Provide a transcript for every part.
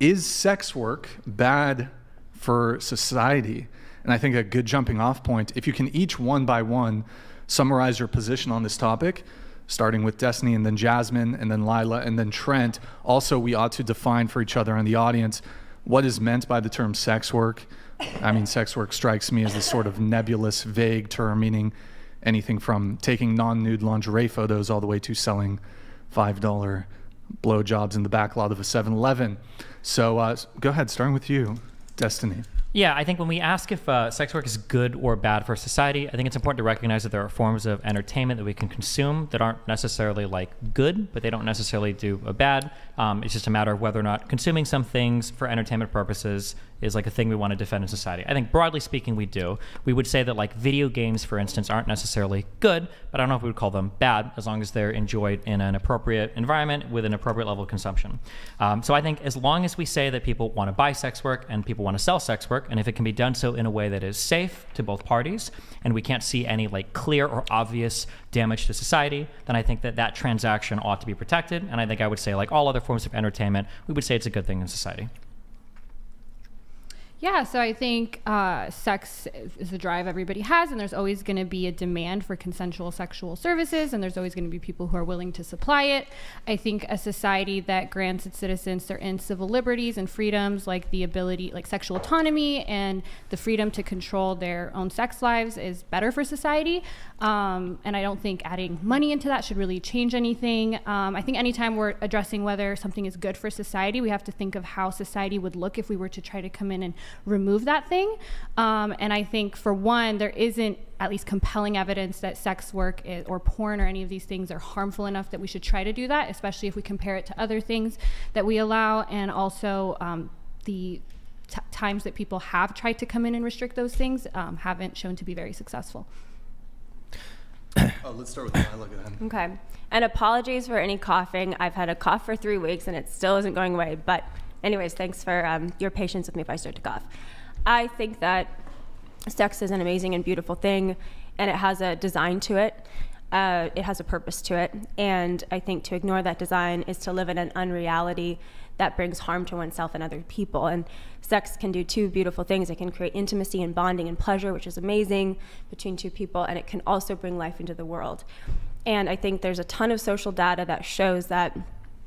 is sex work bad for society? And I think a good jumping off point, if you can each one by one summarize your position on this topic, starting with Destiny and then Jazmen and then Lila and then Trent. Also, we ought to define for each other and the audience what is meant by the term sex work. I mean, sex work strikes me as this sort of nebulous, vague term, meaning anything from taking non-nude lingerie photos all the way to selling $5 blowjobs in the back lot of a 7-Eleven. So go ahead, starting with you, Destiny. Yeah, I think when we ask if sex work is good or bad for society, I think it's important to recognize that there are forms of entertainment that we can consume that aren't necessarily like good, but they don't necessarily do a bad. It's just a matter of whether or not consuming some things for entertainment purposes is like a thing we want to defend in society. I think broadly speaking, we do. We would say that like video games, for instance, aren't necessarily good, but I don't know if we would call them bad as long as they're enjoyed in an appropriate environment with an appropriate level of consumption. So I think as long as we say that people want to buy sex work and people want to sell sex work, and if it can be done so in a way that is safe to both parties, and we can't see any like clear or obvious damage to society, then I think that that transaction ought to be protected. And I think I would say, like all other forms of entertainment, we would say it's a good thing in society. Yeah, so I think sex is a drive everybody has, and there's always going to be a demand for consensual sexual services, and there's always going to be people who are willing to supply it. I think a society that grants its citizens certain civil liberties and freedoms, like the ability, like sexual autonomy and the freedom to control their own sex lives, is better for society. And I don't think adding money into that should really change anything. I think anytime we're addressing whether something is good for society, we have to think of how society would look if we were to try to come in and remove that thing. And I think for one, there isn't at least compelling evidence that sex work or porn or any of these things are harmful enough that we should try to do that, especially if we compare it to other things that we allow. And also the times that people have tried to come in and restrict those things haven't shown to be very successful. Let's start with Lila. Go ahead. Okay. And apologies for any coughing. I've had a cough for 3 weeks and it still isn't going away. But anyways, thanks for your patience with me if I start to cough. I think that sex is an amazing and beautiful thing, and it has a design to it. It has a purpose to it. And I think to ignore that design is to live in an unreality that brings harm to oneself and other people. And sex can do two beautiful things. It can create intimacy and bonding and pleasure, which is amazing between two people, and it can also bring life into the world. And I think there's a ton of social data that shows that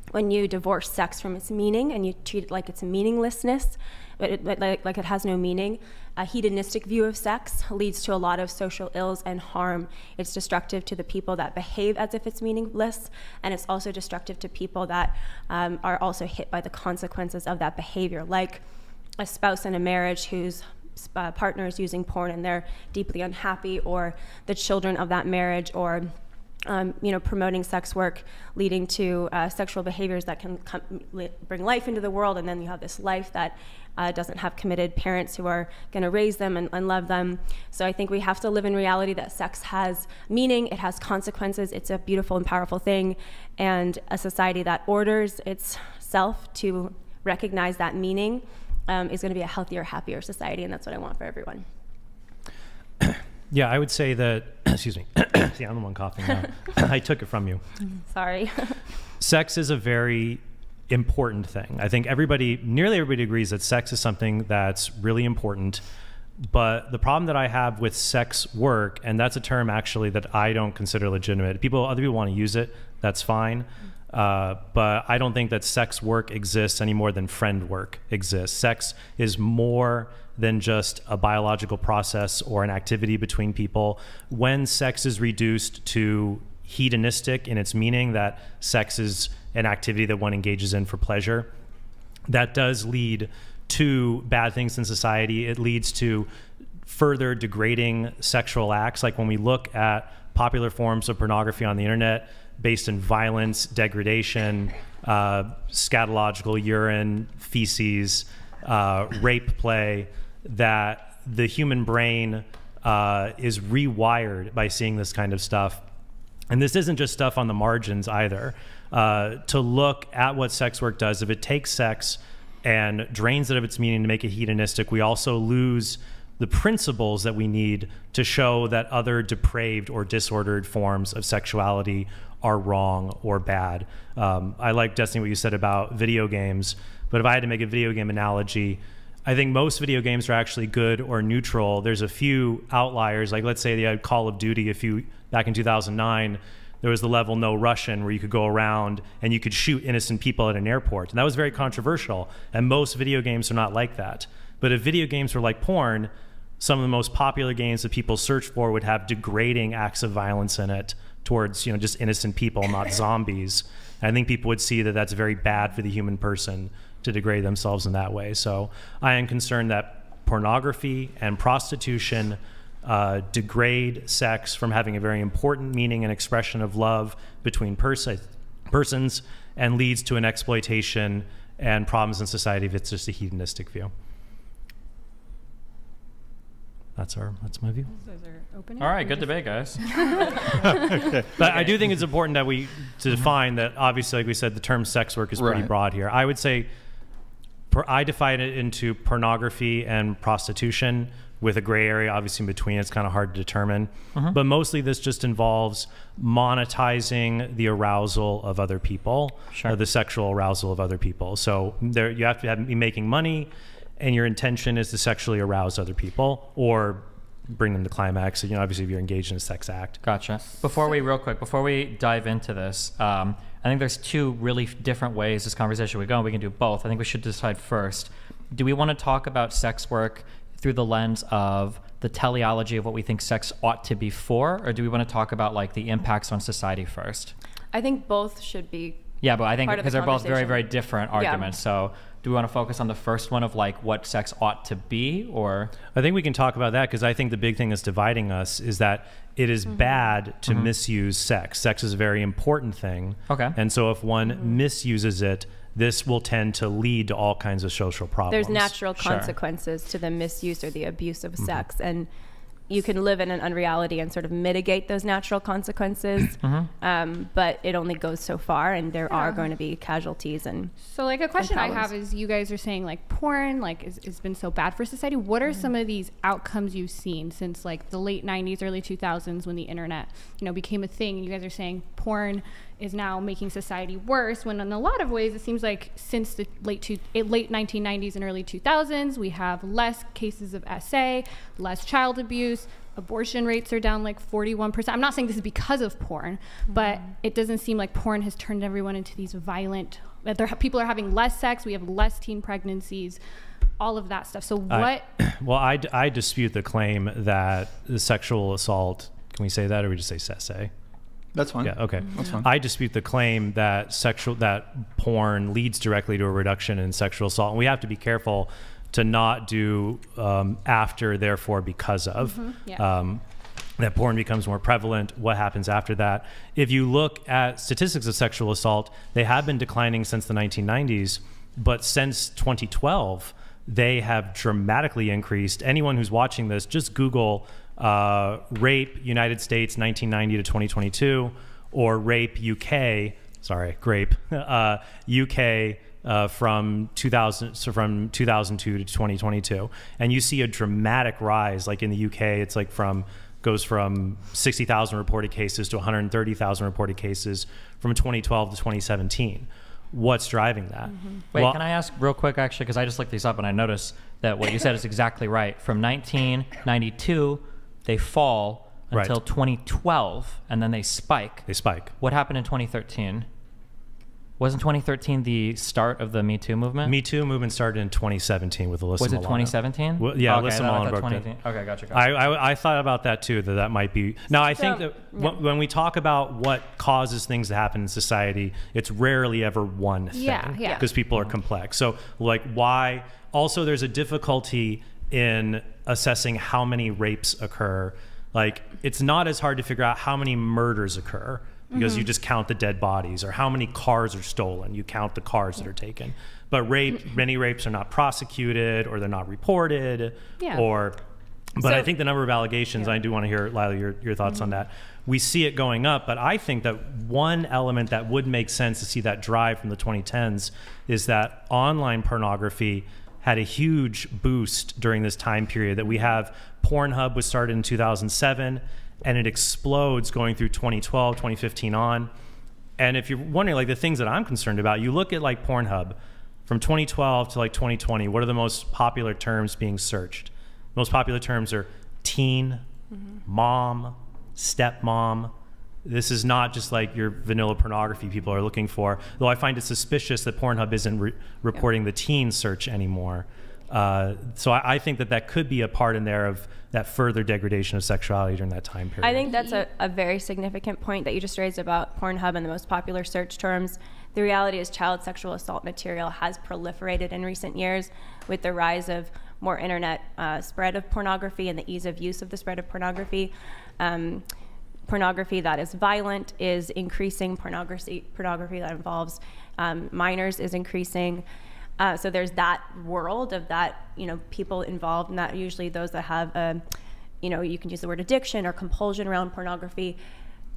when you divorce sex from its meaning and you treat it like it's a meaninglessness, like it has no meaning, a hedonistic view of sex leads to a lot of social ills and harm. It's destructive to the people that behave as if it's meaningless, and it's also destructive to people that are also hit by the consequences of that behavior, like a spouse in a marriage whose partner is using porn and they're deeply unhappy, or the children of that marriage, or promoting sex work, leading to sexual behaviors that can bring life into the world, and then you have this life that doesn't have committed parents who are going to raise them and love them. So I think we have to live in reality that sex has meaning, it has consequences, it's a beautiful and powerful thing, and a society that orders itself to recognize that meaning is going to be a healthier, happier society, and that's what I want for everyone. Yeah, I would say that, excuse me, see, I'm the one coughing now. I took it from you. Sorry. Sex is a very important thing. I think nearly everybody agrees that sex is something that's really important. But the problem that I have with sex work, and that's a term actually that I don't consider legitimate. Other people want to use it, that's fine. But I don't think that sex work exists any more than friend work exists. Sex is more than just a biological process or an activity between people. When sex is reduced to hedonistic in its meaning, that sex is an activity that one engages in for pleasure, that does lead to bad things in society. It leads to further degrading sexual acts. Like when we look at popular forms of pornography on the internet based in violence, degradation, scatological urine, feces, rape play, that the human brain is rewired by seeing this kind of stuff. And this isn't just stuff on the margins either. To look at what sex work does, if it takes sex and drains it of its meaning to make it hedonistic, we also lose the principles that we need to show that other depraved or disordered forms of sexuality are wrong or bad. I like, Destiny, what you said about video games, but if I had to make a video game analogy, I think most video games are actually good or neutral. There's a few outliers, like let's say they had Call of Duty back in 2009. There was the level No Russian where you could go around and you could shoot innocent people at an airport. And that was very controversial. And most video games are not like that. But if video games were like porn, some of the most popular games that people search for would have degrading acts of violence in it towards, just innocent people, not zombies. And I think people would see that that's very bad for the human person to degrade themselves in that way. So I am concerned that pornography and prostitution degrade sex from having a very important meaning and expression of love between persons and leads to an exploitation and problems in society if it's just a hedonistic view. That's my view. Those are open. All right, good debate, guys. Okay. But I do think it's important that to define that. Obviously, like we said, the term sex work is pretty broad here. I would say I define it into pornography and prostitution, with a gray area obviously in between. It's kind of hard to determine. But mostly this just involves monetizing the arousal of other people, the sexual arousal of other people. So you have to be making money, and your intention is to sexually arouse other people or bring them to climax. Obviously if you're engaged in a sex act. Gotcha. Before we dive into this, I think there's two really different ways this conversation would go. We can do both. I think we should decide first. Do we want to talk about sex work through the lens of the teleology of what we think sex ought to be for, or do we want to talk about like the impacts on society first? I think both should be. Yeah, but I think because they're both very, conversation. very different arguments. So do we want to focus on the first one of like what sex ought to be, or? I think we can talk about that, because I think the big thing that's dividing us is that it is bad to misuse sex. Sex is a very important thing. Okay. And so if one misuses it, this will tend to lead to all kinds of social problems. There's natural consequences to the misuse or the abuse of sex, and you can live in an unreality and sort of mitigate those natural consequences, but it only goes so far, and there are going to be casualties. And so like a question I have is, you guys are saying like porn like has been so bad for society. What are some of these outcomes you've seen since like the late 90s, early 2000s, when the internet became a thing, and you guys are saying porn is now making society worse, when in a lot of ways it seems like since the late 1990s and early 2000s we have less cases of SA, less child abuse, abortion rates are down like 41%. I'm not saying this is because of porn, but it doesn't seem like porn has turned everyone into these violent, that people are having less sex, we have less teen pregnancies, all of that stuff. So what? Well, I dispute the claim that the sexual assault, can we say that, or we just say SA? That's fine. Yeah, okay. That's fine. I dispute the claim that porn leads directly to a reduction in sexual assault. And we have to be careful to not do after, therefore, because of. That porn becomes more prevalent. What happens after that? If you look at statistics of sexual assault, they have been declining since the 1990s. But since 2012, they have dramatically increased. Anyone who's watching this, just Google rape United States 1990 to 2022, or rape UK, UK from 2002 to 2022, and you see a dramatic rise. Like in the UK, it's like goes from 60,000 reported cases to 130,000 reported cases from 2012 to 2017. What's driving that? Wait, can I ask real quick, actually, because I just looked these up and I noticed that what you said is exactly right. From 1992, they fall until 2012, and then they spike. What happened in 2013? Wasn't 2013 the start of the Me Too movement? Me Too movement started in 2017 with Alyssa Milano. Was it 2017? Well, yeah, Alyssa Milano broke it. Okay, gotcha. I thought about that too, that might be. Now, I think that when we talk about what causes things to happen in society, it's rarely ever one thing. Yeah. Because people are complex. So, like, why? Also, there's a difficulty in assessing how many rapes occur. Like, it's not as hard to figure out how many murders occur, because you just count the dead bodies, or how many cars are stolen. You count the cars that are taken. But many rapes are not prosecuted, or they're not reported, but I think the number of allegations, I do want to hear, Lila, your thoughts on that. We see it going up, but I think that one element that would make sense to see that drive from the 2010s is that online pornography had a huge boost during this time period. That we have, Pornhub was started in 2007, and it explodes going through 2012, 2015 on. And if you're wondering, like, the things that I'm concerned about, you look at like Pornhub, from 2012 to like 2020, what are the most popular terms being searched? Most popular terms are teen, mom, stepmom. This is not just like your vanilla pornography people are looking for, though I find it suspicious that Pornhub isn't reporting the teen search anymore. So I think that could be a part in there of that further degradation of sexuality during that time period. I think that's a very significant point that you just raised about Pornhub and the most popular search terms. The reality is child sexual assault material has proliferated in recent years with the rise of more internet spread of pornography and the ease of use of the spread of pornography. Pornography that is violent is increasing. Pornography that involves minors is increasing. So there's that world of that, people involved, and that usually those that have, you can use the word addiction or compulsion around pornography.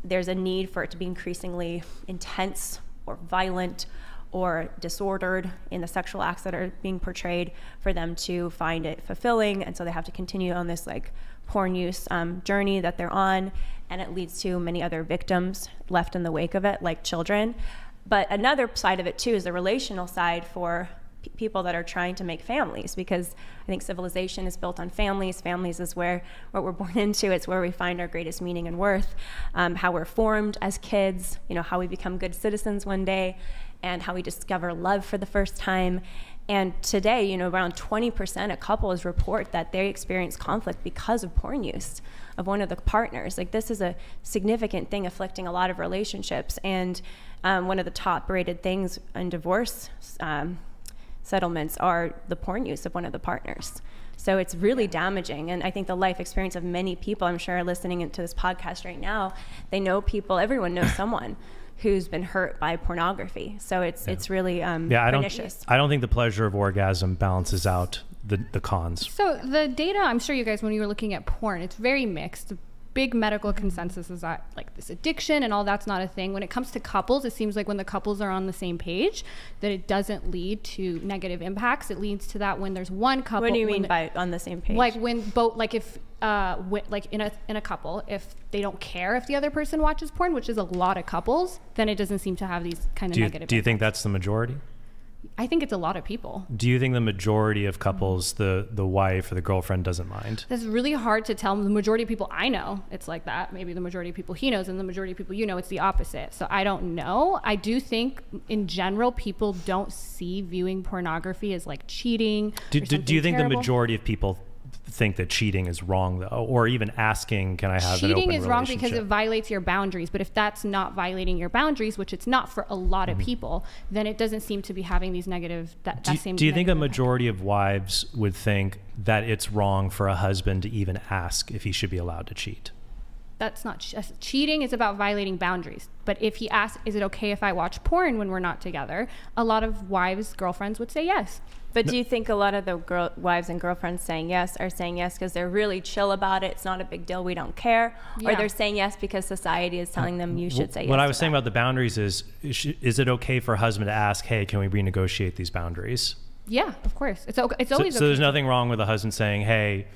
There's a need for it to be increasingly intense or violent or disordered in the sexual acts that are being portrayed for them to find it fulfilling. And so they have to continue on this like porn use journey that they're on, and it leads to many other victims left in the wake of it, like children. But another side of it too is the relational side for people that are trying to make families, because I think civilization is built on families. Families is what we're born into. It's where we find our greatest meaning and worth, how we're formed as kids, how we become good citizens one day, and how we discover love for the first time. And today, around 20% of couples report that they experience conflict because of porn use of one of the partners. Like, this is a significant thing afflicting a lot of relationships. And one of the top rated things in divorce settlements are the porn use of one of the partners. So it's really damaging. And I think the life experience of many people, I'm sure, listening to this podcast right now, they know people, everyone knows someone who's been hurt by pornography. So it's really pernicious. I don't think the pleasure of orgasm balances out the cons. So the data, I'm sure you guys, when you were looking at porn, it's very mixed. The big medical consensus is that like this addiction and all that's not a thing. When it comes to couples, it seems like when the couples are on the same page, that it doesn't lead to negative impacts. It leads to that when there's one couple. What do you mean by on the same page? Like when both, like if like in a couple, if they don't care if the other person watches porn, which is a lot of couples, then it doesn't seem to have these kind of negative. Do you think that's the majority? I think it's a lot of people. Do you think the majority of couples, the wife or the girlfriend doesn't mind? That's really hard to tell. The majority of people I know, it's like that. Maybe the majority of people he knows, and the majority of people it's the opposite. So I don't know. I do think in general people don't see viewing pornography as like cheating. Do you think the majority of people think that cheating is wrong, though, or even asking, can I have an open relationship? Cheating is wrong because it violates your boundaries. But if that's not violating your boundaries, which it's not for a lot of people, then it doesn't seem to be having these negative. Do you think a majority of wives would think that it's wrong for a husband to even ask if he should be allowed to cheat? That's not cheating. Is about violating boundaries. But if he asks, is it okay if I watch porn when we're not together? A lot of wives, girlfriends would say yes. But do you think a lot of the wives and girlfriends saying yes are saying yes because they're really chill about it? It's not a big deal. We don't care. Yeah. Or they're saying yes because society is telling them you should say yes. What I was saying about the boundaries is it okay for a husband to ask, hey, can we renegotiate these boundaries? Yeah, of course. It's always okay. So there's nothing wrong with a husband saying, hey,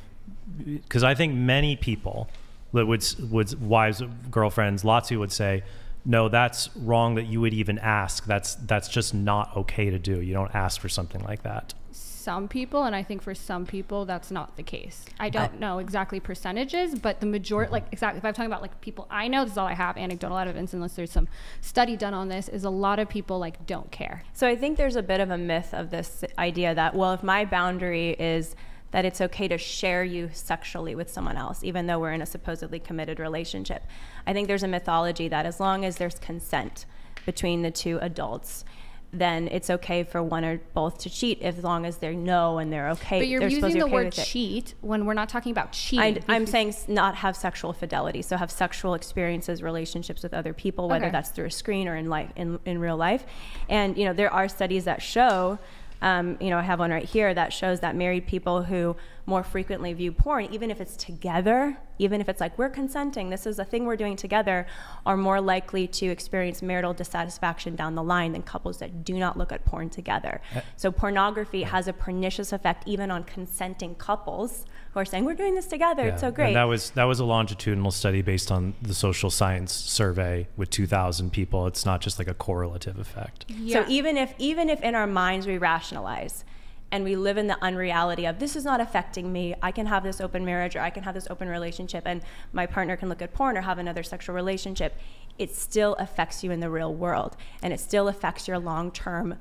because I think many people that would wives, girlfriends, lots who would say, no, that's wrong that you would even ask. That's just not okay to do. You don't ask for something like that. Some people, and I think for some people that's not the case. I don't know exactly percentages, but the majority, like exactly, if I'm talking about like people I know, this is all I have, anecdotal evidence, unless there's some study done on this, is a lot of people like don't care. So I think there's a bit of a myth of this idea that, well, if my boundary is that it's okay to share you sexually with someone else, even though we're in a supposedly committed relationship. I think there's a mythology that as long as there's consent between the two adults, then it's okay for one or both to cheat as long as they know and they're okay. But you're using the word cheat when we're not talking about cheating. I'm saying not have sexual fidelity, so have sexual experiences, relationships with other people, whether that's through a screen or in real life. And there are studies that show, I have one right here that shows that married people who more frequently view porn, even if it's together, even if it's like we're consenting, this is a thing we're doing together, are more likely to experience marital dissatisfaction down the line than couples that do not look at porn together. So pornography has a pernicious effect even on consenting couples who are saying, we're doing this together. It's so great. And that was a longitudinal study based on the social science survey with 2,000 people. It's not just like a correlative effect. Yeah. So even if in our minds we rationalize and we live in the unreality of this is not affecting me, I can have this open marriage or I can have this open relationship and my partner can look at porn or have another sexual relationship, it still affects you in the real world, and it still affects your long-term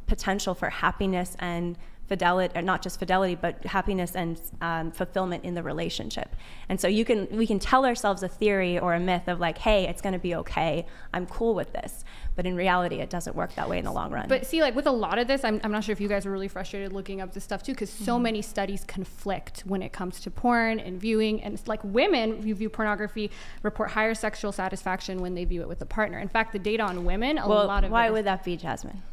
potential for happiness and fidelity, or not just fidelity, but happiness and fulfillment in the relationship. And so we can tell ourselves a theory or a myth of like, hey, it's going to be okay, I'm cool with this. But in reality, it doesn't work that way in the long run. But see, like with a lot of this, I'm not sure if you guys are really frustrated looking up this stuff too, because so many studies conflict when it comes to porn and viewing. And it's like women who view pornography report higher sexual satisfaction when they view it with a partner. In fact, the data on women, why would that be, Jasmine?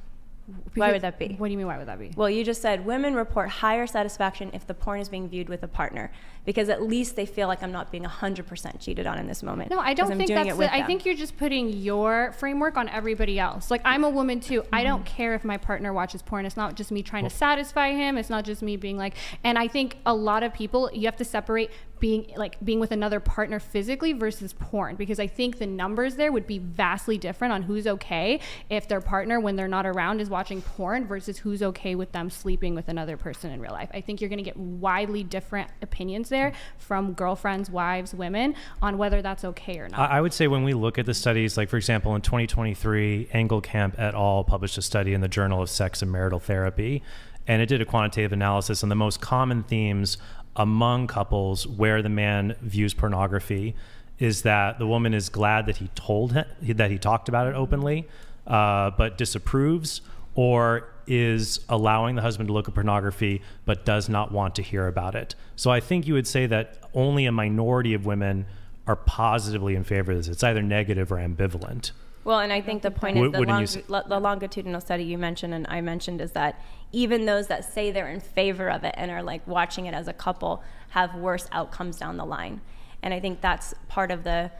Why would that be? What do you mean, why would that be? Well, you just said women report higher satisfaction if the porn is being viewed with a partner, because at least they feel like I'm not being 100% cheated on in this moment. No, I don't think that's it. I think you're just putting your framework on everybody else. Like, I'm a woman too. I don't care if my partner watches porn. It's not just me trying to satisfy him. It's not just me being like, and I think a lot of people, you have to separate being with another partner physically versus porn, because I think the numbers there would be vastly different on who's okay if their partner, when they're not around, is watching porn versus who's okay with them sleeping with another person in real life. I think you're going to get widely different opinions there from girlfriends, wives, women on whether that's okay or not. I would say when we look at the studies, like for example, in 2023, Engelkamp et al. Published a study in the Journal of Sex and Marital Therapy, and it did a quantitative analysis on the most common themes among couples where the man views pornography is that the woman is glad that he told him, that he talked about it openly, but disapproves, or is allowing the husband to look at pornography but does not want to hear about it. So I think you would say that only a minority of women are positively in favor of this. It's either negative or ambivalent. Well, and I think the point is the longitudinal study you mentioned and I mentioned is that even those that say they're in favor of it and are like watching it as a couple have worse outcomes down the line. And I think that's part of the,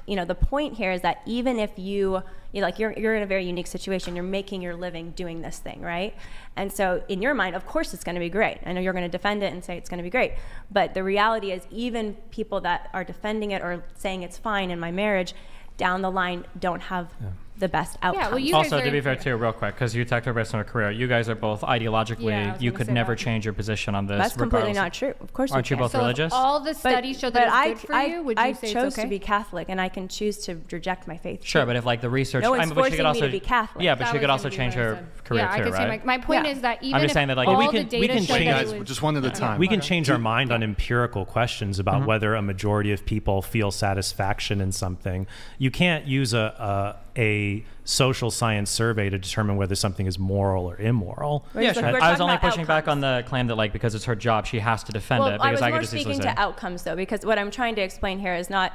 the point here is that even if you're in a very unique situation, you're making your living doing this thing, right? And so in your mind, of course it's going to be great. I know you're going to defend it and say it's going to be great. But the reality is even people that are defending it or saying it's fine in my marriage down the line don't have the best outcome. Yeah, well, also, to be fair too, real quick, because you talked about based on a career, you guys are both ideologically, you could never change your position on this. That's completely not true. Of course, aren't you both religious? So all the studies show that it's good for you. Would you say it's okay? I chose to be Catholic, and I can choose to reject my faith. Sure, but if like the research, no one's forcing me to be Catholic. Yeah, but she could also change her career too, right? My point is that even I'm just saying that like all the data show guys, just one at a time. We can change our mind on empirical questions about whether a majority of people feel satisfaction in something. You can't use a social science survey to determine whether something is moral or immoral. Yeah, sure. I was only pushing back on the claim that like because it's her job, she has to defend it. Because I was more speaking to outcomes though, because what I'm trying to explain here is not.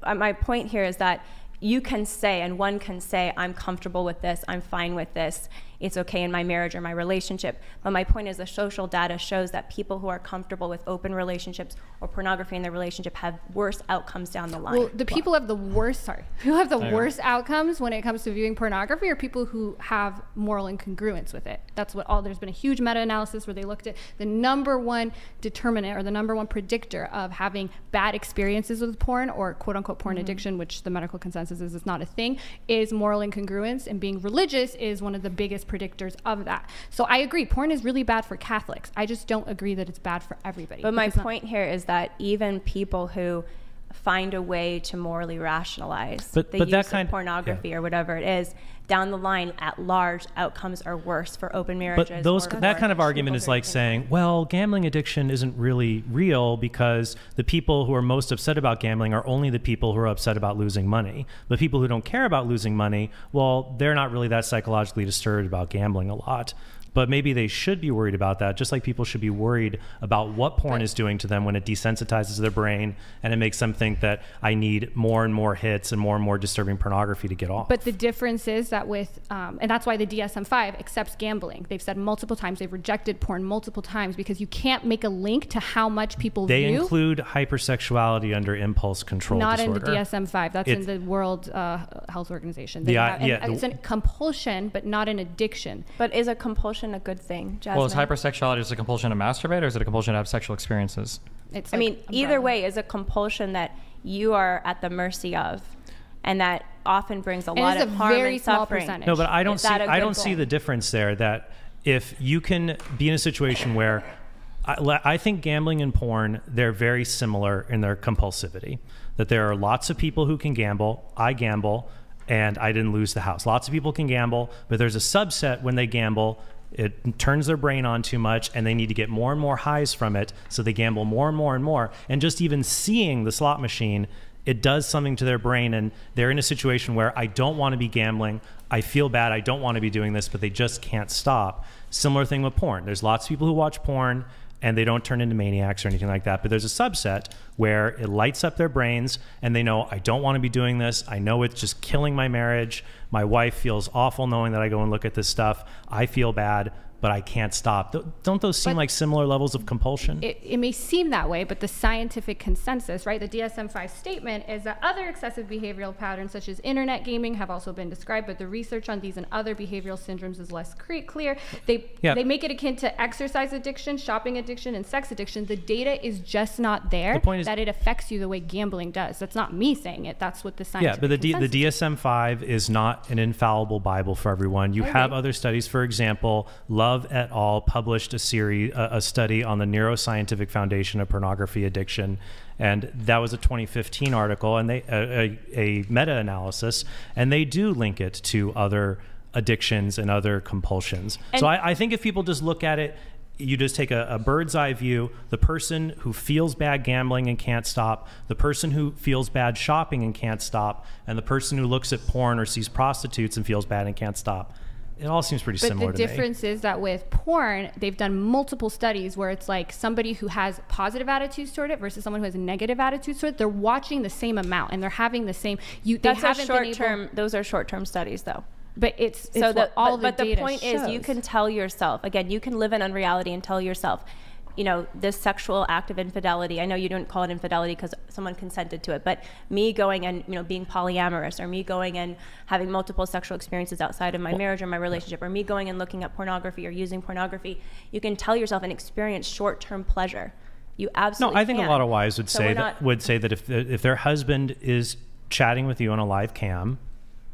My point here is that you can say, and one can say, I'm comfortable with this, I'm fine with this, it's okay in my marriage or my relationship. But my point is the social data shows that people who are comfortable with open relationships or pornography in their relationship have worse outcomes down the line. Well, the people who have the worst outcomes when it comes to viewing pornography are people who have moral incongruence with it. That's what there's been a huge meta-analysis where they looked at the number one determinant or the number one predictor of having bad experiences with porn or quote unquote porn addiction, which the medical consensus is it's not a thing, is moral incongruence, and being religious is one of the biggest predictors of that. So I agree, porn is really bad for Catholics. I just don't agree that it's bad for everybody. But my point here is that even people who find a way to morally rationalize the use of pornography or whatever it is, down the line, at large, outcomes are worse for open marriages. But that kind of argument is like saying, well, gambling addiction isn't really real because the people who are most upset about gambling are only the people who are upset about losing money. The people who don't care about losing money, well, they're not really that psychologically disturbed about gambling a lot. But maybe they should be worried about that, just like people should be worried about what porn is doing to them when it desensitizes their brain and it makes them think that I need more and more hits and more disturbing pornography to get off. But the difference is that with, and that's why the DSM-5 accepts gambling. They've said multiple times, they've rejected porn multiple times because you can't make a link to how much people view. They include hypersexuality under impulse control disorder. Not in the DSM-5. That's in the World Health Organization. It's a compulsion, but not an addiction. But is a compulsion compulsion a good thing, Jazmen? Well, is hypersexuality just a compulsion to masturbate, or is it a compulsion to have sexual experiences? It's I like mean, either umbrella. way is a compulsion that you are at the mercy of, and that often brings a lot it's of a harm very and small suffering. percentage. No, but I don't Is see. that a I good don't see goal? the difference there. That if you can be in a situation where I think gambling and porn, they're very similar in their compulsivity. That there are lots of people who can gamble. I gamble, and I didn't lose the house. Lots of people can gamble, but there's a subset when they gamble, it turns their brain on too much, and they need to get more and more highs from it, so they gamble more and more and more. And just even seeing the slot machine, it does something to their brain, and they're in a situation where I don't want to be gambling. I feel bad. I don't want to be doing this, but they just can't stop. Similar thing with porn. There's lots of people who watch porn, and they don't turn into maniacs or anything like that. But there's a subset where it lights up their brains, and they know, I don't want to be doing this. I know it's just killing my marriage. My wife feels awful knowing that I go and look at this stuff. I feel bad, but I can't stop. Don't those seem like similar levels of compulsion? It may seem that way, but the scientific consensus, right, the DSM-5 statement is that other excessive behavioral patterns such as internet gaming have also been described, but the research on these and other behavioral syndromes is less clear. They make it akin to exercise addiction, shopping addiction, and sex addiction. The data is just not there. The point is that it affects you the way gambling does. That's not me saying it. That's what the scientific but the consensus DSM-5 is not an infallible Bible for everyone. You have other studies. For example, Love et al. Published a study on the Neuroscientific Foundation of Pornography Addiction, and that was a 2015 article, and they a meta-analysis, and they do link it to other addictions and other compulsions. And so I think if people just look at it, you just take a bird's eye view. The person who feels bad gambling and can't stop, the person who feels bad shopping and can't stop, and the person who looks at porn or sees prostitutes and feels bad and can't stop. It all seems pretty similar to me. But the difference is that with porn, they've done multiple studies where it's like somebody who has positive attitudes toward it versus someone who has negative attitudes toward it. They're watching the same amount and they're having the same. Those are short-term studies, though. But it's so what all the but the data point shows. is, you can tell yourself, again, you can live in unreality and tell yourself, you know, this sexual act of infidelity, I know you don't call it infidelity because someone consented to it, but me going and, you know, being polyamorous, or me going and having multiple sexual experiences outside of my marriage or my relationship, or me going and looking at pornography or using pornography, you can tell yourself and experience short-term pleasure. You absolutely No, I think can. a lot of wives would So say we're that if their husband is chatting with you on a live cam,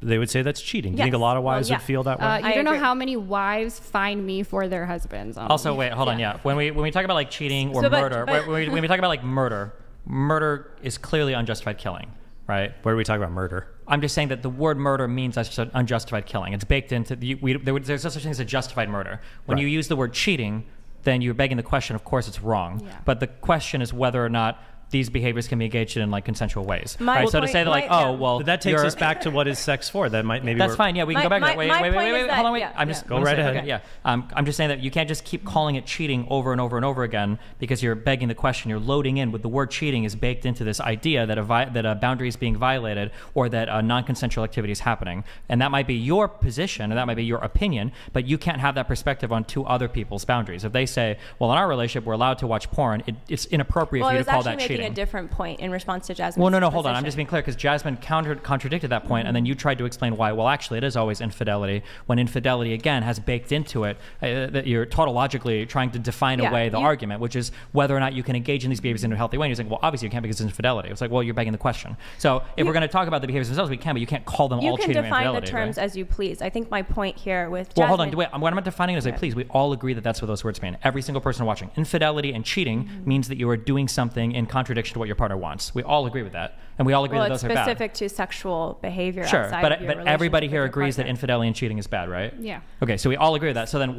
they would say that's cheating. Do you think a lot of wives would feel that way? You don't know how many wives find me for their husbands. Also, wait, hold on. Yeah, when we talk about like cheating or murder, when we talk about like murder is clearly unjustified killing, right? Where do we talk about murder? I'm just saying that the word murder means that's just unjustified killing. It's baked into there's no such thing as a justified murder. When you use the word cheating, then you're begging the question. Of course, it's wrong. Yeah. But the question is whether or not these behaviors can be engaged in like consensual ways. Right? So to say that like, but that takes us back to what is sex for. That might maybe that's fine. Yeah, we can go back to that. Wait, hold on, wait. I'm just go right ahead. Okay, yeah, I'm just saying that you can't just keep calling it cheating over and over and over again because you're begging the question. You're loading in with the word cheating is baked into this idea that a boundary is being violated or that a non-consensual activity is happening, and that might be your position and that might be your opinion, but you can't have that perspective on two other people's boundaries. If they say, well, in our relationship we're allowed to watch porn, it's inappropriate for you to call that cheating. A different point in response to Jazmen's Well, no, hold position. on. I'm just being clear because Jazmen contradicted that point, and then you tried to explain why. Well, actually, it is always infidelity. When infidelity again has baked into it that you're tautologically trying to define away the argument, which is whether or not you can engage in these behaviors in a healthy way. And you're saying, well, obviously you can't because it's infidelity. It's like, well, you're begging the question. So if we're going to talk about the behaviors themselves, we can, but you can't call them all cheating or infidelity. You can define the terms as you please. I think my point here with Jazmen. Well, hold on. Wait, what I'm not defining it as I please. We all agree that that's what those words mean. Every single person watching. Infidelity and cheating means that you are doing something in contradiction to what your partner wants. We all agree with that, and we all agree that those are bad. Well, it's specific to sexual behavior. Sure, outside of your but everybody here agrees that partner. infidelity and cheating is bad, right? Yeah. Okay, so we all agree with that. So then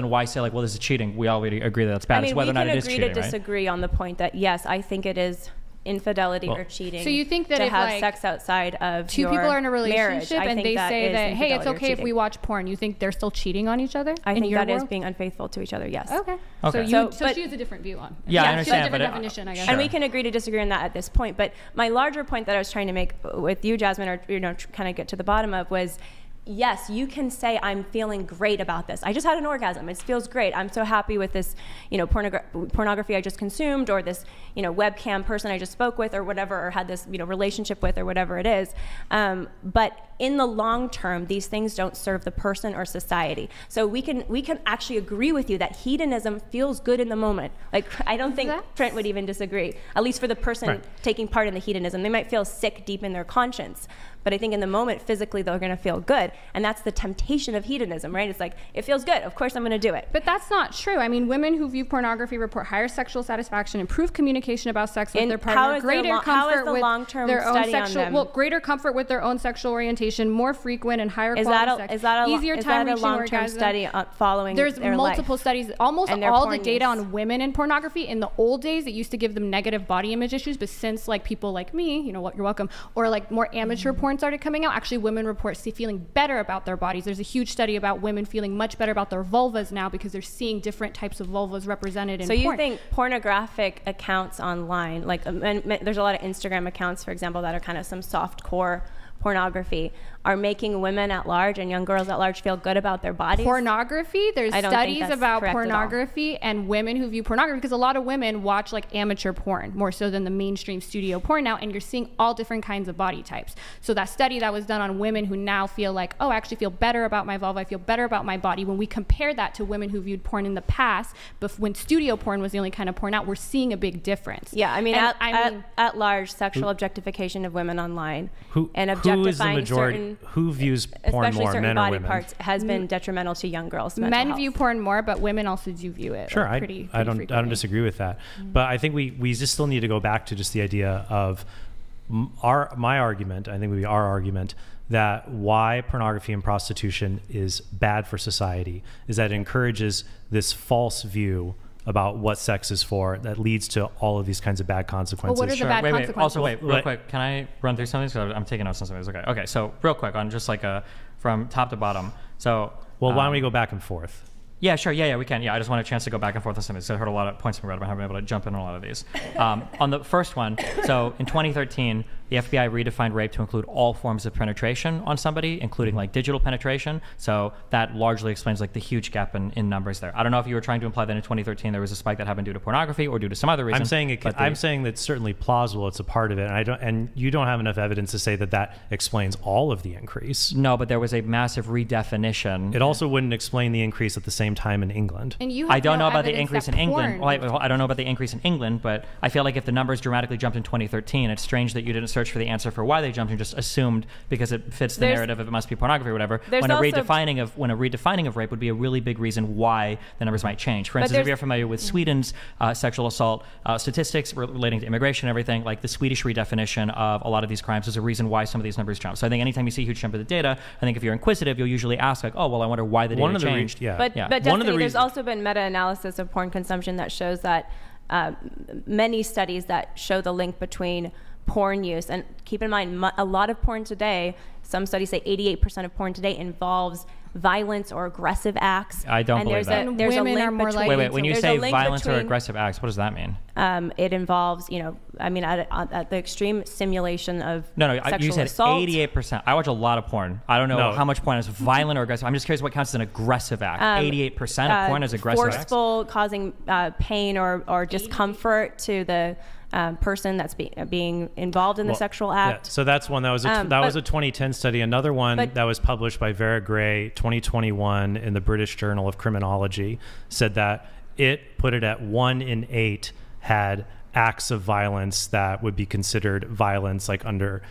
why say like, well, this is cheating? We already agree that that's bad. I mean, it's whether or not it is cheating, we can agree to disagree on the point that yes, I think it is infidelity or cheating. So you think that to if have like sex outside of two people are in a relationship marriage, and they say that hey, it's okay if we watch. watch porn, you think they're still cheating on each other? I think your that is world? being unfaithful to each other. Yes. Okay. Okay. So she has a different view on. Yeah, I She understand, has a but different definition, I guess. And we can agree to disagree on that at this point. But my larger point that I was trying to make with you, Jazmen, or kind of get to the bottom of was, yes, you can say I'm feeling great about this. I just had an orgasm. It feels great. I'm so happy with this, pornography I just consumed, or this, webcam person I just spoke with, or whatever, or had this, relationship with, or whatever it is. But in the long term, these things don't serve the person or society. So we can actually agree with you that hedonism feels good in the moment. Like, I don't think Trent would even disagree, at least for the person taking part in the hedonism. They might feel sick deep in their conscience, but I think in the moment, physically, they're going to feel good. And that's the temptation of hedonism, right? It's like, it feels good. Of course, I'm going to do it. But that's not true. I mean, women who view pornography report higher sexual satisfaction, improved communication about sex with their partner, greater comfort with their own sexual, well, greater comfort with their own sexual orientation, more frequent and higher quality sex, easier time reaching orgasm. Study following There's their multiple life studies. Almost all the data on women in pornography, in the old days, it used to give them negative body image issues, but since like people like me, you know what, you're welcome, or like more amateur porn started coming out, actually women report feeling better about their bodies. There's a huge study about women feeling much better about their vulvas now because they're seeing different types of vulvas represented in porn. So you think pornographic accounts online, like there's a lot of Instagram accounts, for example, that are kind of some soft core pornography, are making women at large and young girls at large feel good about their bodies? Pornography, there's studies about pornography and women who view pornography, because a lot of women watch like amateur porn more so than the mainstream studio porn now, and you're seeing all different kinds of body types. So that study that was done on women who now feel like, oh, I actually feel better about my vulva, I feel better about my body, when we compare that to women who viewed porn in the past, but when studio porn was the only kind of porn out, we're seeing a big difference. Yeah, I mean, at large, sexual objectification of women online and objectifying certain, who views porn more, men or women? Parts has been detrimental to young girls' Men health. view porn more, but women also do view it. Sure, like, I don't disagree with that. But I think we just still need to go back to just the idea of my argument. I think would be our argument that why pornography and prostitution is bad for society is that it encourages this false view about what sex is for that leads to all of these kinds of bad consequences. Well, what are the bad consequences? Also, real quick, can I run through some of these? Because I'm taking notes on some of these. Okay, so real quick on just like from top to bottom. So, well, why don't we go back and forth? Yeah, sure. Yeah, we can. Yeah, I just want a chance to go back and forth on some of these. So I heard a lot of points from Red, but I haven't been able to jump in on a lot of these. On the first one, so in 2013, the FBI redefined rape to include all forms of penetration on somebody, including like digital penetration. So that largely explains like the huge gap in numbers there. I don't know if you were trying to imply that in 2013 there was a spike that happened due to pornography or due to some other reason. I'm saying that's certainly plausible. It's a part of it, and you don't have enough evidence to say that explains all of the increase. No, but there was a massive redefinition. It also wouldn't explain the increase at the same time in England. And you I don't know about the increase in England. Well, I don't know about the increase in England, but I feel like if the numbers dramatically jumped in 2013, it's strange that you didn't search for the answer for why they jumped and just assumed because it fits the narrative of it must be pornography or whatever. When a redefining of rape would be a really big reason why the numbers might change. For instance, if you're familiar with Sweden's sexual assault statistics relating to immigration and everything, like the Swedish redefinition of a lot of these crimes is a reason why some of these numbers jump. So I think anytime you see a huge jump in the data, I think if you're inquisitive, you'll usually ask like, oh, well, I wonder why the data changed. But definitely there's also been meta-analysis of porn consumption that shows that many studies that show the link between porn use, and keep in mind a lot of porn today, some studies say 88% of porn today involves violence or aggressive acts. I don't believe that. There's women a link are more between, wait, when you say violence or aggressive acts, what does that mean? It involves, at the extreme simulation of sexual you said assault. 88%. I watch a lot of porn. I don't know how much porn is violent or aggressive. I'm just curious what counts as an aggressive act. 88% of porn is aggressive acts? Forceful, causing pain or discomfort to the person that's being involved in the sexual act. Yeah, so that's one that was a 2010 study. Another one that was published by Vera Gray 2021 in the British Journal of Criminology said that it put it at 1 in 8 had acts of violence that would be considered violence, like under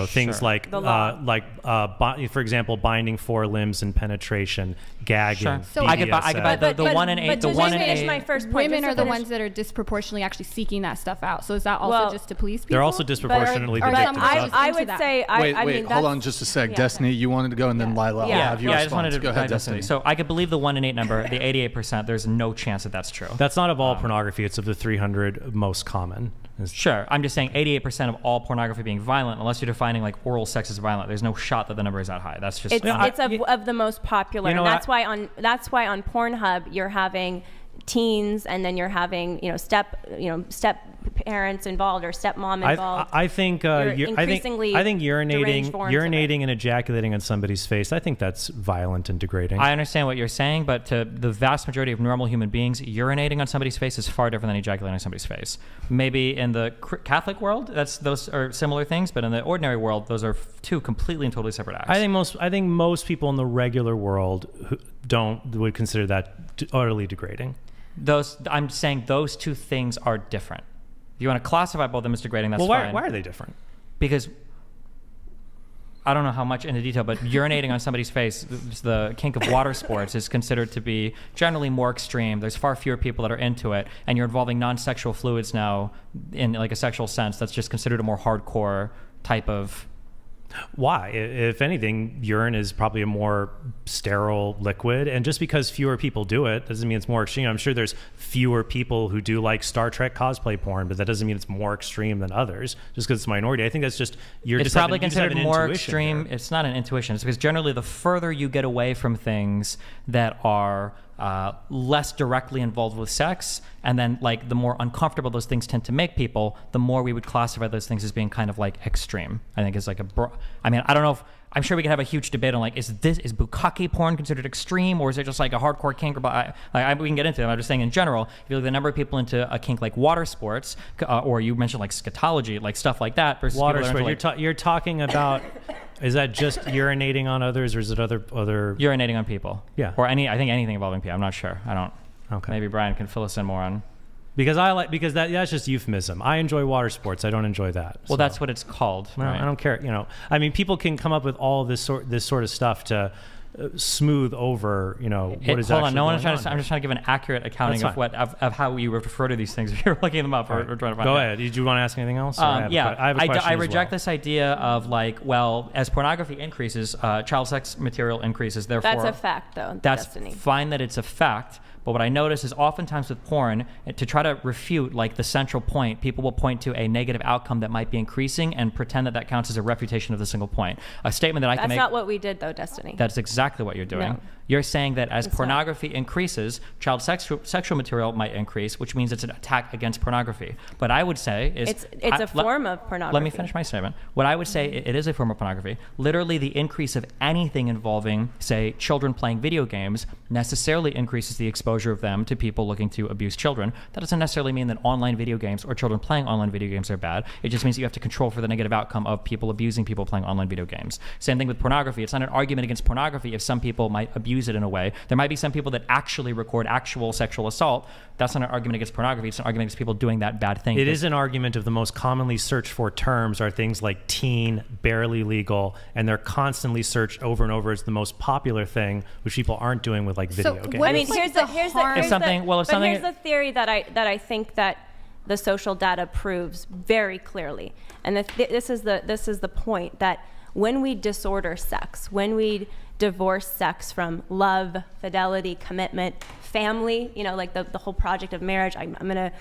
things like for example, binding forelimbs and penetration, gagging. Sure. So I could buy the 1 in 8. The 1 in 8. My first point. Women are the ones that are disproportionately actually seeking that stuff out. So is that also just to police people? They're also disproportionately addicted. I would say. Wait, hold on just a sec. Destiny, you wanted to go, and then Lila, I'll have you respond. I just wanted to go ahead, Destiny. So I could believe the 1 in 8 number, the 88%. There's no chance that that's true. That's not of all pornography. It's of the 300 most common. Sure. I'm just saying 88% of all pornography being violent, unless you're defining like oral sex as violent, there's no shot that the number is that high. That's just it's of the most popular. And that's why on Pornhub you're having teens, and then you're having step parents involved or stepmom involved. I think urinating and ejaculating on somebody's face, I think that's violent and degrading. I understand what you're saying, but to the vast majority of normal human beings, urinating on somebody's face is far different than ejaculating on somebody's face. Maybe in the Catholic world, those are similar things, but in the ordinary world, those are two completely and totally separate acts. I think most people in the regular world would consider that utterly degrading. I'm saying those two things are different. If you want to classify both of them as degrading, that's fine. Why are they different? Because I don't know how much into detail, but urinating on somebody's face, the kink of water sports, is considered to be generally more extreme. There's far fewer people that are into it, and you're involving non-sexual fluids now in like a sexual sense. That's just considered a more hardcore type of... Why? If anything, urine is probably a more sterile liquid, and just because fewer people do it doesn't mean it's more extreme. I'm sure there's fewer people who do like Star Trek cosplay porn, but that doesn't mean it's more extreme than others just because it's a minority. I think that's just it's probably considered more extreme. There. It's not an intuition. It's because generally the further you get away from things that are less directly involved with sex, and then like the more uncomfortable those things tend to make people, the more we would classify those things as being kind of like extreme. I think it's like I mean, I don't know if, I'm sure we could have a huge debate on like, is bukkake porn considered extreme, or is it just like a hardcore kink? We can get into it. I'm just saying in general, if you look at the number of people into a kink like water sports, or you mentioned like scatology, like stuff like that, versus water sports. Like, you're talking about. Is that just urinating on others, or is it other urinating on people? Yeah. Or I think anything involving people. I'm not sure. I don't. Okay. Maybe Brian can fill us in more on. Because that's just euphemism. I enjoy water sports. I don't enjoy that. Well, that's what it's called. No, right? I don't care. I mean, people can come up with all this sort of stuff to smooth over, what is hold actually on. going on. I'm just trying to give an accurate accounting of how you refer to these things if you're looking them up or trying to find Go ahead. Did you want to ask anything else? I have a question. I reject this idea of like, well, as pornography increases, child sex material increases. Therefore, that's a fact, though. That's Destiny. Fine that it's a fact. But what I notice is oftentimes with porn, to try to refute like the central point, people will point to a negative outcome that might be increasing and pretend that counts as a refutation of the single point. A statement that I can make. That's not what we did, though, Destiny. That's exactly what you're doing. No. You're saying that as pornography increases, child sexual material might increase, which means it's an attack against pornography. But I would say is it's a form of pornography. Let me finish my statement. What I would say, it is a form of pornography. Literally, the increase of anything involving, say, children playing video games necessarily increases the exposure of them to people looking to abuse children. That doesn't necessarily mean that online video games or children playing online video games are bad. It just means that you have to control for the negative outcome of people abusing people playing online video games. Same thing with pornography. It's not an argument against pornography if some people might abuse it in a way. There might be some people that actually record actual sexual assault. That's not an argument against pornography. It's an argument against people doing that bad thing. It is an argument of the most commonly searched for terms are things like teen, barely legal, and they're constantly searched over and over as the most popular thing, which people aren't doing with like video games. I mean, here's the theory that I think that the social data proves very clearly, and this is the point, that when we disorder sex, when we divorce sex from love, fidelity, commitment, family, like the whole project of marriage, I'm gonna,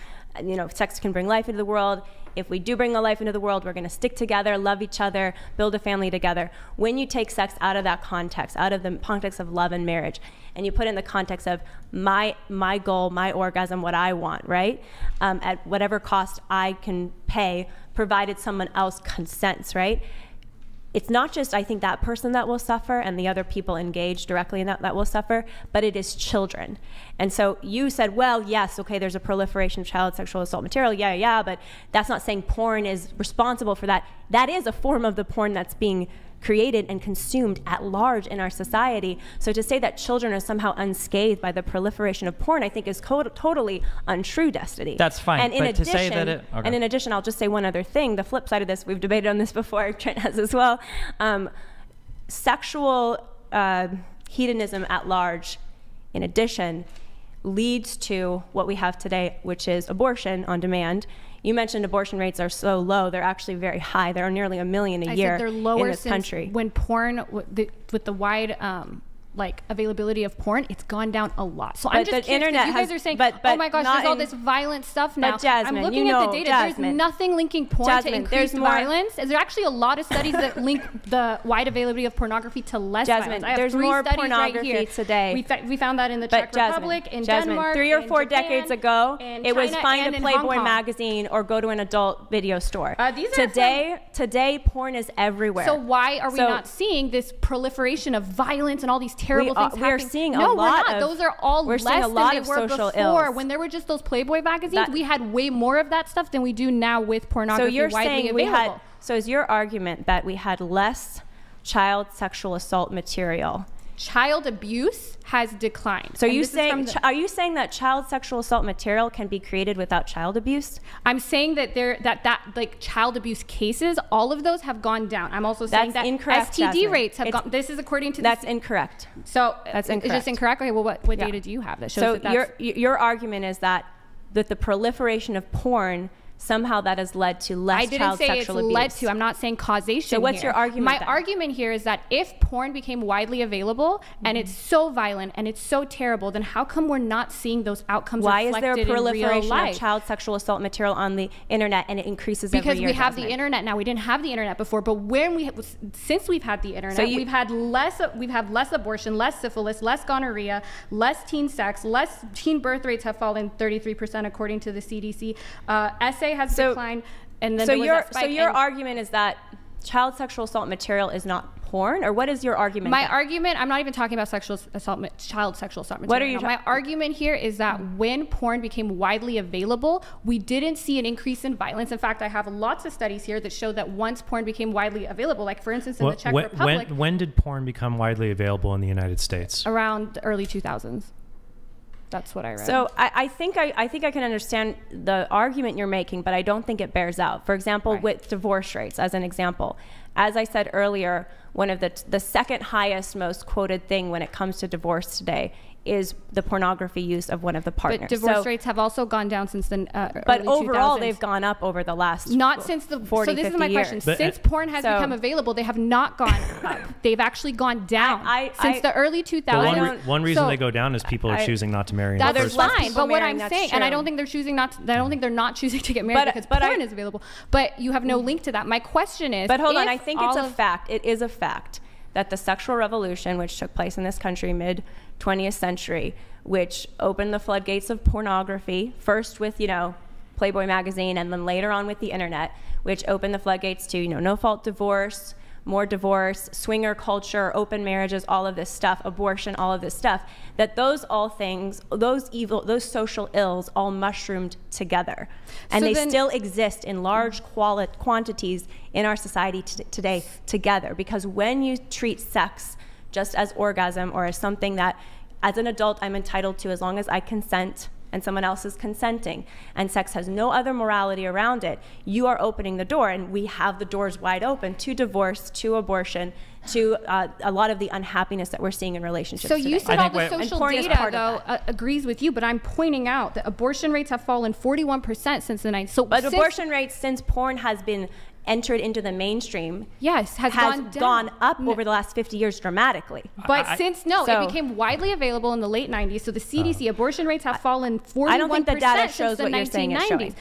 sex can bring life into the world. If we do bring a life into the world, we're going to stick together, love each other, build a family together. When you take sex out of that context, out of the context of love and marriage, and you put it in the context of my goal, my orgasm, what I want, right? At whatever cost I can pay, provided someone else consents, right? It's not just, I think, that person that will suffer and the other people engaged directly in that will suffer, but it is children. And so you said, well, yes, okay, there's a proliferation of child sexual assault material, yeah, but that's not saying porn is responsible for that. That is a form of the porn that's being created and consumed at large in our society. So to say that children are somehow unscathed by the proliferation of porn, I think is totally untrue, Destiny. That's fine. And in addition, I'll just say one other thing. The flip side of this, we've debated on this before, Trent has as well. Sexual hedonism at large, in addition, leads to what we have today, which is abortion on demand. You mentioned abortion rates are so low. They're actually very high. There are nearly 1 million a year they're lower in this country. When porn, with the wide like availability of porn, it's gone down a lot. So But I'm just the curious, internet you guys has- are saying, but oh my gosh, not there's all in- this violent stuff now. But Jazmen, I'm looking you at know, the data. Jazmen. There's nothing linking porn Jazmen, to there's increased more- violence. There's actually a lot of studies that link the wide availability of pornography to less Jazmen, violence. I have there's 3 more studies pornography right here. today. We found that in the But Czech Republic, in Jazmen, Denmark, 3 or in 4 Japan, decades ago, in it was China, find and a in Playboy Hong Kong. magazine or go to an adult video store. These are Today, porn is everywhere. So why are we not seeing this proliferation of violence and all these terrible things happening? We're seeing no, a lot we're not. of, Those are all we're less seeing a lot than of they were social before. ills. When there were just those Playboy magazines, we had way more of that stuff than we do now with pornography. So you're widely saying available. we had, so is your argument that we had less child sexual assault material? Child abuse has declined. So And you this is saying, from the- are you saying that child sexual assault material can be created without child abuse? I'm saying that that like child abuse cases, all of those have gone down. I'm also saying That's that incorrect, STD Jazmen. rates have gone. This is according to That's the, incorrect. So That's Is incorrect. this incorrect? Okay. Well, what Yeah. data do you have that shows So that that's your argument is that the proliferation of porn, somehow that has led to less I didn't child say it's sexual abuse. led to. I'm not saying causation. So what's here. your argument My then? argument here is that if porn became widely available and it's so violent and it's so terrible, then how come we're not seeing those outcomes Why is reflected there a in real proliferation life? of child sexual assault material on the internet and it increases Because every year? we have the Jazmen? internet now. We didn't have the internet before, but since we've had the internet, So you- we've had less abortion, less syphilis, less gonorrhea, less teen sex, less teen birth rates have fallen 33% according to the CDC. SA has declined, and then there was that spike. So your And argument is that child sexual assault material is not porn, or what is your argument? my then? argument, I'm not even talking about child sexual assault material. What are you My argument here is that when porn became widely available, we didn't see an increase in violence. In fact, I have lots of studies here that show that once porn became widely available, like for instance in the Czech Republic, When did porn become widely available in the United States? around the early 2000s. That's what I read. So I think I can understand the argument you're making, but I don't think it bears out. For example, Right. with divorce rates, as an example, as I said earlier, one of the second highest most quoted thing when it comes to divorce today is the pornography use of one of the partners. But divorce So- rates have also gone down since the but early overall 2000s. they've gone up over the last Not since the 40, so this is 50 my years. question. But- Since porn has So- become available, they have not gone up. They've actually gone down since the early 2000s. Well, one reason they go down is people are choosing not to marry in the That's first less place. fine, people but what marrying, I'm that's saying, and I true. don't think they're choosing not. I don't think they're not choosing to get married because porn is available. But you have no link to that. My question is, But hold on, if I think it's a fact. It is a fact that the sexual revolution, which took place in this country mid 20th century, which opened the floodgates of pornography, first with, Playboy magazine, and then later on with the internet, which opened the floodgates to, no-fault divorce, more divorce, swinger culture, open marriages, all of this stuff, abortion, all of this stuff, that those social ills all mushroomed together. And So they then- still exist in large quantities in our society today together. Because when you treat sex just as orgasm or as something that, as an adult, I'm entitled to as long as I consent and someone else is consenting, and sex has no other morality around it, you are opening the door, and we have the doors wide open to divorce, to abortion, to a lot of the unhappiness that we're seeing in relationships So today. you said all the And social porn is data, part of though, agrees with you, but I'm pointing out that abortion rates have fallen 41% since the 90s. So But since, abortion rates, since porn has been entered into the mainstream, yes, has gone down. gone up over the last 50 years dramatically. But So- it became widely available in the late 90s. So the CDC abortion rates have fallen 41% I don't think the data shows since the what you're saying it's 1990s.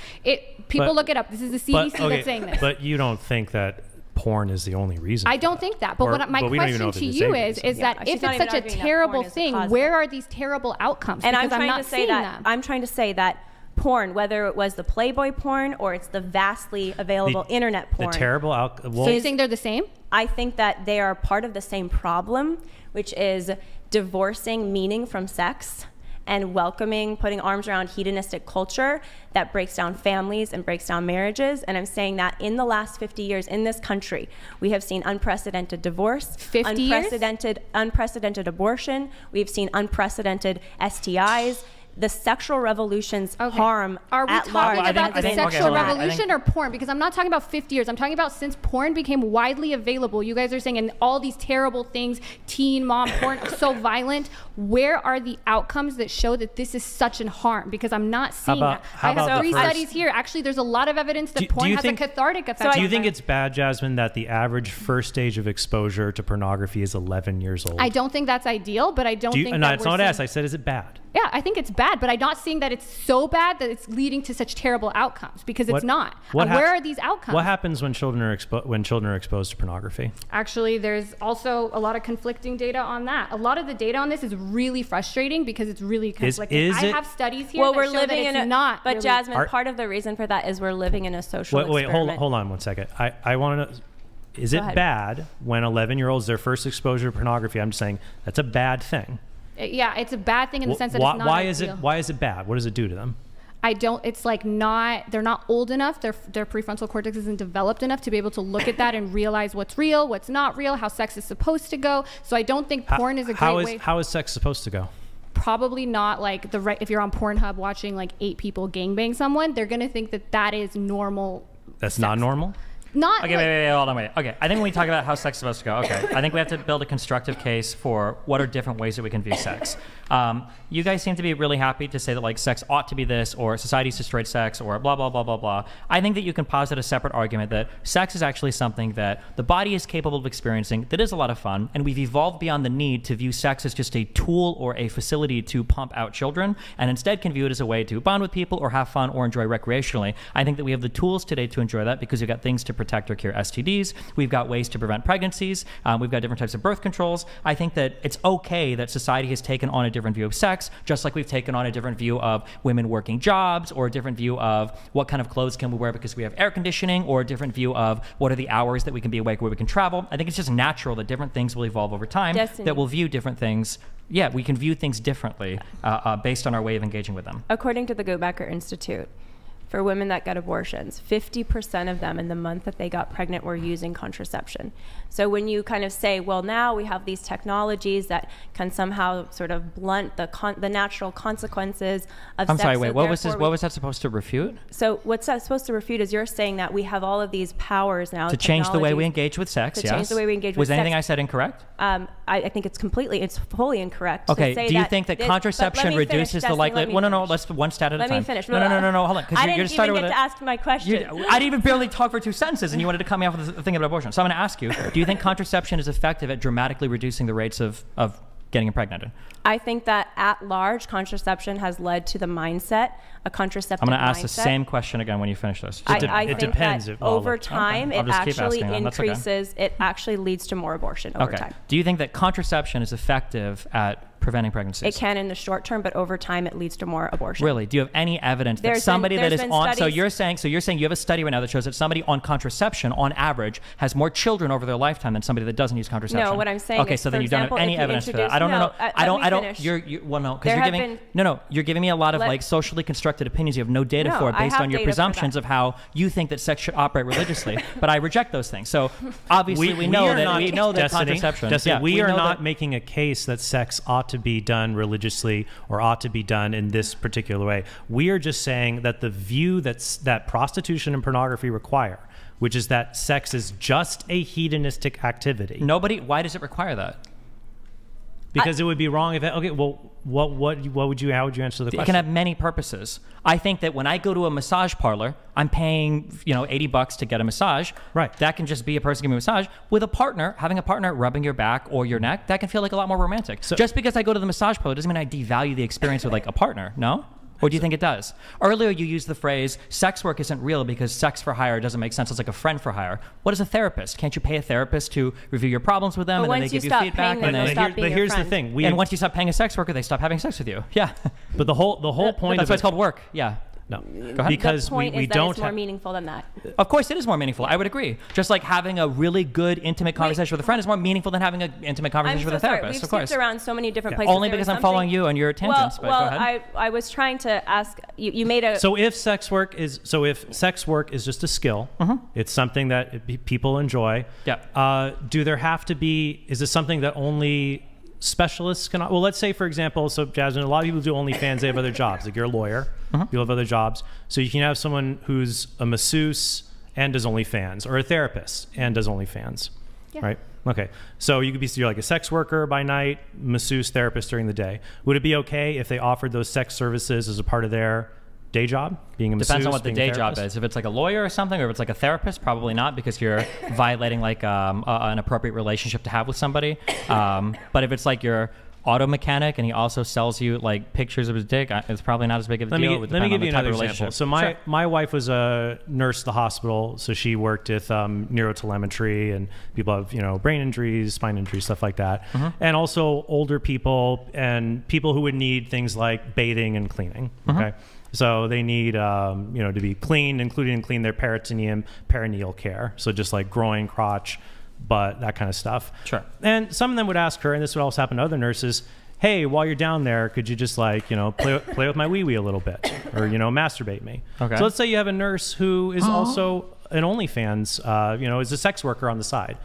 People But- look it up. This is the CDC that's saying this. But you don't think that porn is the only reason? I for don't that? think that. But my we don't even know question if to they're you saying is this. that she's if not it's even such a arguing that terrible porn is the thing, cause of where it. are these terrible outcomes? And I'm Because trying not to say seeing that them. I'm trying to say that porn, whether it was the Playboy porn or it's the vastly available internet porn, The terrible So you think they're the same? I think that they are part of the same problem, which is divorcing meaning from sex and putting arms around hedonistic culture that breaks down families and breaks down marriages. And I'm saying that in the last 50 years in this country, we have seen unprecedented divorce, 50 years? unprecedented abortion. We've seen unprecedented STIs. the sexual revolution's harm Are we at large. talking about the sexual hold on. revolution or porn? Because I'm not talking about 50 years. I'm talking about since porn became widely available. You guys are saying, and all these terrible things, teen mom porn, so violent. Where are the outcomes that show that this is such an harm? Because I'm not seeing that. I have 3 studies here. Actually, there's a lot of evidence that porn has a cathartic effect. Do you think it's bad, Jasmine, that the average first stage of exposure to pornography is 11 years old? I don't think that's ideal, but I don't think no, that it's not what I asked. I said, is it bad? Yeah, I think it's bad, but I'm not seeing that it's so bad that it's leading to such terrible outcomes, because it's not. Where are these outcomes? What happens when children are exposed to pornography? Actually, there's also a lot of conflicting data on that. A lot of the data on this is really frustrating because it's really conflicting. I have studies here that show that it's not. But really, Jasmine, part of the reason for that is we're living in a social experiment. Wait, hold on 1 second. I want to know, is it bad when 11-year-olds, their first exposure to pornography? I'm just saying that's a bad thing. Yeah, it's a bad thing in the sense that it's not ideal. Why is it bad? What does it do to them? It's like they're not old enough. Their prefrontal cortex isn't developed enough to be able to look at that and realize what's real, what's not real, how sex is supposed to go. So I don't think porn is a great way. How is sex supposed to go? Probably not like if you're on Pornhub watching like 8 people gangbang someone, they're going to think that is normal. That's not normal? Not okay, wait, hold on, wait. Okay, I think when we talk about how sex is supposed to go, okay, I think we have to build a constructive case for what are different ways that we can view sex. You guys seem to be really happy to say that like sex ought to be this, or society's destroyed sex, or blah, blah, blah, blah, blah. I think that you can posit a separate argument that sex is actually something that the body is capable of experiencing, that is a lot of fun, and we've evolved beyond the need to view sex as just a tool or a facility to pump out children, and instead can view it as a way to bond with people or have fun or enjoy recreationally. I think that we have the tools today to enjoy that because we've got things to protect or cure STDs. We've got ways to prevent pregnancies. We've got different types of birth controls. I think that it's okay that society has taken on a different view of sex, just like we've taken on a different view of women working jobs, or a different view of what kind of clothes can we wear because we have air conditioning, or a different view of what are the hours that we can be awake, where we can travel. I think it's just natural that different things will evolve over time, that we'll view different things. Yeah, we can view things differently based on our way of engaging with them. According to the Go Backer Institute, for women that get abortions, 50% of them in the month that they got pregnant were using contraception. So when you kind of say, well, now we have these technologies that can somehow sort of blunt the natural consequences of sex. I'm sorry, wait, what was that supposed to refute? So what's that supposed to refute is you're saying that we have all of these powers now. To change the way we engage with sex, yes. To change the way we engage with sex. Was anything I said incorrect? I think it's fully incorrect. Okay, do you think that contraception reduces the likelihood? Well, no, let's one stat at a time. Let me finish. No, hold on. I didn't even get to ask my question. I didn't even barely talk for 2 sentences, and you wanted to cut me off with the thing about abortion. So I'm going to ask you, do you think contraception is effective at dramatically reducing the rates of getting impregnated? I think that at large, contraception has led to the mindset, a contraceptive mindset. I'm going to ask the same question again when you finish this. It depends. Over time, it actually increases, it actually leads to more abortion over time. Do you think that contraception is effective at preventing pregnancies? It can in the short term, but over time it leads to more abortion. Really? Do you have any evidence that somebody that is on? So you're saying you have a study right now that shows that somebody on contraception, on average, has more children over their lifetime than somebody that doesn't use contraception? No, what I'm saying. Okay, so then you don't have any evidence for that. I don't know. You're giving me a lot of like socially constructed opinions you have no data for, based on your presumptions of how you think that sex should operate religiously. But I reject those things. So obviously we know that contraception. We are not making a case that sex ought to be done religiously or ought to be done in this particular way. We are just saying that the view that prostitution and pornography require, which is that sex is just a hedonistic activity. Why does it require that? Because it would be wrong if how would you answer the question? It can have many purposes. I think that when I go to a massage parlor, I'm paying $80 to get a massage. Right. That can just be a person giving me a massage. With a partner, having a partner rubbing your back or your neck, that can feel like a lot more romantic. So, just because I go to the massage parlor doesn't mean I devalue the experience with like a partner. No. Or do you think it does? Earlier, you used the phrase, sex work isn't real because sex for hire doesn't make sense. It's like a friend for hire. What is a therapist? Can't you pay a therapist to review your problems with them, and then they give you feedback? But here's the thing. And once you stop paying a sex worker, they stop having sex with you. Yeah. But the whole point that's why it's called work. Yeah. No, go ahead. Because the point is that it's more meaningful than that. Of course, it is more meaningful. I would agree. Just like having a really good, intimate conversation with a friend is more meaningful than having an intimate conversation with a therapist. We've skipped around so many different places. Only because I'm following you on your tangents. Well, go ahead. I was trying to ask. You made a. So if sex work is just a skill, it's something that people enjoy. Yeah. Do there have to be? Is it something that only specialists can, well, let's say, for example, so Jazmen, a lot of people do OnlyFans, they have other jobs. Like you're a lawyer, you have other jobs. So you can have someone who's a masseuse and does OnlyFans, or a therapist and does OnlyFans, right? Okay, so you could be, you're like a sex worker by night, masseuse, therapist during the day. Would it be okay if they offered those sex services as a part of their day job, being a masseuse? Depends on what the day job is. If it's like a lawyer or something, or if it's like a therapist, probably not, because you're violating like an appropriate relationship to have with somebody. But if it's like your auto mechanic and he also sells you like pictures of his dick, it's probably not as big of a deal. Let me give you another example. So my wife was a nurse at the hospital, so she worked with neurotelemetry, and people have, you know, brain injuries, spine injuries, stuff like that, and also older people and people who would need things like bathing and cleaning. Okay. So they need, you know, to be cleaned, including clean their peritoneum, perineal care. So just like groin, crotch, butt, that kind of stuff. Sure. And some of them would ask her, and this would also happen to other nurses, hey, while you're down there, could you just like, you know, play with my wee-wee a little bit, or, you know, masturbate me. Okay. So let's say you have a nurse who is also an OnlyFans, you know, is a sex worker on the side.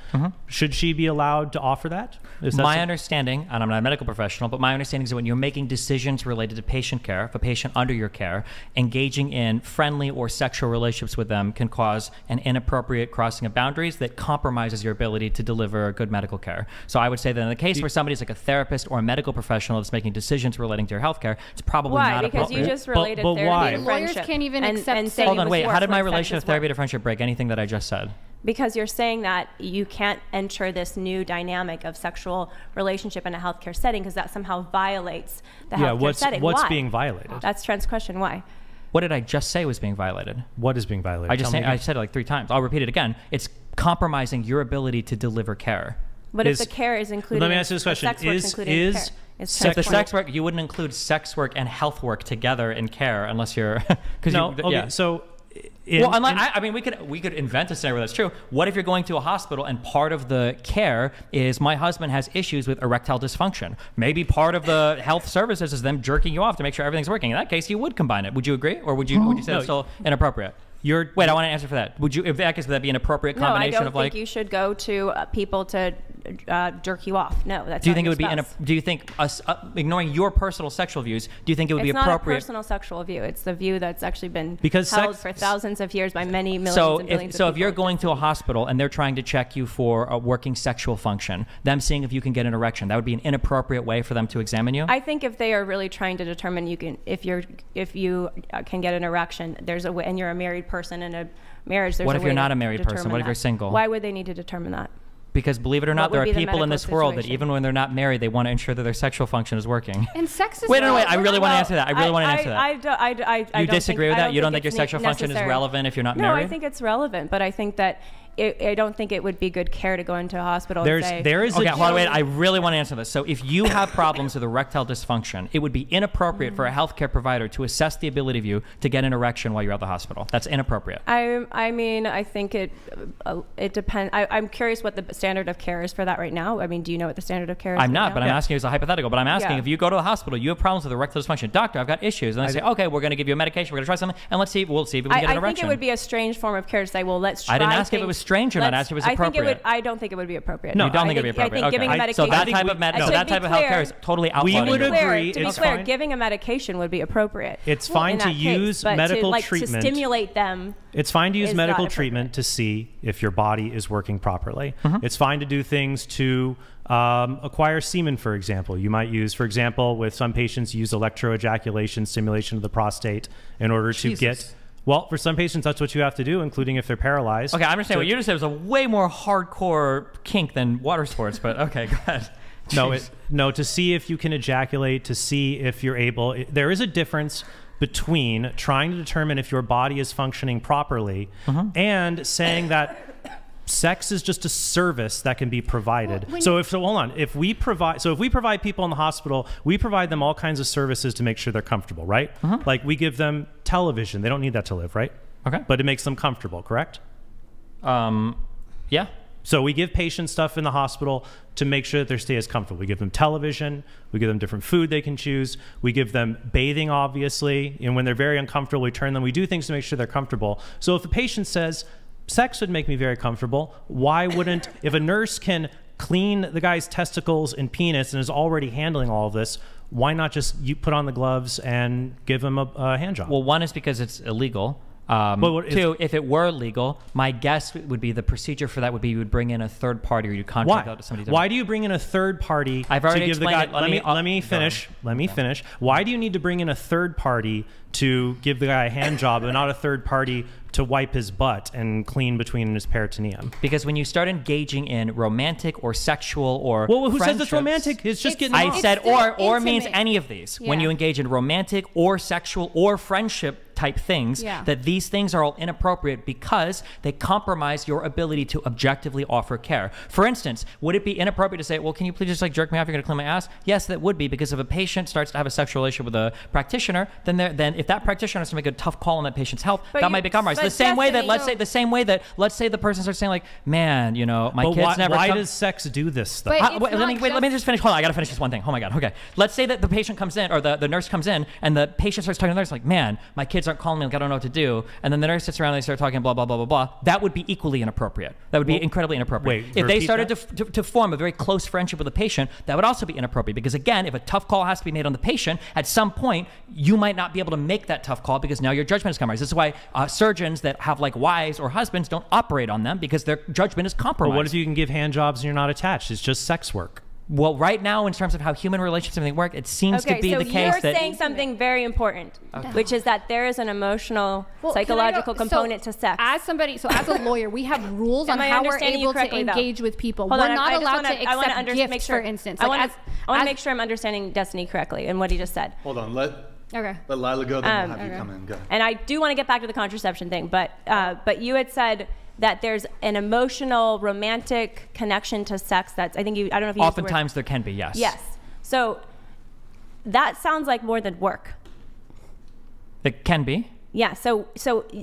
Should she be allowed to offer that? My understanding, and I'm not a medical professional, but my understanding is that when you're making decisions related to patient care, if a patient under your care, engaging in friendly or sexual relationships with them can cause an inappropriate crossing of boundaries that compromises your ability to deliver good medical care. So I would say that in the case where somebody's like a therapist or a medical professional that's making decisions relating to your healthcare, it's probably not appropriate. Because you just related therapy to lawyers friendship. Can't even accept. Hold on, wait. How did my relation of therapy to friendship break anything that I just said? Because you're saying that you can't enter this new dynamic of sexual relationship in a healthcare setting because that somehow violates the healthcare setting. What's being violated? That's Trent's question. Why? What did I just say was being violated? What is being violated? I said it like 3 times. I'll repeat it again. It's compromising your ability to deliver care. But if the care is included, let me ask you this question: If the sex work, you wouldn't include sex work and health work together in care unless you're So. I mean, we could invent a scenario that's true. What if you're going to a hospital and part of the care is my husband has issues with erectile dysfunction? Maybe part of the health services is them jerking you off to make sure everything's working. In that case, you would combine it. Would you agree, or would you say it's still inappropriate? Wait, I want to answer for that. Would you, if that case, would that be an appropriate combination of like? No, I don't think you should go to people to jerk you off. No, that's. Do you think it would be? Do you think us ignoring your personal sexual views? Do you think it would be appropriate? It's not a personal sexual view. It's the view that's actually been held for thousands of years by many millions and billions of people. So if you're going to a hospital and they're trying to check you for a working sexual function, them seeing if you can get an erection, that would be an inappropriate way for them to examine you? I think if they are really trying to determine if you can get an erection, there's a way, and you're a married person in a marriage. There's what if a way you're not a married person? What if you're single? Why would they need to determine that? Because believe it or not, there are people in this world that even when they're not married, they want to ensure that their sexual function is working. And sex is wait, I really want to answer that. I really want to answer that. You disagree with that? You don't think your sexual function is relevant if you're not married? No, I think it's relevant, but I think that I don't think it would be good care to go into a hospital and say... Okay, hold on, wait. I really want to answer this. So if you have problems with erectile dysfunction, it would be inappropriate for a healthcare provider to assess the ability of you to get an erection while you're at the hospital. That's inappropriate. I mean, I think it depends. I'm curious what the standard of care is for that right now. I mean, do you know what the standard of care is? I'm not, but I'm asking you as a hypothetical. But I'm asking if you go to the hospital, you have problems with erectile dysfunction. Doctor, I've got issues. And they say, okay, we're going to give you a medication. We're going to try something. And we'll see if we can get an erection. I think it would be a strange form of care to say, well, let's try. I didn't ask if it was strange or not. I asked if it was appropriate. I don't think it would be appropriate. No, you don't think it would be appropriate. I think giving a medication. So that type of healthcare is totally outlawed. We would agree. To be clear, giving a medication would be appropriate. It's fine to use medical treatment. To stimulate them. It's fine to use medical treatment to see if your body is working properly. It's fine to do things to acquire semen, for example. You might use, for example, with some patients, use electroejaculation stimulation of the prostate in order to get... Well, for some patients, that's what you have to do, including if they're paralyzed. Okay, I understand what you just said was a way more hardcore kink than water sports, but okay, go ahead. No, to see if you can ejaculate, to see if you're able... There is a difference between trying to determine if your body is functioning properly and saying that sex is just a service that can be provided. If we provide people in the hospital, we provide them all kinds of services to make sure they're comfortable, right? Like we give them television. They don't need that to live, right? Okay. But it makes them comfortable, correct? Yeah. So we give patients stuff in the hospital to make sure that their stay is comfortable. We give them television. We give them different food they can choose. We give them bathing, obviously. And when they're very uncomfortable, we do things to make sure they're comfortable. So if a patient says, sex would make me very comfortable, why wouldn't, if a nurse can clean the guy's testicles and penis and is already handling all of this, why not just you put on the gloves and give him a hand job? Well, one is because it's illegal. But two, if it were legal, my guess would be the procedure for that would be you would bring in a third party or you contract out to somebody. Why do you bring in a third party I've already to give the guy? explained it. Let me finish. Let me finish. Why do you need to bring in a third party to give the guy a hand job and not a third party to wipe his butt and clean between his peritoneum? Because when you start engaging in romantic or sexual or well, who says it's friendships- romantic? It's just getting. I said or means intimate. any of these. Yeah. When you engage in romantic or sexual or friendship type things, that these things are all inappropriate because they compromise your ability to objectively offer care. For instance, would it be inappropriate to say, well, can you please just like jerk me off, you're gonna clean my ass? Yes, that would be, because if a patient starts to have a sexual relationship with a practitioner, then if that practitioner has to make a tough call on that patient's health, that might be compromised. The same way that let's say the person starts saying like, man, you know, my kids never. Why does sex do this stuff? Let me just finish. Hold on, I gotta finish this one thing. Oh my god. Okay. Let's say that the patient comes in, or the nurse comes in, and the patient starts talking to the nurse like, man, my kids aren't calling me, like I don't know what to do. And then the nurse sits around and they start talking blah blah blah blah blah. That would be equally inappropriate. That would be incredibly inappropriate. Wait, if they repeat started to form a very close friendship with a patient, that would also be inappropriate, because again, if a tough call has to be made on the patient, at some point you might not be able to make that tough call because now your judgment is compromised. This is why surgeons that have like wives or husbands don't operate on them, because their judgment is compromised. But what if you can give hand jobs and you're not attached? It's just sex work. Well, right now, in terms of how human relationships and everything work, it seems to be the case you're saying something very important, which is that there is an emotional, psychological component to sex. As a lawyer, we have rules on how we're able to engage with people. We're not allowed to accept gifts, for instance. I want to make sure I'm understanding Destiny correctly and what he just said. Hold on, let Lila go, then we'll have you come in. Go. And I do want to get back to the contraception thing, but you had said that there's an emotional, romantic connection to sex. I don't know if you oftentimes there can be, yes. Yes. So that sounds like more than work. It can be. Yeah. So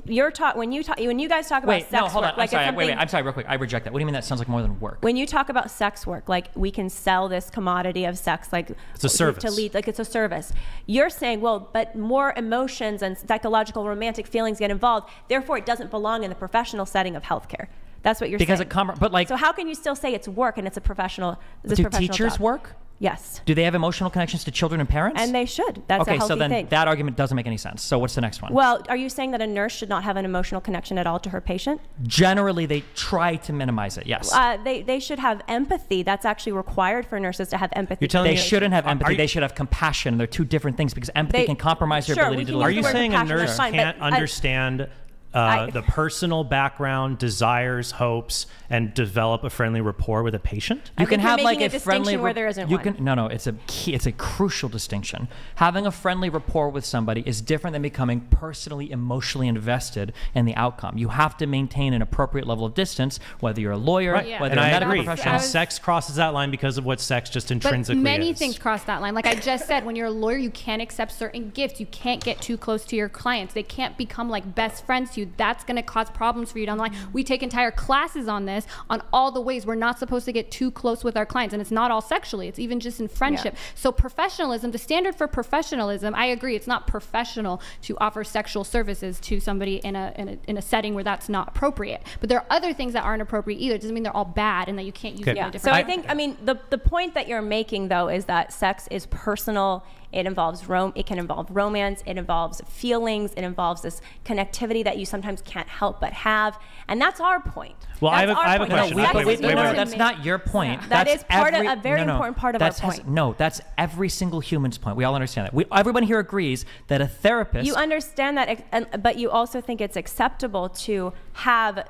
you're when you guys talk about sex no, hold work, on. like I'm sorry, real quick. I reject that. What do you mean that sounds like more than work? When you talk about sex work, like we can sell this commodity of sex, like it's a service to lead, like it's a service. You're saying, well, but more emotions and psychological, romantic feelings get involved. Therefore, it doesn't belong in the professional setting of healthcare. That's what you're saying. Because so how can you still say it's work and it's a professional? Do teachers job? Work? Yes. Do they have emotional connections to children and parents? And they should. That's a healthy so then thing. That argument doesn't make any sense. So what's the next one? Well, are you saying that a nurse should not have an emotional connection at all to her patient? Generally, they try to minimize it, yes. They should have empathy. That's actually required for nurses to have empathy. You're telling me they shouldn't have empathy. They should have compassion. And they're two different things, because empathy can compromise your ability to deliver. Are you saying a nurse can't understand the personal background, desires, hopes, and develop a friendly rapport with a patient? You can have like a friendly where there isn't one. No, it's a crucial distinction. Having a friendly rapport with somebody is different than becoming personally, emotionally invested in the outcome. You have to maintain an appropriate level of distance, whether you're a lawyer, whether you're a medical professional. And sex crosses that line because of what sex just intrinsically is. Many things cross that line. Like I just said, when you're a lawyer, you can't accept certain gifts. You can't get too close to your clients. They can't become like best friends to you. That's going to cause problems for you down the line. We take entire classes on this, on all the ways we're not supposed to get too close with our clients. And it's not all sexually. It's even just in friendship. Yeah. So professionalism, the standard for professionalism, I agree, it's not professional to offer sexual services to somebody in a setting where that's not appropriate. But there are other things that aren't appropriate either. It doesn't mean they're all bad and that you can't use them in a different way. So I think, the point that you're making, though, is that sex is personal. It involves it can involve romance. It involves feelings. It involves this connectivity that you sometimes can't help but have, and that's our point. Well, I have a question. No, that's not your point. Yeah. That is a very important part of our point. No, that's every single human's point. We all understand that. Everyone here agrees that a therapist. You understand that, but you also think it's acceptable to have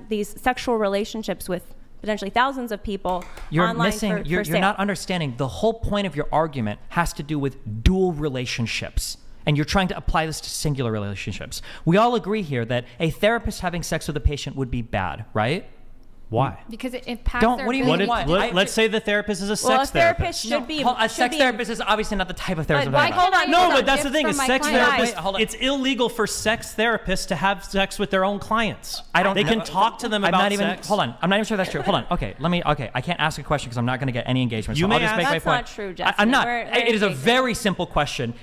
these sexual relationships with potentially thousands of people online you're not understanding. The whole point of your argument has to do with dual relationships. And you're trying to apply this to singular relationships. We all agree here that a therapist having sex with a patient would be bad, right? Why? Because it impacts their ability. Let's say the therapist is a sex therapist. A sex therapist is obviously not the type of therapist. But that's the thing. A sex therapist. It's illegal for sex therapists to have sex with their own clients. They can talk to them about sex. Hold on. I'm not even sure that's true. Hold on. Okay. I can't ask a question because I'm not going to get any engagement. So I'll just make my point. That's not true, Jazmen. I'm not. It is a very simple question.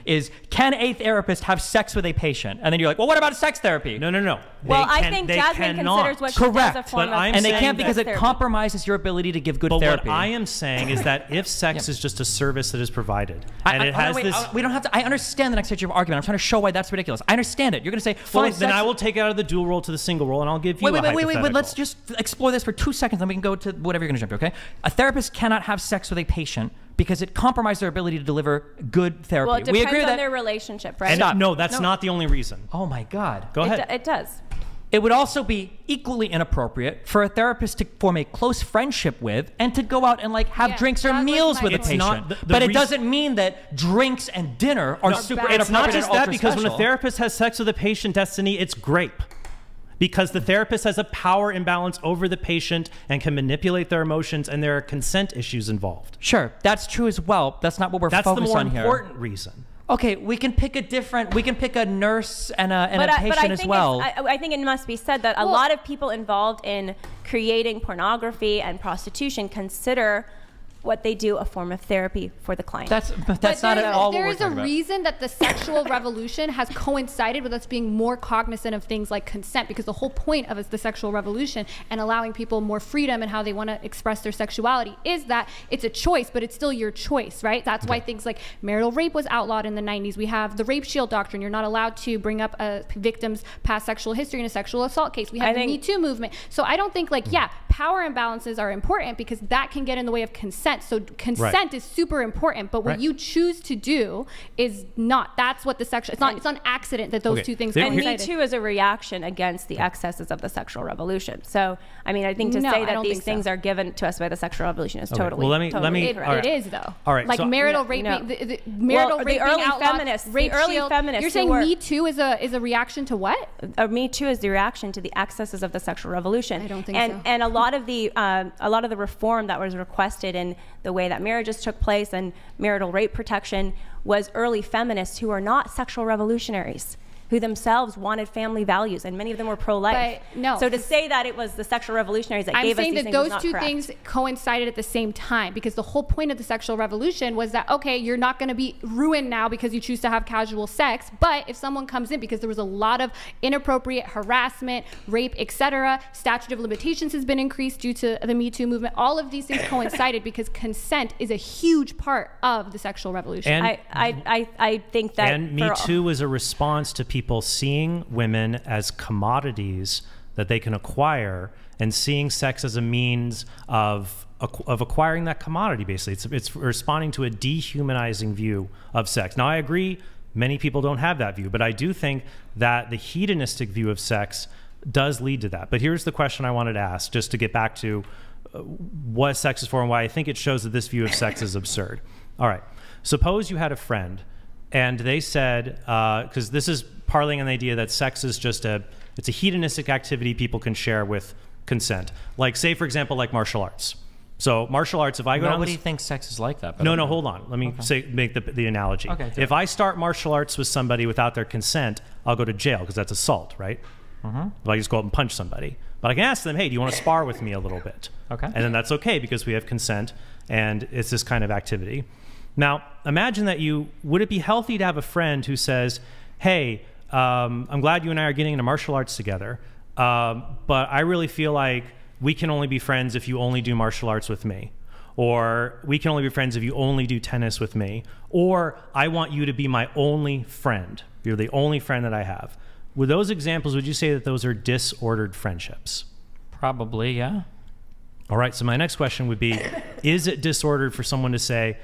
Can a therapist have sex with a patient? And then you're like, well, what about sex therapy? No. Well, I think Jazmen considers what she does a form of. And they can't because it therapy. compromises your ability to give good But therapy. what I am saying is that if sex is just a service that is provided, and it has we don't have to. I understand the next stage of argument. I'm trying to show why that's ridiculous. I understand it. You're going to say, well, fine, then I will take it out of the dual role to the single role, and I'll give you a hypothetical. Wait. Let's just explore this for 2 seconds, then we can go to whatever you're going to jump to, okay? A therapist cannot have sex with a patient because it compromises their ability to deliver good therapy. Well, it we depends agree on that their relationship, right? And no, that's not the only reason. Oh my God. Go ahead. It does. It would also be equally inappropriate for a therapist to form a close friendship with and to go out and like have drinks or that was meals my with a point. patient. Not the but it reason- doesn't mean that drinks and dinner are super bad. inappropriate. It's not just and that, because when a ultra-special. therapist has sex with a patient, Destiny, it's grape. Because the therapist has a power imbalance over the patient and can manipulate their emotions, and there are consent issues involved. Sure, that's true as well. That's not what we're That's the focused more on here. important reason. Okay, we can pick a nurse and a patient I as think well. I think it must be said that a lot of people involved in creating pornography and prostitution consider what they do a form of therapy for the client. That's But not at all what there we're is a talking about. reason that the sexual revolution has coincided with us being more cognizant of things like consent, because the whole point of the sexual revolution and allowing people more freedom in how they want to express their sexuality is that it's a choice, but it's still your choice, right? That's why things like marital rape was outlawed in the 90s. We have the rape shield doctrine. You're not allowed to bring up a victim's past sexual history in a sexual assault case. We have the Me Too movement. So I don't think power imbalances are important because that can get in the way of consent. So consent is super important, but what you choose to do is not. That's what the sexual. It's not. It's an accident that those two things. And Me coincided. Too is a reaction against the excesses of the sexual revolution. So I mean, I think to No, say I that don't these think things so. are given to us by the sexual revolution is totally. Well, let me. It, all right. it is though. All right, like so- marital rape. No. The marital Well, rape the early being outlawed, feminists- the rape early shield. feminists You're who saying were- Me Too is a reaction to what? Me Too is the reaction to the excesses of the sexual revolution. I don't think and, so. And a lot of the reform that was requested in the way that marriages took place and marital rape protection was early feminists who are not sexual revolutionaries, who themselves wanted family values, and many of them were pro-life. But no, so to say that it was the sexual revolutionaries that I'm gave us saying these that things is those not two correct. things coincided at the same time, because the whole point of the sexual revolution was that, okay, you're not going to be ruined now because you choose to have casual sex, but if someone comes in, because there was a lot of inappropriate harassment, rape, etc., statute of limitations has been increased due to the Me Too movement. All of these things coincided because consent is a huge part of the sexual revolution. And I think that And Me Too was a response to people seeing women as commodities that they can acquire, and seeing sex as a means of acquiring that commodity. Basically, it's responding to a dehumanizing view of sex. Now, I agree, many people don't have that view, but I do think that the hedonistic view of sex does lead to that. But here's the question I wanted to ask, just to get back to what sex is for and why I think it shows that this view of sex is absurd. All right, suppose you had a friend and they said, because this is parlaying on the idea that sex is just it's a hedonistic activity people can share with consent. Like, say, for example, like martial arts. So martial arts, if I go down Nobody this, thinks sex is like that. But no, hold on. Let me make the analogy. Okay, do if I start martial arts with somebody without their consent, I'll go to jail because that's assault, right? If I just go out and punch somebody. But I can ask them, hey, do you want to spar with me a little bit? Okay. And then that's okay because we have consent and it's this kind of activity. Now, imagine that would it be healthy to have a friend who says, hey, I'm glad you and I are getting into martial arts together, but I really feel like we can only be friends if you only do martial arts with me. Or we can only be friends if you only do tennis with me. Or I want you to be my only friend. You're the only friend that I have. With those examples, would you say that those are disordered friendships? Probably, yeah. All right, so my next question would be, is it disordered for someone to say,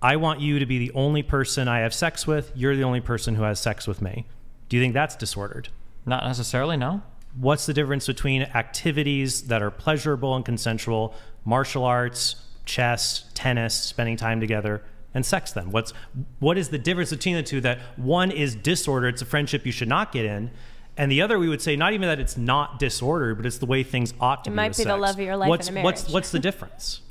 I want you to be the only person I have sex with, you're the only person who has sex with me? Do you think that's disordered? Not necessarily, no. What's the difference between activities that are pleasurable and consensual, martial arts, chess, tennis, spending time together, and sex then? What is the difference between the two, that one is disordered, it's a friendship you should not get in, and the other, we would say, not even that it's not disordered, but it's the way things ought to be. It might be the love of your life in a marriage. What's the difference?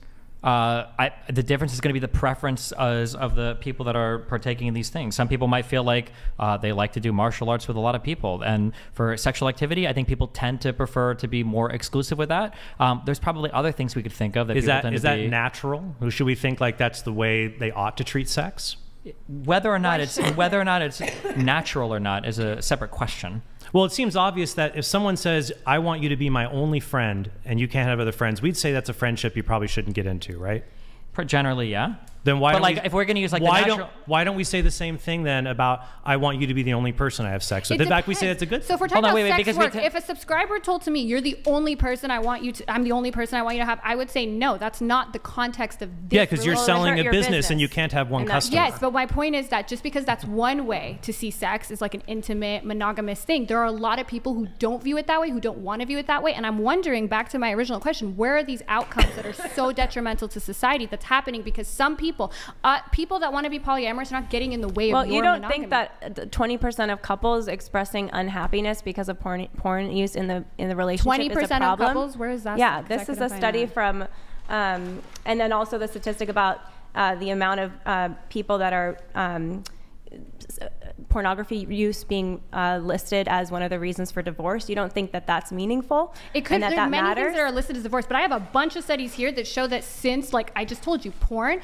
The difference is going to be the preference of the people that are partaking in these things. Some people might feel like they like to do martial arts with a lot of people, and for sexual activity, I think people tend to prefer to be more exclusive with that. There's probably other things we could think of that Is people that tend is to that be, natural? Or should we think like that's the way they ought to treat sex? whether or not it's natural or not is a separate question. Well, it seems obvious that if someone says, I want you to be my only friend and you can't have other friends, we'd say that's a friendship you probably shouldn't get into, right? Generally, yeah. Then why? But don't like, we, if we're going to use like why the natural, why don't we say the same thing then about I want you to be the only person I have sex with? In fact, we say that's a good. So if we're talking about sex work, if a subscriber told to me, "You're the only person I want you to," I'm the only person I want you to have, I would say no. That's not the context of this. Yeah, because you're selling a business and you can't have one customer. Yes, but my point is that just because that's one way to see sex is like an intimate, monogamous thing, there are a lot of people who don't view it that way, who don't want to view it that way. And I'm wondering, back to my original question, where are these outcomes that are so detrimental to society that's happening because some people that want to be polyamorous are not getting in the way of your monogamy. Well, you don't think that 20% of couples expressing unhappiness because of porn use in the relationship 20% is a problem? of couples? Where is that? Yeah, this is a study from, and then also the statistic about the amount of people that are pornography use being listed as one of the reasons for divorce. You don't think that that's meaningful? It could. There's many matters? things that are listed as divorce, but I have a bunch of studies here that show that since, like I just told you, porn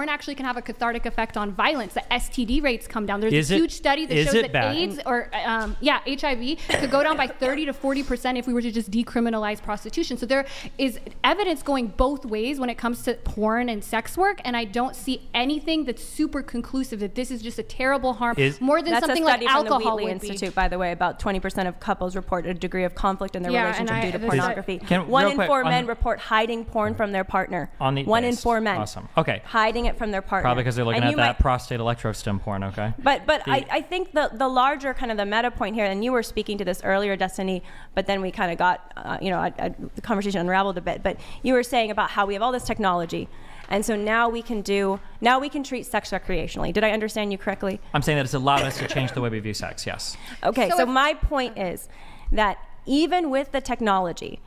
actually can have a cathartic effect on violence. The STD rates come down. There's a huge study that shows that AIDS or HIV could go down by 30 to 40% if we were to just decriminalize prostitution. So there is evidence going both ways when it comes to porn and sex work, and I don't see anything that's super conclusive that this is just a terrible harm. More than something like alcohol. That's a study from the Wheatley Institute, by the way. About 20% of couples report a degree of conflict in their relationship due to pornography. One in four men report hiding porn from their partner. One in four men. Awesome. Okay. Hiding it from their partner. Probably because they're looking at that prostate electrostim porn. Okay. But I think the larger kind of the meta point here, and you were speaking to this earlier, Destiny, but then we kind of got the conversation unraveled a bit. But you were saying about how we have all this technology. And so now we can treat sex recreationally. Did I understand you correctly? I'm saying that it's allowed us to change the way we view sex, yes. Okay, so my point is that even with the technology,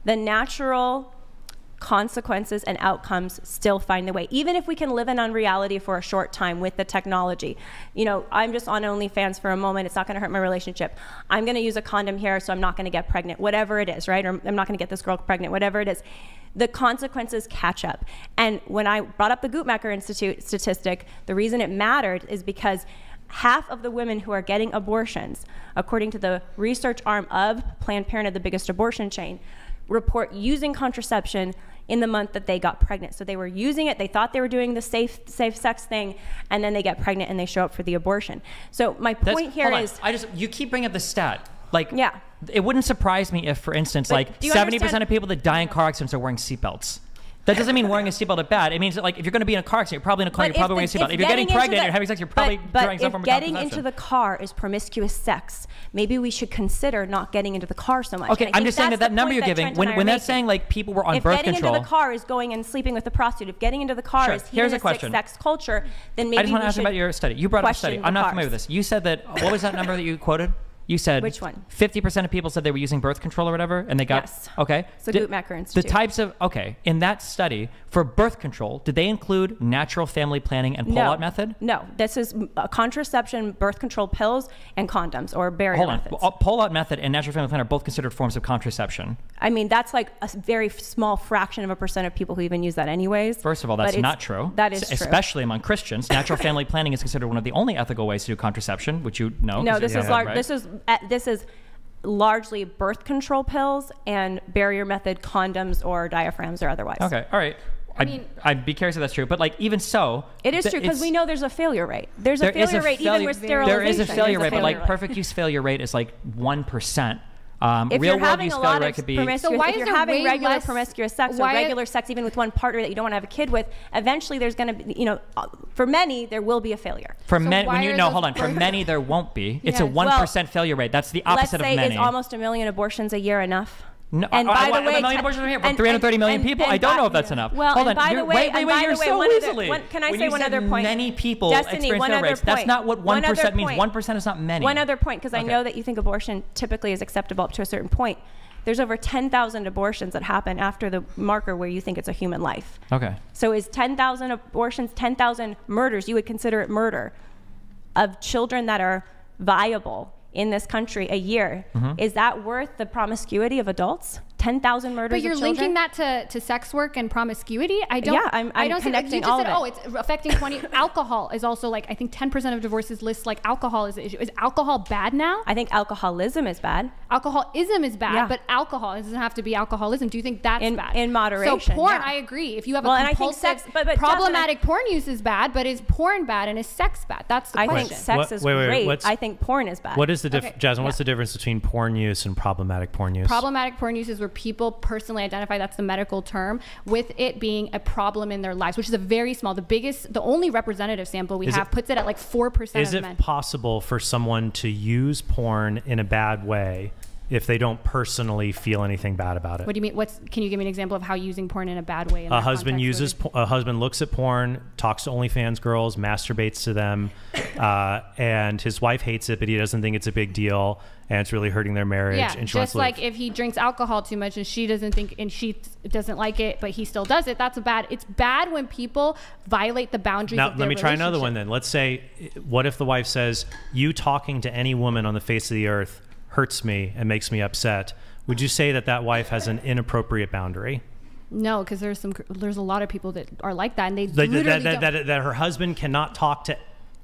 the natural consequences and outcomes still find the way. Even if we can live in unreality for a short time with the technology. I'm just on OnlyFans for a moment. It's not going to hurt my relationship. I'm going to use a condom here so I'm not going to get pregnant, whatever it is, right? Or I'm not going to get this girl pregnant, whatever it is. The consequences catch up. And when I brought up the Guttmacher Institute statistic, the reason it mattered is because half of the women who are getting abortions, according to the research arm of Planned Parenthood, the biggest abortion chain, report using contraception in the month that they got pregnant. So they were using it, they thought they were doing the safe sex thing, and then they get pregnant and they show up for the abortion. So my point here is... you keep bringing up the stat. Yeah. It wouldn't surprise me if, for instance, 70% of people that die in car accidents are wearing seatbelts. That doesn't mean wearing a seatbelt is bad. It means that, if you're going to be in a car accident, you're probably in a car, you're probably wearing a seatbelt. If you're getting pregnant, you're having sex, you're probably drawing some form of getting into the car is promiscuous sex. Maybe we should consider not getting into the car so much. Okay, I'm just saying that number you're giving, when that's saying people were on birth control. If getting into the car is going and sleeping with the prostitute, if getting into the car is hedonistic sex culture, then maybe I just want to ask you about your study. You brought up a study. I'm not familiar with this. You said that, what was that number that you quoted? You said which one? 50% of people said they were using birth control or whatever, and they got okay. So Guttmacher Institute. The types of in that study for birth control, did they include natural family planning and pull-out method? No, this is contraception, birth control pills, and condoms or barrier methods. Pull-out method and natural family planning are both considered forms of contraception. I mean, that's like a very small fraction of a percent of people who even use that anyways. First of all, that's not true. That is true. Especially among Christians. Natural family planning is considered one of the only ethical ways to do contraception, which you know. No, this is large. Right? This is largely birth control pills and barrier method condoms or diaphragms or otherwise. Okay, all right. I'd be curious if that's true, but even so, it is true because we know there's a failure rate. There's a failure rate even with sterilization. There is a failure rate, but perfect use failure rate is 1%. If real you're world having use a failure lot rate of could be. So why if is you're there having way regular less, promiscuous sex or regular sex even with one partner that you don't want to have a kid with, eventually there's going to be, for many there will be a failure. For many, for many there won't be. It's a 1% failure rate. That's the opposite of many. Let's say is almost 1 million abortions a year enough? No, and by the way, 1 million abortions a year from 330 million people. I don't know if that's enough. Well, hold on. By the way, you're so easily. Can I say one other point? Many people experience failure rates. That's not what 1% means. 1% is not many. One other point, because I know that you think abortion typically is acceptable up to a certain point. There's over 10,000 abortions that happen after the marker where you think it's a human life. Okay. So is 10,000 abortions, 10,000 murders, you would consider it murder, of children that are viable in this country a year, is that worth the promiscuity of adults? 10,000 murders But you're of children. linking that to sex work and promiscuity. I don't. Yeah, I'm I don't connecting you just all said, of it. oh, it's affecting 20. Alcohol is also like, I think 10% of divorces list like alcohol is the issue. Is alcohol bad now? I think alcoholism is bad. Alcoholism is bad, Yeah. but alcohol, it doesn't have to be alcoholism. Do you think that's bad? In moderation. So porn, yeah. I agree. If you have Well, a and I think compulsive, sex- but problematic porn use is bad, but is porn bad and is sex bad? That's the I question. think sex is Wait, great. I think porn is bad. What is the Okay, Jasmine? What's yeah. the difference between porn use and problematic porn use? Problematic porn use is where people personally identify, that's the medical term, with it being a problem in their lives, which is a very small, the only representative sample we have puts it at like 4% Is of it men. possible for someone to use porn in a bad way if they don't personally feel anything bad about it? What do you mean? Can you give me an example of how using porn in a bad way? In A that husband context a husband looks at porn, talks to OnlyFans girls, masturbates to them, and his wife hates it, but he doesn't think it's a big deal, and it's really hurting their marriage. Yeah, and she wants just to like leave. if he drinks alcohol too much and she doesn't think, and she doesn't like it, but he still does it. That's bad. It's bad when people violate the boundaries Now, of their let me try another one relationship. then. Let's say, what if the wife says, you talking to any woman on the face of the earth hurts me and makes me upset? Would you say that that wife has an inappropriate boundary? No, because there's a lot of people that are like that, and they literally don't. That her husband cannot talk to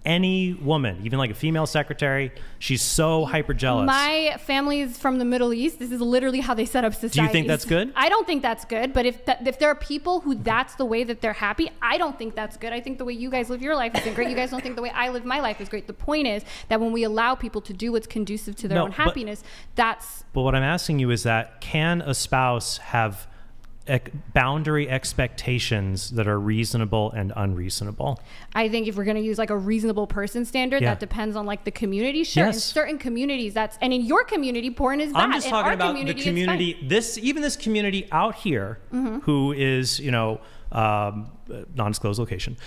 any woman, even like a female secretary. She's so hyper jealous. My family is from the Middle East. This is literally how they set up society. Do you think that's good? I don't think that's good. But if there are people who that's the way that they're happy, I don't think that's good. I think the way you guys live your life isn't great. You guys don't think the way I live my life is great. The point is that when we allow people to do what's conducive to their own happiness, that's. But what I'm asking you is that can a spouse have boundary expectations that are reasonable and unreasonable? I think if we're going to use like a reasonable person standard, that depends on like the community. Sure, in certain communities, and in your community, porn is bad. I'm just in talking our about community, the community. This community out here, who is non-disclosed location,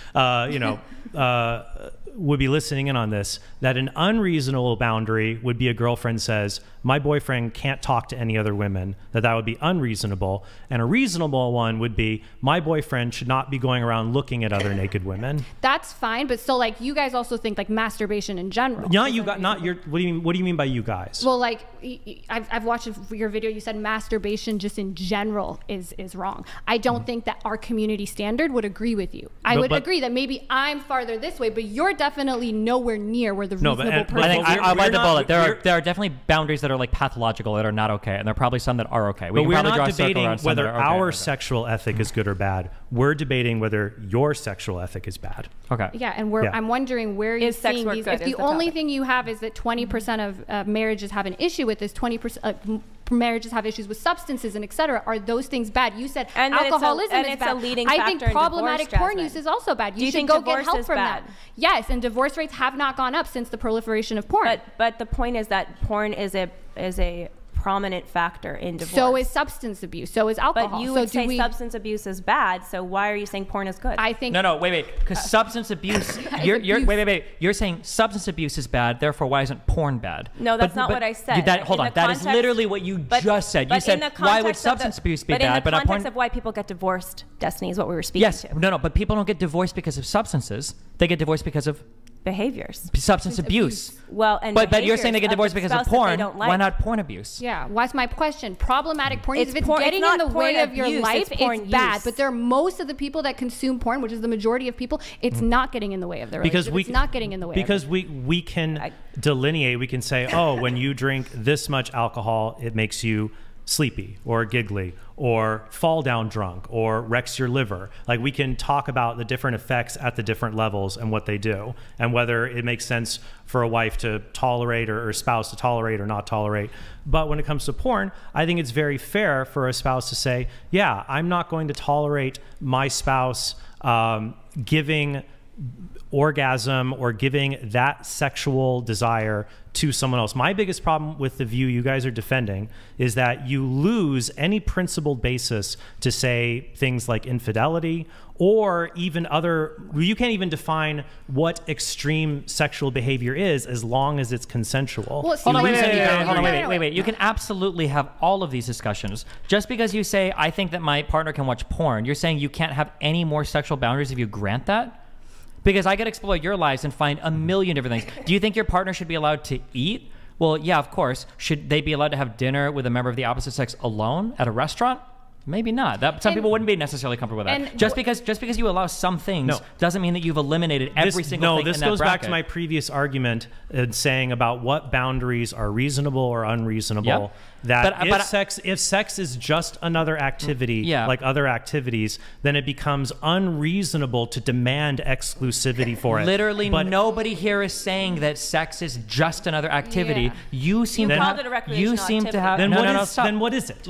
would be listening in on this. That an unreasonable boundary would be a girlfriend says, my boyfriend can't talk to any other women. That would be unreasonable. And a reasonable one would be, my boyfriend should not be going around looking at other naked women. That's fine, but still, like, you guys also think like masturbation in general. Not you, not your. What do you mean by you guys? Well, like, I've watched your video. You said masturbation just in general is wrong. I don't think that our community standard would agree with you. I would agree that maybe I'm farther this way, but you're definitely nowhere near where the reasonable person. I think I'll bite the bullet. There we're- are definitely boundaries that are like pathological that are not okay, and there are probably some that are okay. But can we're probably draw not a circle debating around some whether that are okay our with it. sexual ethic is good or bad. We're debating whether your sexual ethic is bad. Okay. Yeah, and I'm wondering where you're sex seeing work these. good If is the the only topic. thing you have is that 20% of marriages have an issue with this, 20% marriages have issues with substances and etc. Are those things bad? You said And that alcoholism it's is a bad. leading I think factor in problematic divorce, porn Jazmen. use is also bad. Do you should think go get divorce help is from bad? that. Yes, and divorce rates have not gone up since the proliferation of porn. But the point is that porn is a prominent factor in divorce. So is substance abuse. So is alcohol. But you so would say substance abuse is bad. So why are you saying porn is good? I think No, wait. Because substance abuse. Wait. You're saying substance abuse is bad. Therefore, why isn't porn bad? No, that's not what I said. Hold In on. the That is context- literally what you just said. You but in said the why would context of substance abuse be but bad? in the But context of why people get divorced, Destiny, is what we were speaking yes, to. no. But people don't get divorced because of substances. They get divorced because of Behaviors. substance abuse. Well, and But you're saying they get behaviors divorced of the because of spouse that they porn. don't like. Why not porn abuse? Yeah, what's my question? Problematic porn. It's If it's porn- getting it's in the not way porn of your abuse, life, it's porn bad. use. But there are most of the people that consume porn, which is the majority of people, it's not getting in the way of their Because relationship. It's not getting in the way. Because we can delineate. We can say, oh, when you drink this much alcohol, it makes you sleepy or giggly or fall down drunk or wrecks your liver. Like, we can talk about the different effects at the different levels and what they do, and whether it makes sense for a wife to tolerate or a spouse to tolerate or not tolerate. But when it comes to porn, I think it's very fair for a spouse to say, yeah, I'm not going to tolerate my spouse giving orgasm or giving that sexual desire to someone else. My biggest problem with the view you guys are defending is that you lose any principled basis to say things like infidelity or even you can't even define what extreme sexual behavior is as long as it's consensual. Well, Hold on, You lose any boundaries. wait. You can absolutely have all of these discussions. Just because you say, I think that my partner can watch porn, you're saying you can't have any more sexual boundaries if you grant that? Because I could explore your lives and find a million different things. Do you think your partner should be allowed to eat Well, yeah, of course. Should they be allowed to have dinner with a member of the opposite sex alone at a restaurant? Maybe not. Some people wouldn't be necessarily comfortable with that. Just because you allow some things doesn't mean that you've eliminated every single thing in that bracket. No, this goes back to my previous argument in saying about what boundaries are reasonable or unreasonable. Yep. That if sex is just another activity like other activities, then it becomes unreasonable to demand exclusivity for it. Literally, nobody here is saying that sex is just another activity. Yeah. You seem to have. You seem to have. Then what is it?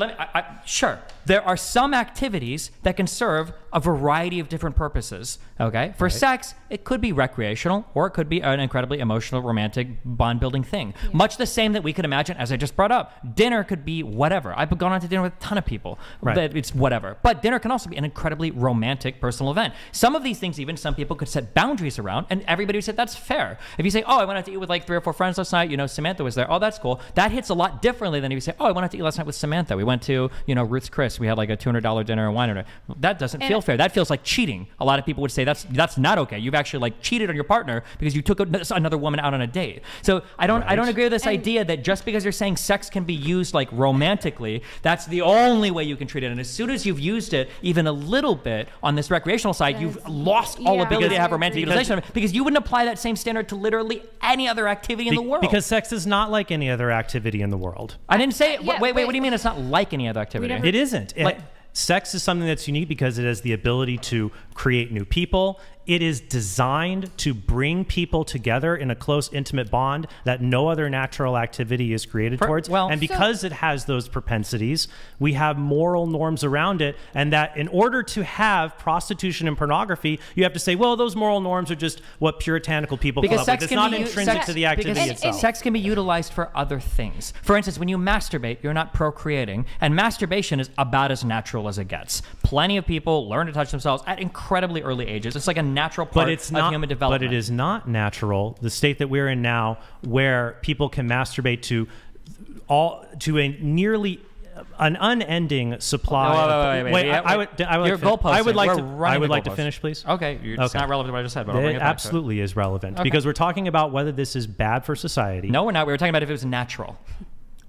Sure. There are some activities that can serve a variety of different purposes. Okay, for sex, it could be recreational, or it could be an incredibly emotional, romantic, bond-building thing. Yeah. Much the same that we could imagine, as I just brought up, dinner could be whatever. I've gone out to dinner with a ton of people. Right. It's whatever. But dinner can also be an incredibly romantic, personal event. Some of these things, even some people could set boundaries around, and everybody would say that's fair. If you say, oh, I went out to eat with like 3 or 4 friends last night, you know, Samantha was there. Oh, that's cool. That hits a lot differently than if you say, oh, I went out to eat last night with Samantha. We went to, you know, Ruth's Chris. We had like a $200 dinner and wine. That doesn't feel fair. That feels like cheating. A lot of people would say that's not okay. You've actually like cheated on your partner because you took another woman out on a date. So I don't agree with this idea that just because you're saying sex can be used like romantically, that's the only way you can treat it. And as soon as you've used it even a little bit on this recreational side, you've lost all ability to have romantic utilization of it, because you wouldn't apply that same standard to literally any other activity in the world. Because sex is not like any other activity in the world. I didn't say it. Wait, what do you mean it's not like any other activity? It isn't. Sex is something that's unique because it has the ability to create new people. It is designed to bring people together in a close, intimate bond that no other natural activity is created towards. And because it has those propensities, we have moral norms around it. And that in order to have prostitution and pornography, you have to say, well, those moral norms are just what puritanical people come up with. It's not intrinsic to the activity itself. Sex can be utilized for other things. For instance, when you masturbate, you're not procreating. And masturbation is about as natural as it gets. Plenty of people learn to touch themselves at incredibly early ages. It's like a natural part of human development. But it is not natural, the state that we're in now, where people can masturbate to a nearly an unending supply. Wait. I would like to finish, please. Okay, it's not relevant to what I just said, but I'll bring it back. It absolutely is relevant because we're talking about whether this is bad for society. No, we're not. We were talking about if it was natural.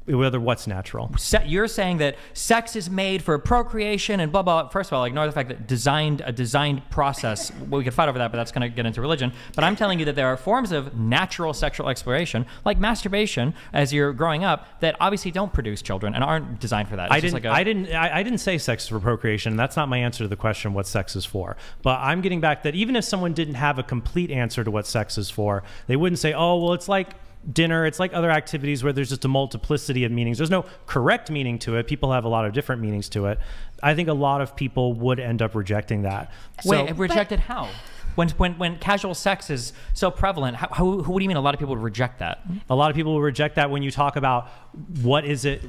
Whether what's natural. You're saying that sex is made for procreation and blah, blah. First of all, ignore the fact that a designed process, well, we could fight over that, but that's going to get into religion. But I'm telling you that there are forms of natural sexual exploration, like masturbation, as you're growing up, that obviously don't produce children and aren't designed for that. I didn't say sex is for procreation. That's not my answer to the question what sex is for. But I'm getting back that even if someone didn't have a complete answer to what sex is for, they wouldn't say, oh, well, it's like dinner, it's like other activities where there's just a multiplicity of meanings. There's no correct meaning to it. People have a lot of different meanings to it. I think a lot of people would end up rejecting that. Wait, rejected how? When casual sex is so prevalent, what do you mean a lot of people would reject that? A lot of people will reject that when you talk about what is it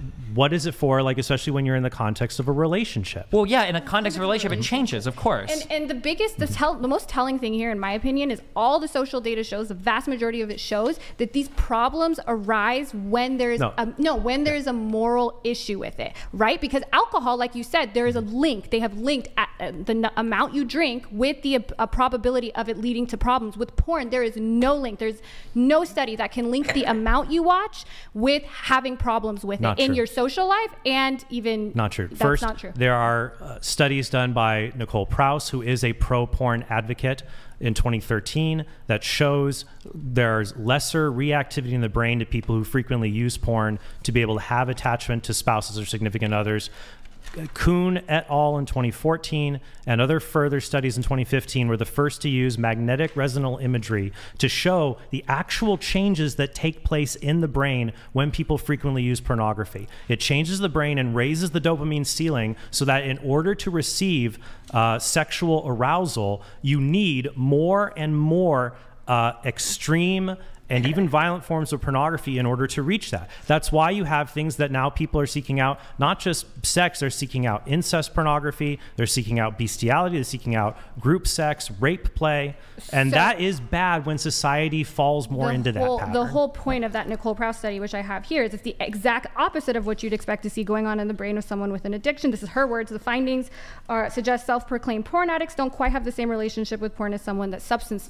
for, like especially when you're in the context of a relationship. Well, yeah, in the context of a relationship, it changes, of course. And the most telling thing here, in my opinion, is all the social data shows, the vast majority of it shows that these problems arise when there's when there's a moral issue with it, right? Because alcohol, like you said, there is a link. They have linked the amount you drink with the probability of it leading to problems. With porn, there is no link. There's no study that can link the amount you watch with having problems with it in your social life, and even not true. First, not true. There are studies done by Nicole Prouse, who is a pro-porn advocate, in 2013 that shows there's lesser reactivity in the brain to people who frequently use porn to be able to have attachment to spouses or significant others. Kuhn et al. In 2014 and other further studies in 2015 were the first to use magnetic resonant imagery to show the actual changes that take place in the brain when people frequently use pornography. It changes the brain and raises the dopamine ceiling so that in order to receive sexual arousal, you need more and more extreme and even violent forms of pornography in order to reach that. That's why you have things that now people are seeking out, not just sex, they're seeking out incest pornography, they're seeking out bestiality, they're seeking out group sex, rape play, and that is bad when society falls more into that pattern. The whole point of that Nicole Prouse study, which I have here, is it's the exact opposite of what you'd expect to see going on in the brain of someone with an addiction. This is her words. The findings suggest self-proclaimed porn addicts don't quite have the same relationship with porn as someone that's substance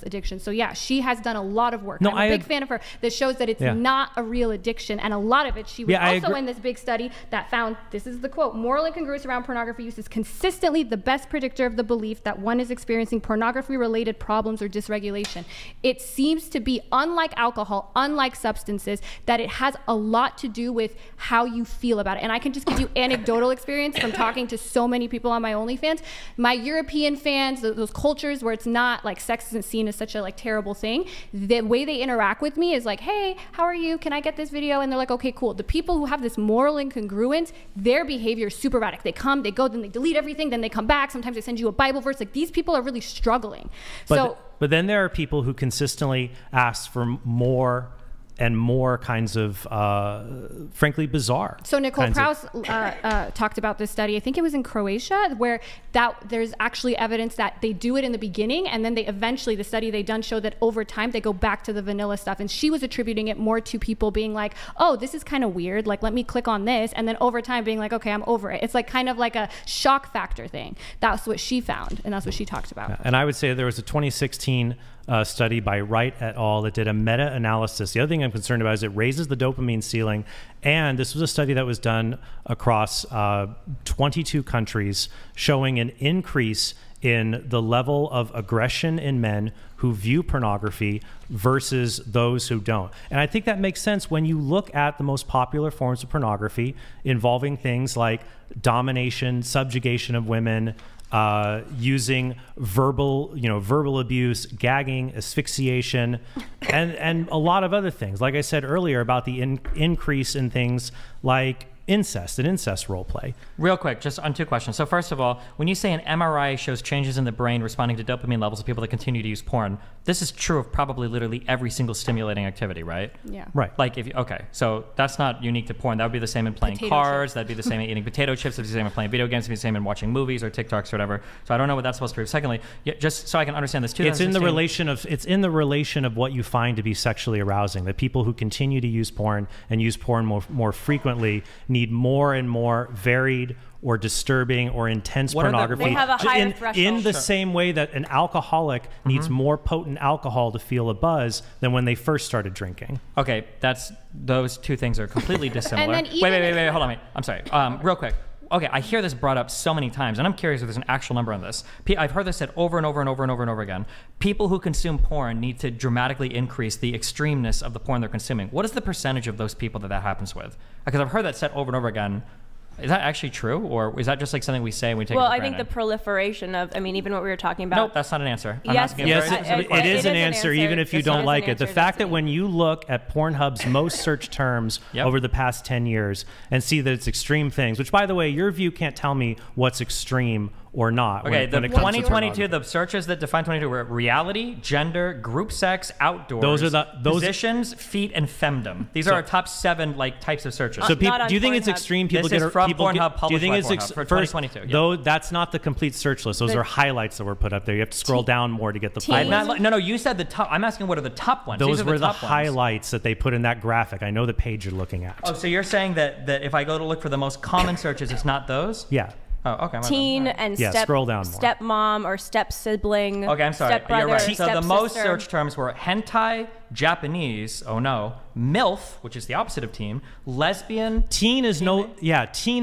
addiction. So yeah, she has done a lot lot of work. No, I'm a big fan of her that shows that it's not a real addiction, and a lot of it. She was also in this big study that found, this is the quote, moral incongruence around pornography use is consistently the best predictor of the belief that one is experiencing pornography-related problems or dysregulation. It seems to be, unlike alcohol, unlike substances, that it has a lot to do with how you feel about it. And I can just give you anecdotal experience from talking to so many people on my OnlyFans. My European fans, those cultures where it's not like sex isn't seen as such a like terrible thing, the way they interact with me is like, hey, how are you? Can I get this video? And they're like, okay, cool. The people who have this moral incongruence, their behavior is super erratic. They come, they go, then they delete everything, then they come back. Sometimes they send you a Bible verse. Like, these people are really struggling. But then there are people who consistently ask for more and more kinds of, frankly, bizarre. So Nicole Prouse talked about this study, I think it was in Croatia, where there's actually evidence that they do it in the beginning, and then they eventually, the study they done showed that over time they go back to the vanilla stuff. And she was attributing it more to people being like, oh, this is kind of weird, like let me click on this, and then over time being like, okay, I'm over it. It's like kind of like a shock factor thing. That's what she found, and that's what she talked about. And I would say there was a 2016 study by Wright et al. That did a meta-analysis. The other thing I'm concerned about is it raises the dopamine ceiling. And this was a study that was done across 22 countries showing an increase in the level of aggression in men who view pornography versus those who don't. And I think that makes sense when you look at the most popular forms of pornography involving things like domination, subjugation of women, using verbal abuse, gagging, asphyxiation, and a lot of other things. Like I said earlier about the increase in things like incest and incest role play. Real quick, just on two questions. So first of all, when you say an MRI shows changes in the brain responding to dopamine levels of people that continue to use porn, this is true of probably literally every single stimulating activity, right? Yeah. Right. Like okay, so that's not unique to porn. That would be the same in playing cards. That'd be the same in eating potato chips. That'd be the same in playing video games. It'd be the same in watching movies or TikToks or whatever. So I don't know what that's supposed to prove. Secondly, just so I can understand this too. It's in the relation of what you find to be sexually arousing. That people who continue to use porn and use porn more frequently need more and more varied or disturbing or intense pornography. They have a higher threshold. In the same way that an alcoholic needs more potent alcohol to feel a buzz than when they first started drinking. Okay, those two things are completely dissimilar. And then wait, hold on, wait. I'm sorry. Real quick. Okay, I hear this brought up so many times, and I'm curious if there's an actual number on this. I've heard this said over and over and over and over and over again. People who consume porn need to dramatically increase the extremeness of the porn they're consuming. What is the percentage of those people that happens with? Because I've heard that said over and over again. Is that actually true, or is that just like something we say and we take it for granted? Well, I think the proliferation of, even what we were talking about. Nope, that's not an answer. Yes, it is an answer, even if you don't like it. The fact that when you look at Pornhub's most searched terms over the past 10 years and see that it's extreme things, which, by the way, your view can't tell me what's extreme or not. Okay, the 2022, the searches that define 22 were reality, gender, group sex, outdoors, positions, feet, and femdom. These are our top 7 types of searches. So do you think it's extreme? People this is from Pornhub, do you think it's for 2022? Though that's not the complete search list. Those are highlights that were put up there. You have to scroll down more to get the full list. No, you said the top. I'm asking what are the top ones. Those were the highlights that they put in that graphic. I know the page you're looking at. Oh, so you're saying that if I go to look for the most common searches, it's not those? Yeah. Oh, okay. Teen and scroll down more. Stepmom or step sibling. Okay, I'm sorry. You're right. So the most search terms were hentai, Japanese, oh no, MILF, which is the opposite of teen, lesbian. Teen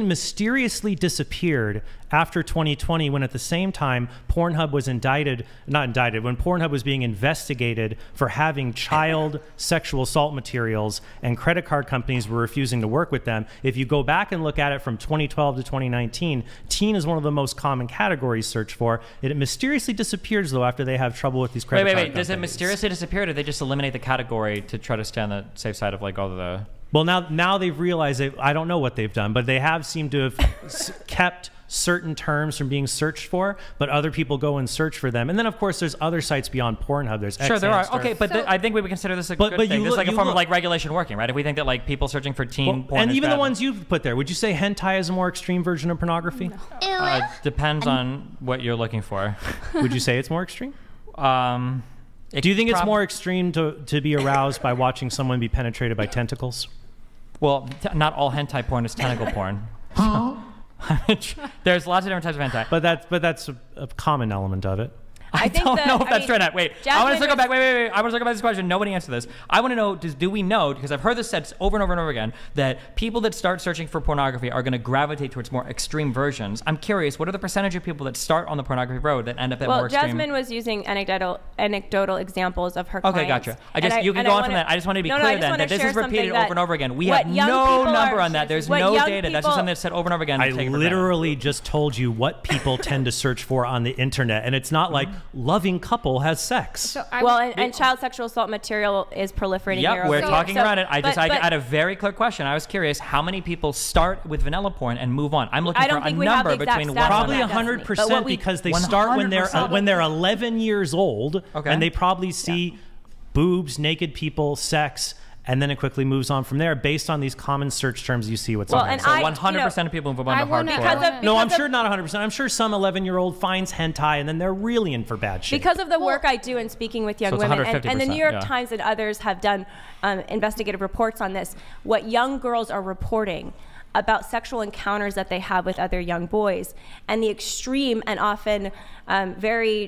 mysteriously disappeared after 2020 when at the same time Pornhub was when Pornhub was being investigated for having child sexual assault materials and credit card companies were refusing to work with them. If you go back and look at it from 2012 to 2019, teen is one of the most common categories searched for. It mysteriously disappears though after they have trouble with these credit card companies. Does it mysteriously disappear or do they just eliminate the category to try to stay on the safe side of all the... Well, now they've realized I don't know what they've done, but they have seemed to have kept certain terms from being searched for, but other people go and search for them. And then, of course, there's other sites beyond Pornhub. There's Sure, there are. Okay, but I think we would consider this a good thing. This is like a form of regulation working, right? If we think that people searching for teen porn and is even bad, the ones you've put there, would you say hentai is a more extreme version of pornography? No. Depends on what you're looking for. Would you say it's more extreme? Do you think it's more extreme to be aroused by watching someone be penetrated by tentacles? Well, not all hentai porn is tentacle porn. There's lots of different types of hentai. But that's a common element of it. I don't know if that's true or not. Wait, I want to circle back. Wait. I want to circle back to this question. Nobody answered this. I want to know, do we know, because I've heard this said over and over and over again, that people that start searching for pornography are going to gravitate towards more extreme versions. I'm curious, what are the percentage of people that start on the pornography road that end up at more extreme? Well, Jazmen was using anecdotal examples of her clients. Okay, gotcha. You can go on from that. I just wanted to be clear then that this is repeated over and over again. We have no number on that. There's no data. That's just something that's said over and over again. I literally just told you what people tend to search for on the internet, and it's not like loving couple has sex. So and child sexual assault material is proliferating. Yep, we're talking around it. I had a very clear question. I was curious how many people start with vanilla porn and move on. I'm looking for a number between probably 100% because they start when they're 11 years old, and they probably see boobs, naked people, sex. And then it quickly moves on from there based on these common search terms you see what's on there. So 100% of people move on to hardcore. No, I'm sure not 100%. I'm sure some 11-year-old finds hentai and then they're really in for bad shit. Because of the work I do in speaking with young women, and the New York Times and others have done investigative reports on this, what young girls are reporting about sexual encounters that they have with other young boys and the extreme and often very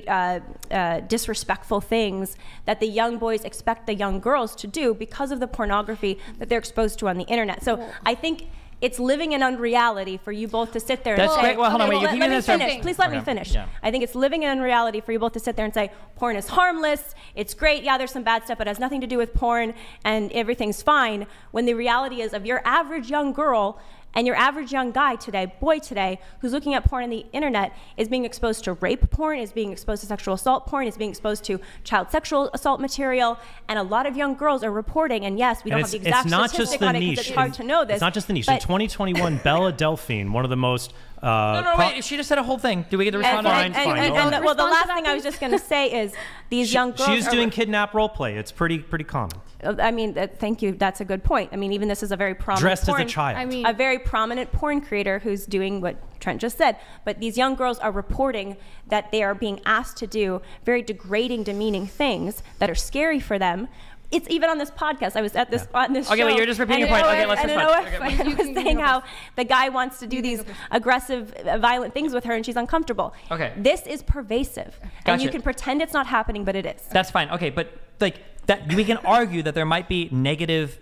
disrespectful things that the young boys expect the young girls to do because of the pornography that they're exposed to on the internet. So I think it's living in unreality for you both to sit there and say, great. Well, hold on, wait, let me finish. Please let me finish. Yeah. I think it's living in unreality for you both to sit there and say, porn is harmless, it's great, yeah, there's some bad stuff, but it has nothing to do with porn, and everything's fine, when the reality is of your average young girl and your average young guy today, boy today, who's looking at porn on the internet is being exposed to rape porn, is being exposed to sexual assault porn, is being exposed to child sexual assault material, and a lot of young girls are reporting, and yes, we don't have the exact statistic on it because it's hard to know this. It's not just the niche. In 2021, Bella Delphine, one of the most... wait, she just said a whole thing. Do we get to respond? Fine. Well, the last thing I was just going to say is these young girls She's doing kidnap role play. It's pretty common. I mean, thank you. That's a good point. I mean, even this is a very prominent dressed as a child. A very prominent porn creator who's doing what Trent just said. But these young girls are reporting that they are being asked to do very degrading, demeaning things that are scary for them. It's even on this podcast. I was at this on this show. Okay, wait, you're just repeating your point. Okay, let's I was saying how the guy wants to do these aggressive, violent things with her, and she's uncomfortable. Okay. This is pervasive, and you can pretend it's not happening, but it is. That's fine. Okay, but like that, we can argue that there might be negative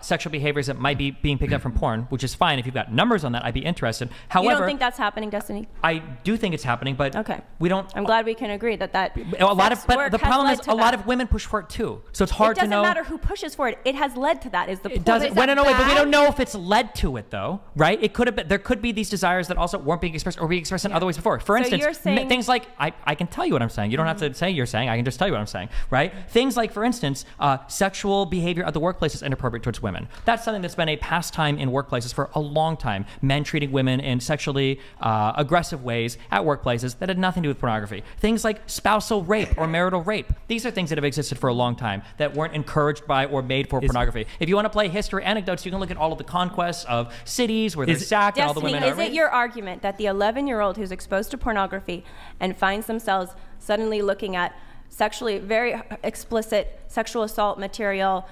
sexual behaviors that might be being picked up from porn, which is fine. If you've got numbers on that, I'd be interested. However, you don't think that's happening, Destiny? I do think it's happening, but we don't. I'm glad we can agree that but the problem is a lot of women push for it too. So it's hard to know. It doesn't matter who pushes for it. It has led to that. Is the point? It doesn't. But we don't know if it's led to it though, right? It could have been. There could be these desires that also weren't being expressed or being expressed in other ways before. For instance, you're saying, things like I can tell you what I'm saying. You don't have to say you're saying. I can just tell you what I'm saying, right? Things like, for instance, sexual behavior at the workplace is inappropriate towards women. That's something that's been a pastime in workplaces for a long time. Men treating women in sexually aggressive ways at workplaces that had nothing to do with pornography. Things like spousal rape or marital rape. These are things that have existed for a long time that weren't encouraged by or made for pornography. If you want to play history anecdotes, you can look at all of the conquests of cities where they're sacked and all the women are raped. Is it your argument that the 11-year-old who's exposed to pornography and finds themselves suddenly looking at sexually very explicit sexual assault material,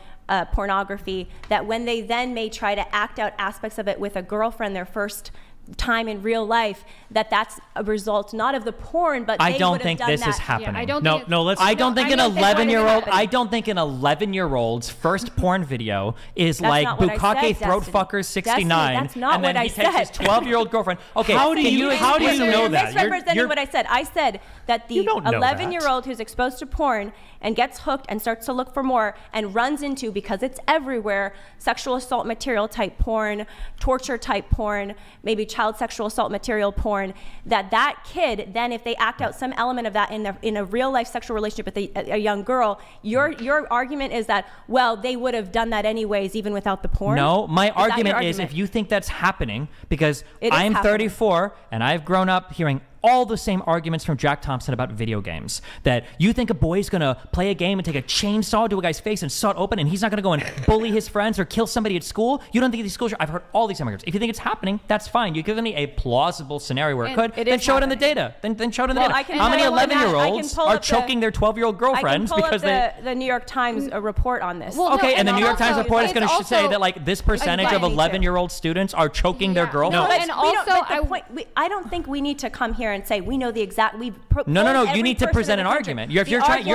pornography, that when they then may try to act out aspects of it with a girlfriend their first time in real life, that's a result not of the porn, but I don't think this is happening. I don't think an 11-year-old's first porn video is like Bukake throat fucker 69, that's not and then he takes his 12-year-old girlfriend. Okay, how do you know You're that? misrepresenting what I said. I said that the 11-year-old who's exposed to porn and gets hooked and starts to look for more and runs into, because it's everywhere, sexual assault material type porn, torture type porn, maybe child sexual assault material porn, that kid then, if they act out some element of that in a real life sexual relationship with a young girl, your argument is that, well, they would have done that anyways even without the porn? No, my argument is if you think that's happening, because I'm 34 and I've grown up hearing all the same arguments from Jack Thompson about video games. That you think a boy's gonna play a game and take a chainsaw to a guy's face and saw it open, and he's not gonna go and bully his friends or kill somebody at school? You don't think these schools are? I've heard all these arguments. If you think it's happening, that's fine. You give me a plausible scenario where it could, then show it in the data. Then show it in the data. How many 11-year-olds are choking their 12-year-old girlfriends because the New York Times report on this? And the New York Times report is going to say that like this percentage of 11-year-old students are choking their girlfriends. I don't think we need to come here and say, we know the exact, No. You need to present an argument. You're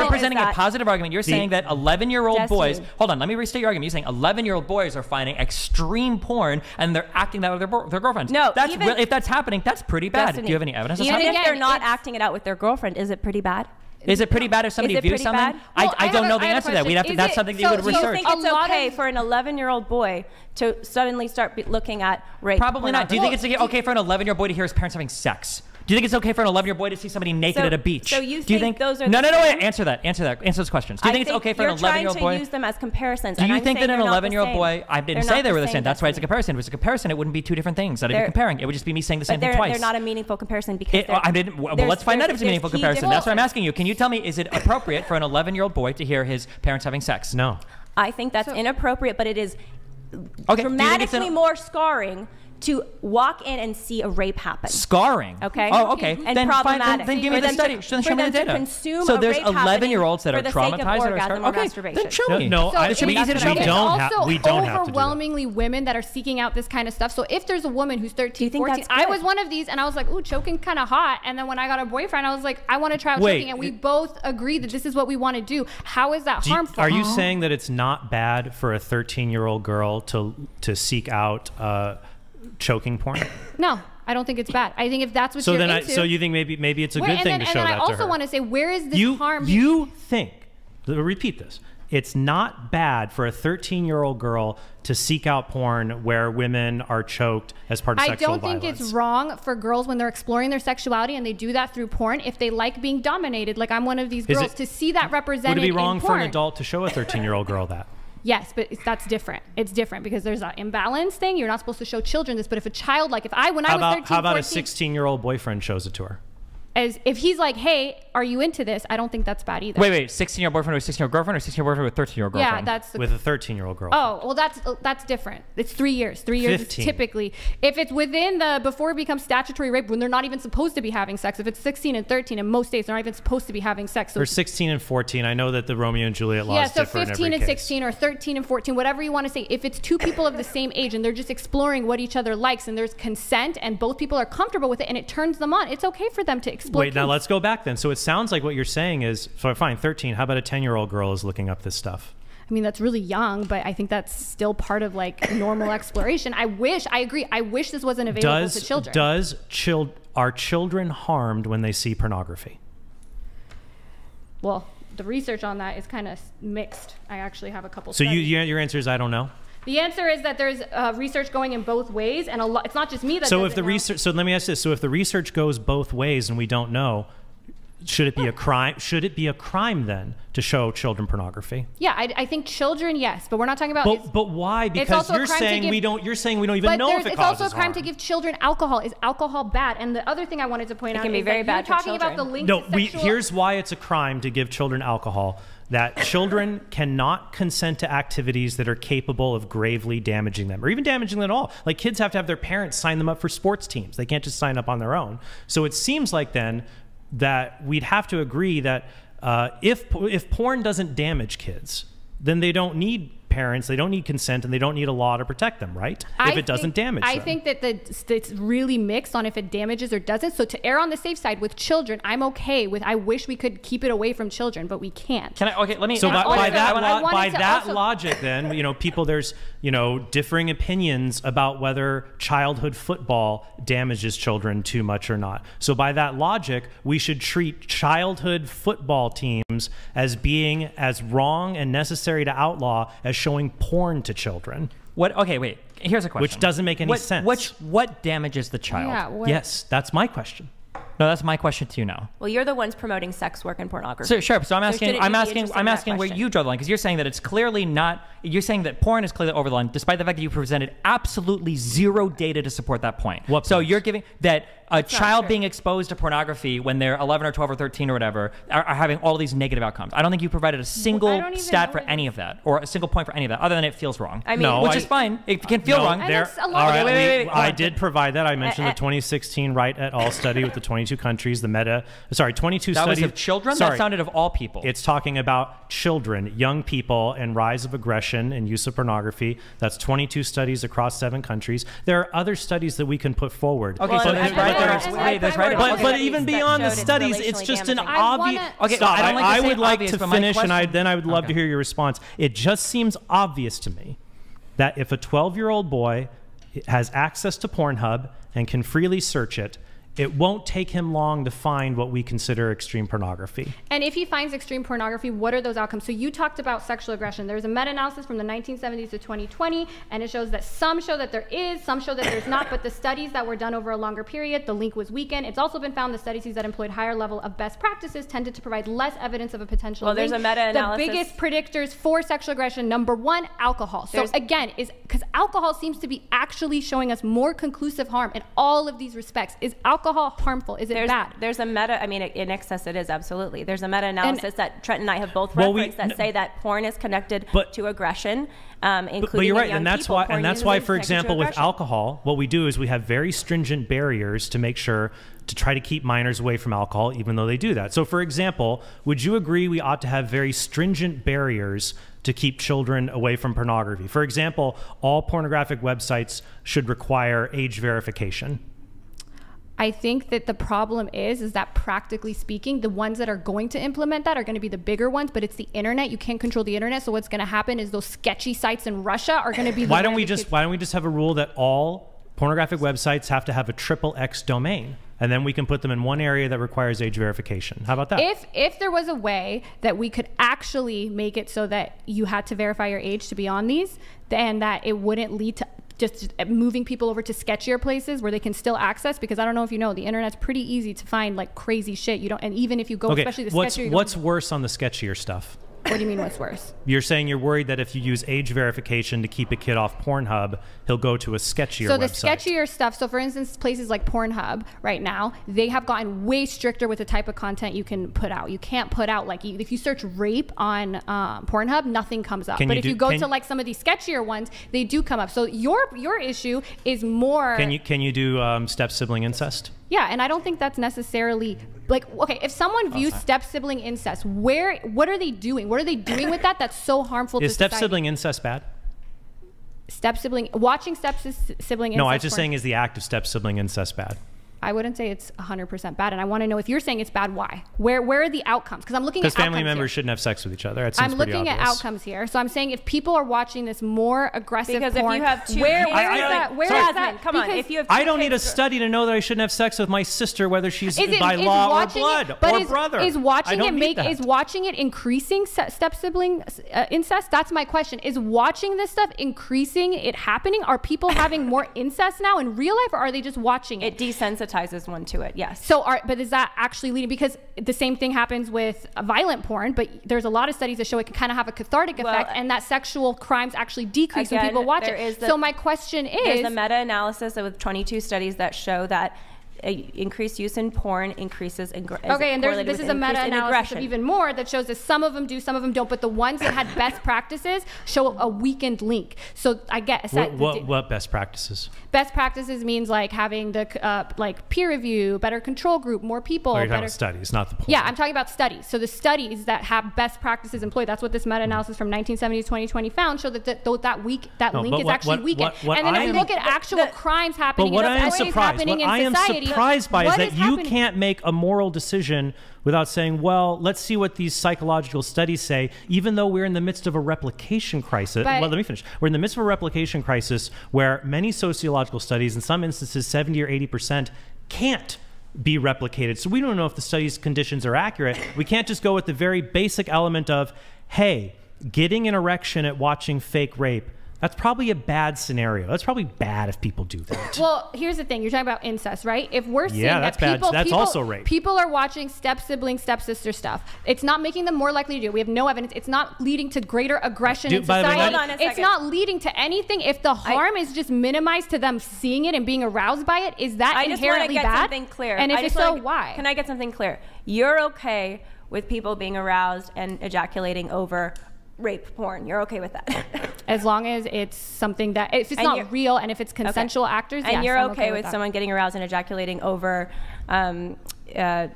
presenting a positive argument. You're saying that 11-year-old boys, hold on, let me restate your argument. You're saying 11-year-old boys are finding extreme porn and they're acting that with their girlfriends. No, if that's happening, that's pretty bad. Destiny, do you have any evidence? Even if they're not acting it out with their girlfriend, is it pretty bad? Is it pretty bad if somebody views something? I don't know the answer to that. That's something that you would research. Do you think it's okay for an 11-year-old boy to suddenly start looking at rape? Probably not. Do you think it's okay for an 11-year-old boy to hear his parents having sex? Do you think it's okay for an 11-year-old boy to see somebody naked at a beach? So you think those are No, wait, answer those questions. Do you think it's okay for an 11-year-old boy? You're trying to use them as comparisons. Do you think that an 11-year-old boy, I didn't say they were the same. That's why it's a comparison. If it was a comparison, it wouldn't be two different things that I'd be comparing. It would just be me saying the same thing twice. They're not a meaningful comparison because well, let's find out if it's a meaningful comparison. That's what I'm asking you. Can you tell me, is it appropriate for an 11-year-old boy to hear his parents having sex? No. I think that's inappropriate, but it is dramatically more scarring to walk in and see a rape happen. Scarring. Okay. Oh, okay. And then problematic. Then give me the study. Show me the data. So there's 11-year-olds that are traumatized that are scarred. Okay. Then show me. No, it should be easy to show me. We don't have to do that. Overwhelmingly women that are seeking out this kind of stuff. So if there's a woman who's 13, 14, I was one of these, and I was like, ooh, choking kind of hot. And then when I got a boyfriend, I was like, I want to try out choking, and we both agreed that this is what we want to do. How is that harmful? Are you saying that it's not bad for a 13-year-old girl to seek out choking porn? No, I don't think it's bad. I think if that's what you're into. So you think maybe it's a good thing to show that to her. And I also want to say, where is this harm? You think, repeat this, it's not bad for a 13-year-old girl to seek out porn where women are choked as part of sexual violence. I don't think it's wrong for girls when they're exploring their sexuality and they do that through porn, if they like being dominated, like I'm one of these girls, to see that represented in porn. Would it be wrong for an adult to show a 13-year-old girl that? Yes, but that's different. It's different because there's an imbalance thing. You're not supposed to show children this, but if a child, like when I was 13, how about 14, a 16-year-old boyfriend shows it to her? As if he's like, hey, are you into this? I don't think that's bad either. Wait, 16-year-old boyfriend with a 16-year-old girlfriend, or 16-year-old boyfriend with a 13-year-old girlfriend? Yeah, that's with a 13-year-old girlfriend. Oh, well, that's different. It's 3 years. 3 years 15. Is typically. If it's within before it becomes statutory rape, when they're not even supposed to be having sex. If it's 16 and 13, in most states, they're not even supposed to be having sex. So or 16 and 14. I know that the Romeo and Juliet laws differ in every case. 15 and 16 or 13 and 14, whatever you want to say. If it's two people of the same age and they're just exploring what each other likes and there's consent and both people are comfortable with it and it turns them on, it's okay for them to explore. Wait, now let's go back then. So it sounds like what you're saying is, so fine, 13. How about a 10-year-old girl is looking up this stuff? I mean, that's really young, but I think that's still part of like normal exploration. I agree. I wish this wasn't available to children. Are children harmed when they see pornography? Well, the research on that is kind of mixed. I actually have a couple. So your answer is I don't know. The answer is that there's research going in both ways, and it's not just me that. So if the research, so let me ask this: so if the research goes both ways and we don't know, should it be a crime? Should it be a crime then to show children pornography? Yeah, I think children, yes, but we're not talking about. But why? Because you're saying we don't. You're saying we don't even know if it causes harm. It's also a crime to give children alcohol. Is alcohol bad? And the other thing I wanted to point out can be very bad for talking about the link. No, here's why it's a crime to give children alcohol. That children cannot consent to activities that are capable of gravely damaging them, or even damaging them at all. Like kids have to have their parents sign them up for sports teams. They can't just sign up on their own. So it seems like then that we'd have to agree that if porn doesn't damage kids, then they don't need parents, they don't need consent, and they don't need a law to protect them, right? If it doesn't damage them. I think that it's really mixed on if it damages or doesn't. So to err on the safe side with children, I'm okay with. I wish we could keep it away from children, but we can't. Can I? Okay, let me. So by that logic, then there's differing opinions about whether childhood football damages children too much or not. So by that logic, we should treat childhood football teams as being as wrong and necessary to outlaw as showing porn to children. What? Okay, wait. Here's a question. Which doesn't make any sense. What damages the child? Yeah, yes, that's my question. No, that's my question to you now. Well, you're the ones promoting sex work and pornography. Sure. So I'm asking where you draw the line, because you're saying that it's clearly not. You're saying that porn is clearly over the line, despite the fact that you presented absolutely zero data to support that point. So you're giving that a child being exposed to pornography when they're 11 or 12 or 13 or whatever are having all these negative outcomes. I don't think you provided a single stat for any of that, or a single point for any of that, other than it feels wrong. I mean, which is fine. It can feel wrong. I did provide that. I mentioned the 2016 Wright et al. Study with the 22 countries, 22 studies. That was of children? That sounded of all people. It's talking about children, young people, and rise of aggression and use of pornography. That's 22 studies across 7 countries. There are other studies that we can put forward. Okay, so But even beyond the studies, it's just an obvious. Okay, Stop. I don't like to I say would like obvious, to but my finish, and question- then I would love to hear your response. It just seems obvious to me that if a 12-year-old boy has access to Pornhub and can freely search it, it won't take him long to find what we consider extreme pornography. And if he finds extreme pornography, what are those outcomes? So you talked about sexual aggression. There's a meta-analysis from the 1970s to 2020, and it shows that some show that there is, some show that there's not, but the studies that were done over a longer period, the link was weakened. It's also been found the studies that employed higher level of best practices tended to provide less evidence of a potential Well, link. there's a meta-analysis. The biggest predictors for sexual aggression, number one, alcohol. So again, is because alcohol seems to be actually showing us more conclusive harm in all of these respects. Is alcohol harmful? Is it bad? There's a meta, I mean, in excess it is, absolutely. There's a meta-analysis that Trent and I have both referenced that say that porn is connected to aggression, including but you're right, in young and that's people. why, Porn and that's usually why, is for connected to example, with aggression. alcohol, what we do is we have very stringent barriers to make sure to try to keep minors away from alcohol, even though they do that. So, for example, would you agree we ought to have very stringent barriers to keep children away from pornography? For example, all pornographic websites should require age verification. I think that the problem is that practically speaking, the ones that are going to implement that are going to be the bigger ones, but it's the internet. You can't control the internet. So what's going to happen is those sketchy sites in Russia are going to be Why don't we just have a rule that all pornographic websites have to have a XXX domain, and then we can put them in one area that requires age verification? How about that? If there was a way that we could actually make it so that you had to verify your age to be on these, then that it wouldn't lead to just moving people over to sketchier places where they can still access, because I don't know if you know, the internet's pretty easy to find like crazy shit. You don't, and even if you go, especially the sketchier. What's worse on the sketchier stuff? What do you mean what's worse? You're saying you're worried that if you use age verification to keep a kid off Pornhub, he'll go to a sketchier website. So the sketchier stuff, so for instance, places like Pornhub right now, they have gotten way stricter with the type of content you can put out. You can't put out, like, if you search rape on Pornhub, nothing comes up. But if you go to like some of these sketchier ones, they do come up. So your issue is more... Can you do step-sibling incest? Yeah, and I don't think that's necessarily like, okay, if someone views step-sibling incest, what are they doing? What are they doing with that that's so harmful to society? Is step-sibling incest bad? Watching step-sibling incest... No, I'm just saying, is the act of step-sibling incest bad? I wouldn't say it's 100% bad, and I want to know, if you're saying it's bad, why? Where are the outcomes? Because I'm looking at outcomes. Because family members shouldn't have sex with each other. That seems I'm pretty looking obvious. at outcomes here. So I'm saying if people are watching this more aggressive because porn, if you have two where kids, is that? Where is that? Come on, Because if you have two I don't need a kids, study to know that I shouldn't have sex with my sister, whether she's by is law or watching blood it, but or is, brother. Is watching Is watching it increasing step-sibling incest? That's my question. Is watching this stuff increasing it happening? Are people having more incest now in real life, or are they just watching it? it desensitizes one to it, yes. So, but is that actually leading? Because the same thing happens with violent porn, but there's a lot of studies that show it can kind of have a cathartic effect, and that sexual crimes actually decrease when people watch it. So my question is... There's a meta-analysis with 22 studies that show that increased use in porn increases in okay, and this is a meta-analysis of even more that shows that some of them do, some of them don't, but the ones that had best practices show a weakened link. So I guess what best practices? Best practices means like having the like peer review, better control group, more people. You're talking about studies, not the porn. Yeah, I'm talking about studies. So the studies that have best practices employed, that's what this meta-analysis from 1970 to 2020 found, showed that that link is actually weakened. And then if you look at actual crimes happening, what I am surprised by is that you can't make a moral decision without saying, well, let's see what these psychological studies say, even though we're in the midst of a replication crisis. Well, let me finish. We're in the midst of a replication crisis where many sociological studies, in some instances 70 or 80%, can't be replicated. So we don't know if the study's conditions are accurate. We can't just go with the very basic element of, hey, getting an erection at watching fake rape, that's probably a bad scenario. That's probably bad if people do that. Well, here's the thing. You're talking about incest, right? If we're saying that's that bad. That's also rape. People are watching step-sibling, step-sister stuff. It's not making them more likely to do it. We have no evidence. It's not leading to greater aggression in society. Hold on a second. It's not leading to anything. If the harm is just minimized to them seeing it and being aroused by it, is that inherently bad? I just want to get something clear. And if so, why? Can I get something clear? You're okay with people being aroused and ejaculating over rape porn. You're okay with that? As long as it's something that, if it's not real and if it's consensual actors, and yes, you're I'm okay with someone getting aroused and ejaculating over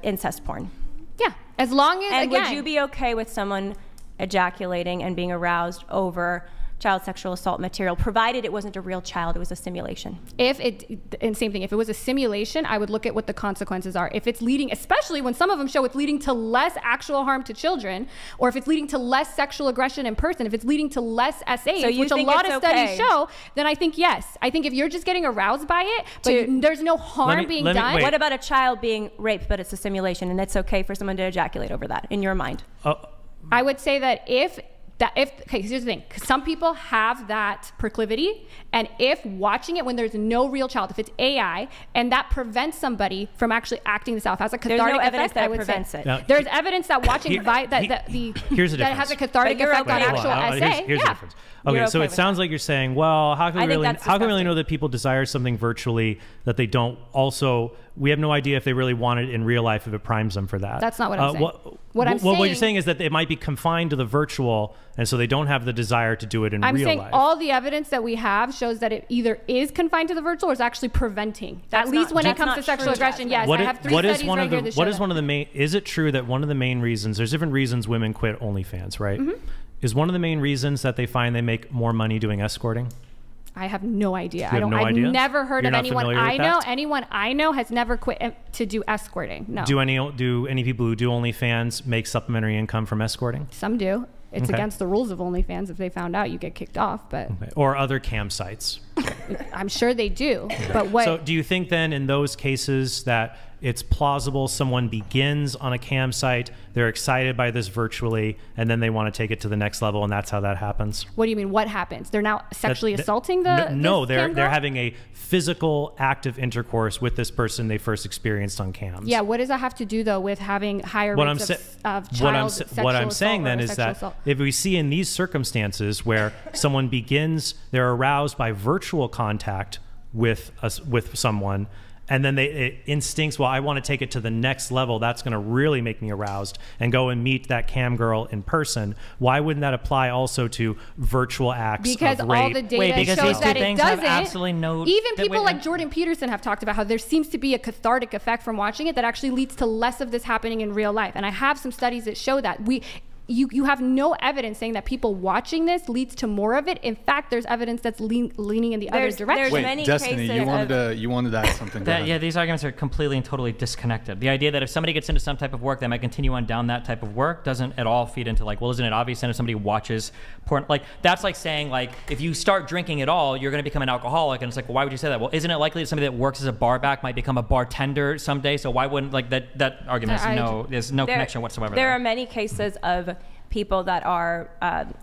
incest porn? Yeah, as long as, and would you be okay with someone ejaculating and being aroused over child sexual assault material, provided it wasn't a real child, it was a simulation. And same thing, if it was a simulation, I would look at what the consequences are. If it's leading, especially when some of them show it's leading to less actual harm to children, or if it's leading to less sexual aggression in person, if it's leading to less SAs, which a lot of studies show, then I think yes. I think if you're just getting aroused by it, but there's no harm being done. What about a child being raped, but it's a simulation, and it's okay for someone to ejaculate over that, in your mind? I would say that okay, here's the thing. Some people have that proclivity, and if watching it when there's no real child, if it's AI, and that prevents somebody from actually acting this out, has a cathartic effect, I would say. Now, there's evidence that watching here's a that has a cathartic effect on actual SA. Here's the difference. Okay, so it sounds like you're saying, well, how can we really know that people desire something virtually that they don't also, we have no idea if they really want it in real life if it primes them for that. That's not what I'm saying. What you're saying is that it might be confined to the virtual, and so they don't have the desire to do it in real life. I'm saying all the evidence that we have shows that it either is confined to the virtual or is actually preventing. At least when it comes to sexual aggression, yes. I have 3 studies right here that show that. Is it true that one of the main reasons, there's different reasons women quit OnlyFans, right? Is one of the main reasons that they find they make more money doing escorting? I have no idea. I've never heard of anyone I know has never quit to do escorting. No. Do any people who do OnlyFans make supplementary income from escorting? Some do. It's against the rules of OnlyFans. If they found out, you get kicked off. But or other cam sites. I'm sure they do. But what? So do you think then in those cases that it's plausible someone begins on a cam site, they're excited by this virtually, and then they want to take it to the next level, and that's how that happens? What do you mean? What happens? They're now sexually assaulting the No, they're having a physical active intercourse with this person they first experienced on cams. Yeah, what does that have to do though with having higher rates of child sexual assault? What I'm saying then is that if we see in these circumstances where someone begins, they're aroused by virtual contact with someone, and then it instincts, well, I want to take it to the next level. That's going to really make me aroused, and go and meet that cam girl in person. Why wouldn't that apply also to virtual acts of rape? Because all the data shows that it doesn't. Absolutely no. Even people like Jordan Peterson have talked about how there seems to be a cathartic effect from watching it that actually leads to less of this happening in real life. And I have some studies that show that you have no evidence saying that people watching this leads to more of it. In fact, there's evidence that's leaning in the other direction. There's Wait, many Destiny, cases you wanted to add something. Yeah, these arguments are completely and totally disconnected. The idea that if somebody gets into some type of work, they might continue on down that type of work doesn't at all feed into like, well, isn't it obvious that if somebody watches porn, like that's like saying like if you start drinking at all, you're going to become an alcoholic, and it's like, well, why would you say that? Well, isn't it likely that somebody that works as a bar back might become a bartender someday? So why wouldn't like that argument? There's no connection whatsoever. There are many cases of people that are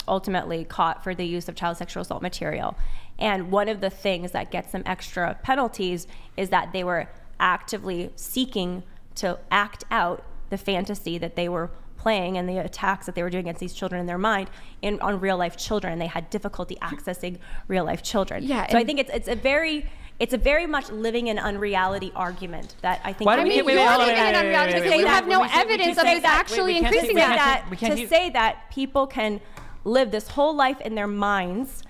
ultimately caught for the use of child sexual assault material. And one of the things that gets them extra penalties is that they were actively seeking to act out the fantasy that they were playing and the attacks that they were doing against these children in their mind on real life children. And they had difficulty accessing real life children. Yeah, so I think it's a very much living in unreality argument that I think. Why do we you're living in unreality because you have no evidence of this actually increasing that. To say that people can live this whole life in their minds,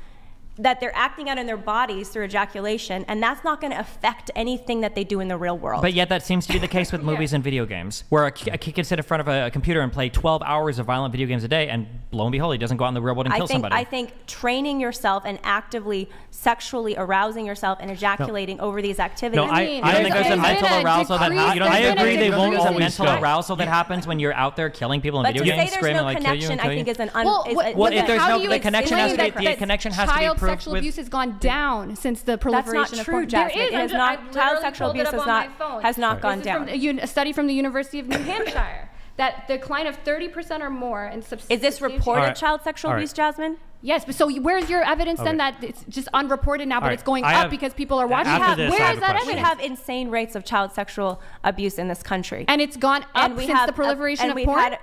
that they're acting out in their bodies through ejaculation, and that's not going to affect anything that they do in the real world. But yet that seems to be the case with movies and video games, where a kid can sit in front of a computer and play 12 hours of violent video games a day, and lo and behold, he doesn't go out in the real world and kill somebody. I think training yourself and actively sexually arousing yourself and ejaculating over these activities. No, I don't think there's a mental arousal that happens. I agree they won't There's a always mental go. arousal that happens when you're out there killing people in video games, screaming like kill you and kill you. I think is an well, if there's no the connection has to be child sexual abuse has gone down since the proliferation of porn. That's not true, Jasmine. It is not. Child sexual abuse has not gone down. A study from the University of New Hampshire that the decline of 30% or more in substance. Is this reported child sexual abuse, Jasmine? Yes, but so where's your evidence then that it's just unreported now, but it's going up because people are watching? Where is that evidence? We have insane rates of child sexual abuse in this country, and it's gone up since the proliferation of porn.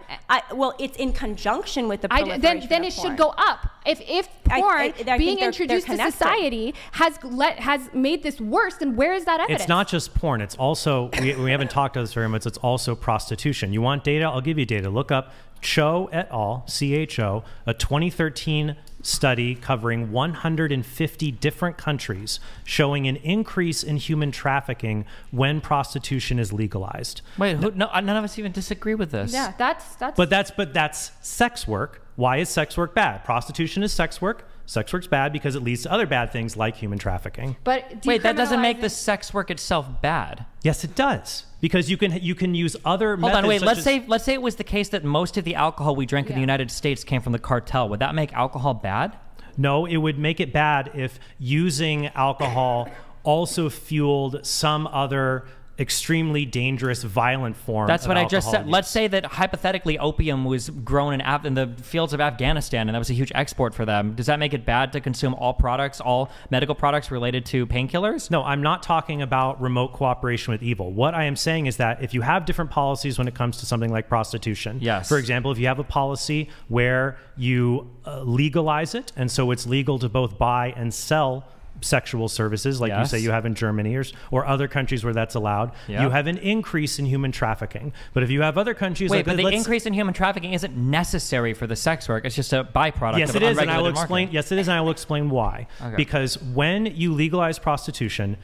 Well, it's in conjunction with the proliferation of porn. Then it should go up. If porn being introduced to society has made this worse, then where is that evidence? It's not just porn. It's also we haven't talked about this very much. It's also prostitution. You want data? I'll give you data. Look up Cho et al. CHO, a 2013 study covering 150 different countries showing an increase in human trafficking when prostitution is legalized. Wait, no, none of us even disagree with this. Yeah, that's. But that's sex work. Why is sex work bad? Prostitution is sex work. Sex work's bad because it leads to other bad things like human trafficking. But wait, that doesn't make the sex work itself bad. Yes, it does. Because you can use other methods. Hold on, wait. Let's say it was the case that most of the alcohol we drank in the United States came from the cartel. Would that make alcohol bad? No, it would make it bad if using alcohol also fueled some other extremely dangerous, violent form. That's what I just said. Use. Let's say that hypothetically opium was grown in the fields of Afghanistan, and that was a huge export for them. Does that make it bad to consume all products, all medical products related to painkillers? No, I'm not talking about remote cooperation with evil. What I am saying is that if you have different policies when it comes to something like prostitution, yes. For example, if you have a policy where you legalize it, and so it's legal to both buy and sell sexual services, like you say you have in Germany or other countries where that's allowed, you have an increase in human trafficking. But if you have other countries... Wait, but the increase in human trafficking isn't necessary for the sex work. It's just a byproduct yes, of it is, and I will unregulated explain. market. Yes, it is, and I will explain why. Okay. Because when you legalize prostitution,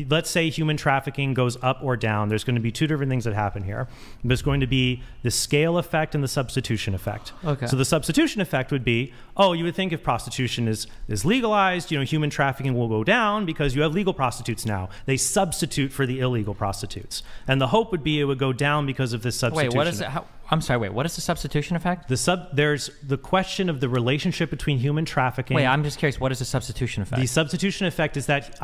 let's say human trafficking goes up or down, there's going to be two different things that happen here. There's going to be the scale effect and the substitution effect. Okay. So the substitution effect would be, oh, you would think if prostitution is legalized, human trafficking will go down because you have legal prostitutes now. They substitute for the illegal prostitutes. And the hope would be it would go down because of this substitution. Wait, what is it? I'm sorry, wait, what is the substitution effect? There's the question of the relationship between human trafficking. Wait, I'm just curious, what is the substitution effect? The substitution effect is that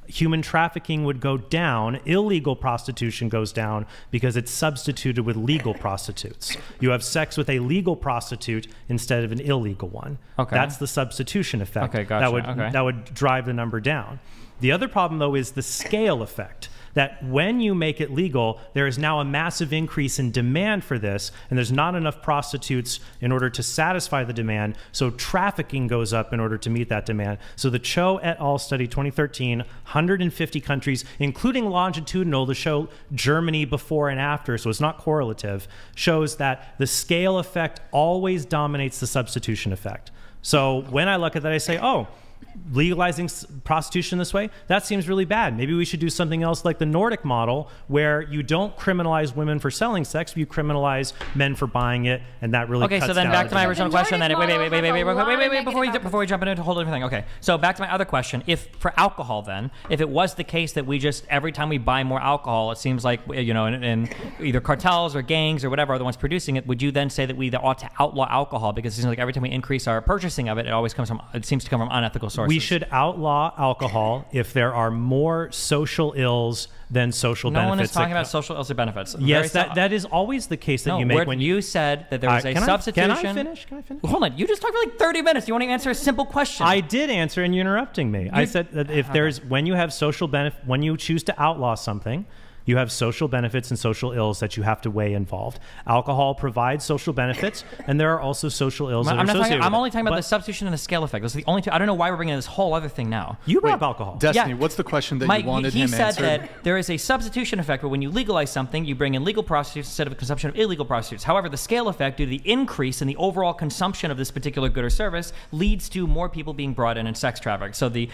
human trafficking would go down, illegal prostitution goes down because it's substituted with legal prostitutes. You have sex with a legal prostitute instead of an illegal one. Okay. That's the substitution effect. Okay, gotcha. That would drive the number down. The other problem, though, is the scale effect. That when you make it legal, there is now a massive increase in demand for this, and there's not enough prostitutes in order to satisfy the demand, so trafficking goes up in order to meet that demand. So the Cho et al. Study 2013, 150 countries, including longitudinal to show Germany before and after, so it's not correlative, shows that the scale effect always dominates the substitution effect. So when I look at that, I say, oh, legalizing prostitution this way, that seems really bad. Maybe we should do something else like the Nordic model, where you don't criminalize women for selling sex, but you criminalize men for buying it, and that really cuts down. Okay, so then back to my original question. Then wait, before before we jump into a whole different thing. Okay, so back to my other question. If for alcohol, then, if it was the case that we just every time we buy more alcohol, it seems like in either cartels or gangs or whatever are the ones producing it, would you then say that we ought to outlaw alcohol because it seems like every time we increase our purchasing of it, it seems to come from unethical sources? We should outlaw alcohol if there are more social ills than social benefits. No one is talking about social ills or benefits. Yes, that is always the case that you make when you said that there was a substitution. Can I finish? Hold on. You just talked for like 30 minutes. You want to answer a simple question? I did answer, and you're interrupting me. I said that if when you have social benefit, when you choose to outlaw something, you have social benefits and social ills that you have to weigh involved. Alcohol provides social benefits, and there are also social ills that are associated with it. I'm only talking about the substitution and the scale effect. Those are the only two. I don't know why we're bringing this whole other thing now. You brought up alcohol. Destiny, what's the question that you wanted him answered? He said that there is a substitution effect where when you legalize something, you bring in legal prostitutes instead of a consumption of illegal prostitutes. However, the scale effect, due to the increase in the overall consumption of this particular good or service, leads to more people being brought in and sex trafficked. So the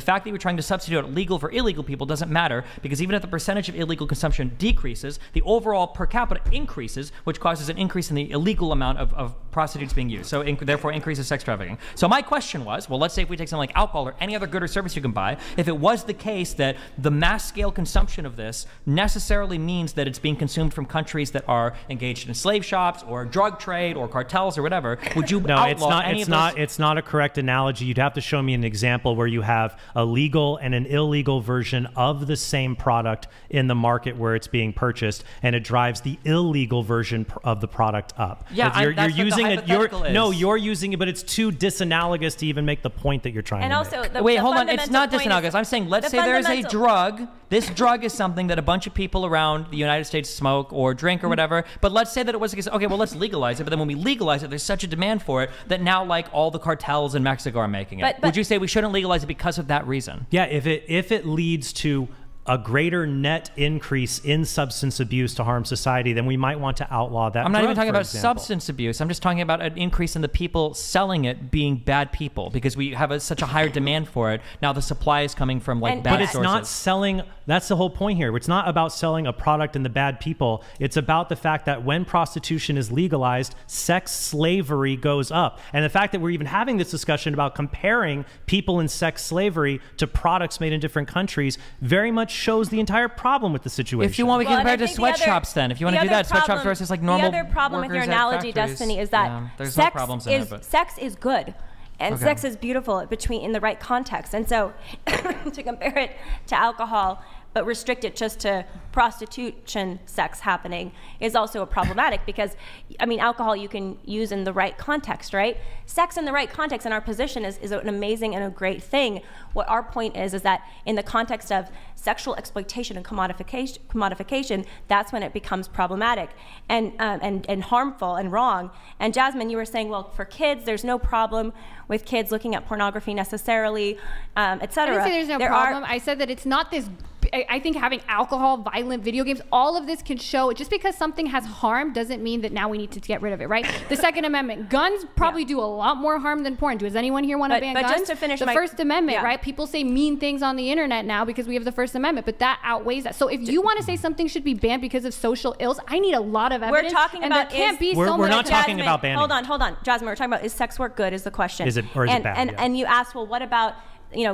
fact that you're trying to substitute legal for illegal people doesn't matter, because even if the percentage of illegal consumption decreases, the overall per capita increases, which causes an increase in the illegal amount of prostitutes being used. So therefore increases sex trafficking. So my question was, well, let's say if we take something like alcohol or any other good or service you can buy, if it was the case that the mass scale consumption of this necessarily means that it's being consumed from countries that are engaged in slave shops or drug trade or cartels or whatever, would you outlaw any of those? It's not a correct analogy. You'd have to show me an example where you have a legal and an illegal version of the same product in the market where it's being purchased, and it drives the illegal version of the product up. Yeah, you're using it. You're using it, but it's too disanalogous to even make the point that you're trying to make. And also, wait, hold on. It's not disanalogous. I'm saying, let's say there's a drug. This drug is something that a bunch of people around the United States smoke or drink or whatever. But let's say that it was the case. Okay, well, let's legalize it. But then when we legalize it, there's such a demand for it that now, like, all the cartels in Mexico are making it. Would you say we shouldn't legalize it because of that reason? Yeah, if it leads to a greater net increase in substance abuse to harm society, then we might want to outlaw that. I'm not drug, even talking for about example. substance abuse. I'm just talking about an increase in the people selling it being bad people, because we have such a higher demand for it. Now the supply is coming from like bad But it's sources. not selling. That's the whole point here. It's not about selling a product and the bad people. It's about the fact that when prostitution is legalized, sex slavery goes up. And the fact that we're even having this discussion about comparing people in sex slavery to products made in different countries very much shows the entire problem with the situation. If you want, we can Well, compare and it I to think the other- sweatshops then. If you want to the do that, other sweatshops problem- versus like normal The other problem with your workers at analogy, factories. Destiny, is that Yeah, there's no sex problems in is there, but sex is good. And Okay. sex is beautiful in the right context. And so to compare it to alcohol, but restrict it just to prostitution sex happening is also problematic because, I mean, alcohol you can use in the right context, right? Sex in the right context in our position is an amazing and a great thing. What our point is that in the context of sexual exploitation and commodification, that's when it becomes problematic and harmful and wrong. And Jasmine, you were saying, well, for kids, there's no problem with kids looking at pornography necessarily, et cetera. I didn't say there's no problem. I said that it's not this. I think having alcohol, violent video games, all of this can show. Just because something has harm doesn't mean that now we need to get rid of it, right? The Second Amendment, guns probably do a lot more harm than porn. Does anyone here want to ban guns? But just to finish the First Amendment, right? People say mean things on the internet now because we have the First Amendment, but that outweighs that. So if you want to say something should be banned because of social ills, I need a lot of evidence. We're talking about there can't be we're so not much. talking about banning. Hold on, Jasmine. We're talking about, is sex work good? Is the question. Is it, or is it bad? And you asked, well, what about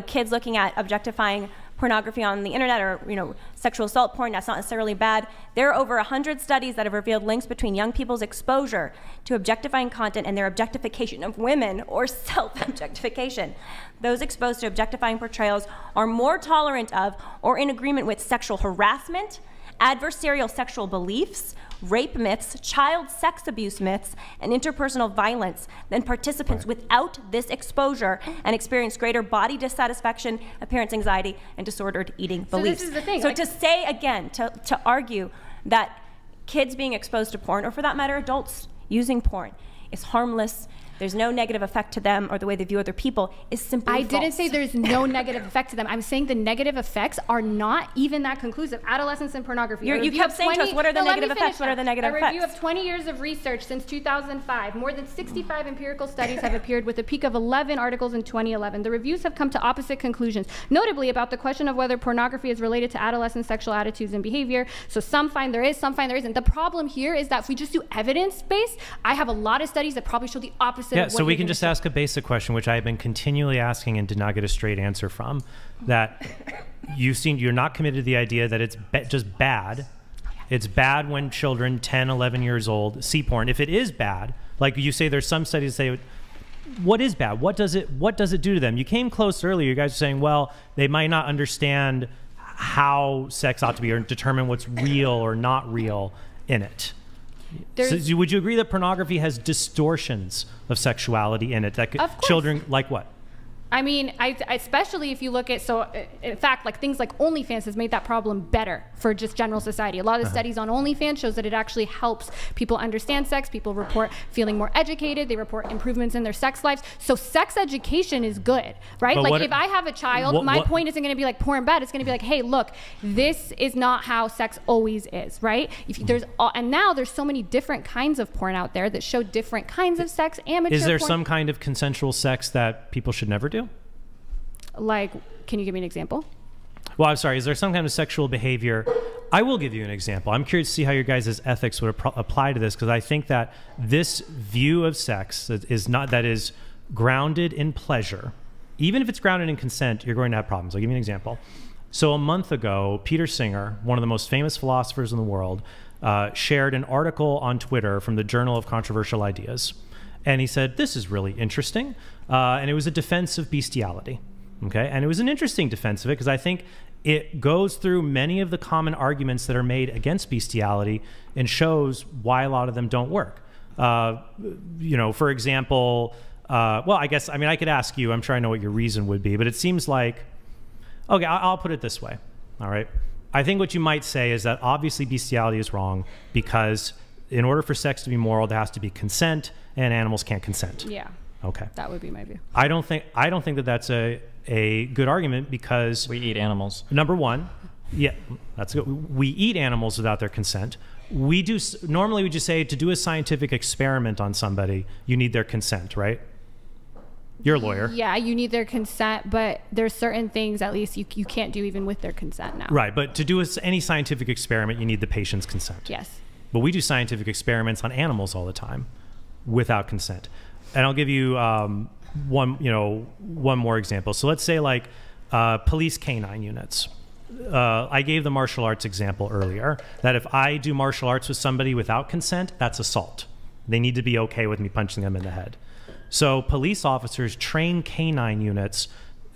kids looking at objectifying pornography on the internet or sexual assault porn? That's not necessarily bad. There are over 100 studies that have revealed links between young people's exposure to objectifying content and their objectification of women or self-objectification. Those exposed to objectifying portrayals are more tolerant of or in agreement with sexual harassment, adversarial sexual beliefs, rape myths, child sex abuse myths, and interpersonal violence than participants without this exposure and experience greater body dissatisfaction, appearance anxiety, and disordered eating beliefs. So this is the thing. So to say again, to argue that kids being exposed to porn, or for that matter, adults using porn, is harmless, there's no negative effect to them or the way they view other people, is simply false. I didn't say there's no negative effect to them. I'm saying the negative effects are not even that conclusive. Adolescence and pornography. You kept saying to us, what are the negative effects? What are the negative effects? A review of 20 years of research since 2005. More than 65 empirical studies have appeared with a peak of 11 articles in 2011. The reviews have come to opposite conclusions, notably about the question of whether pornography is related to adolescent sexual attitudes and behavior. So some find there is, some find there isn't. The problem here is that if we just do evidence-based, I have a lot of studies that probably show the opposite of what so we can just ask a basic question, which I have been continually asking and did not get a straight answer from, that you're not committed to the idea that it's just bad. It's bad when children 10, 11 years old see porn. If it is bad, like you say, there's some studies that say, what is bad? What does it do to them? You came close earlier. You guys were saying, well, they might not understand how sex ought to be or determine what's real or not real in it. So would you agree that pornography has distortions of sexuality in it? That children, like what? I mean, especially if you look at, in fact, like things like OnlyFans has made that problem better for just general society. A lot of the studies on OnlyFans shows that it actually helps people understand sex. People report feeling more educated. They report improvements in their sex lives. So sex education is good, right? But like if I have a child, my point isn't going to be like porn bad. It's going to be like, hey, look, this is not how sex always is, right? And now there's so many different kinds of porn out there that show different kinds of sex, amateur Is there porn. some kind of consensual sex that people should never do? Like, can you give me an example? Well, I'm sorry. Is there some kind of sexual behavior? I will give you an example. I'm curious to see how your guys' ethics would apply to this, because I think that this view of sex that is grounded in pleasure, even if it's grounded in consent, you're going to have problems. I'll give you an example. So a month ago, Peter Singer, one of the most famous philosophers in the world, shared an article on Twitter from the Journal of Controversial Ideas. And he said, this is really interesting. And it was a defense of bestiality. Okay, and it was an interesting defense of it because I think it goes through many of the common arguments that are made against bestiality and shows why a lot of them don't work. For example, I guess, I could ask you, I'm sure I know what your reason would be, but it seems like, okay, I'll put it this way, all right? I think what you might say is that obviously bestiality is wrong because in order for sex to be moral, there has to be consent, and animals can't consent. Yeah. Okay. That would be my view. I don't think that that's a good argument because we eat animals. Number one, Yeah, that's good. We eat animals without their consent. We do normally we just say to do a scientific experiment on somebody, you need their consent, right? You're a lawyer. Yeah, you need their consent, but there's certain things at least you can't do even with their consent now. Right, but to do any scientific experiment, you need the patient's consent. Yes. But we do scientific experiments on animals all the time without consent. And I'll give you one more example. So let's say like police canine units. I gave the martial arts example earlier, that if I do martial arts with somebody without consent, that's assault. They need to be okay with me punching them in the head. So police officers train canine units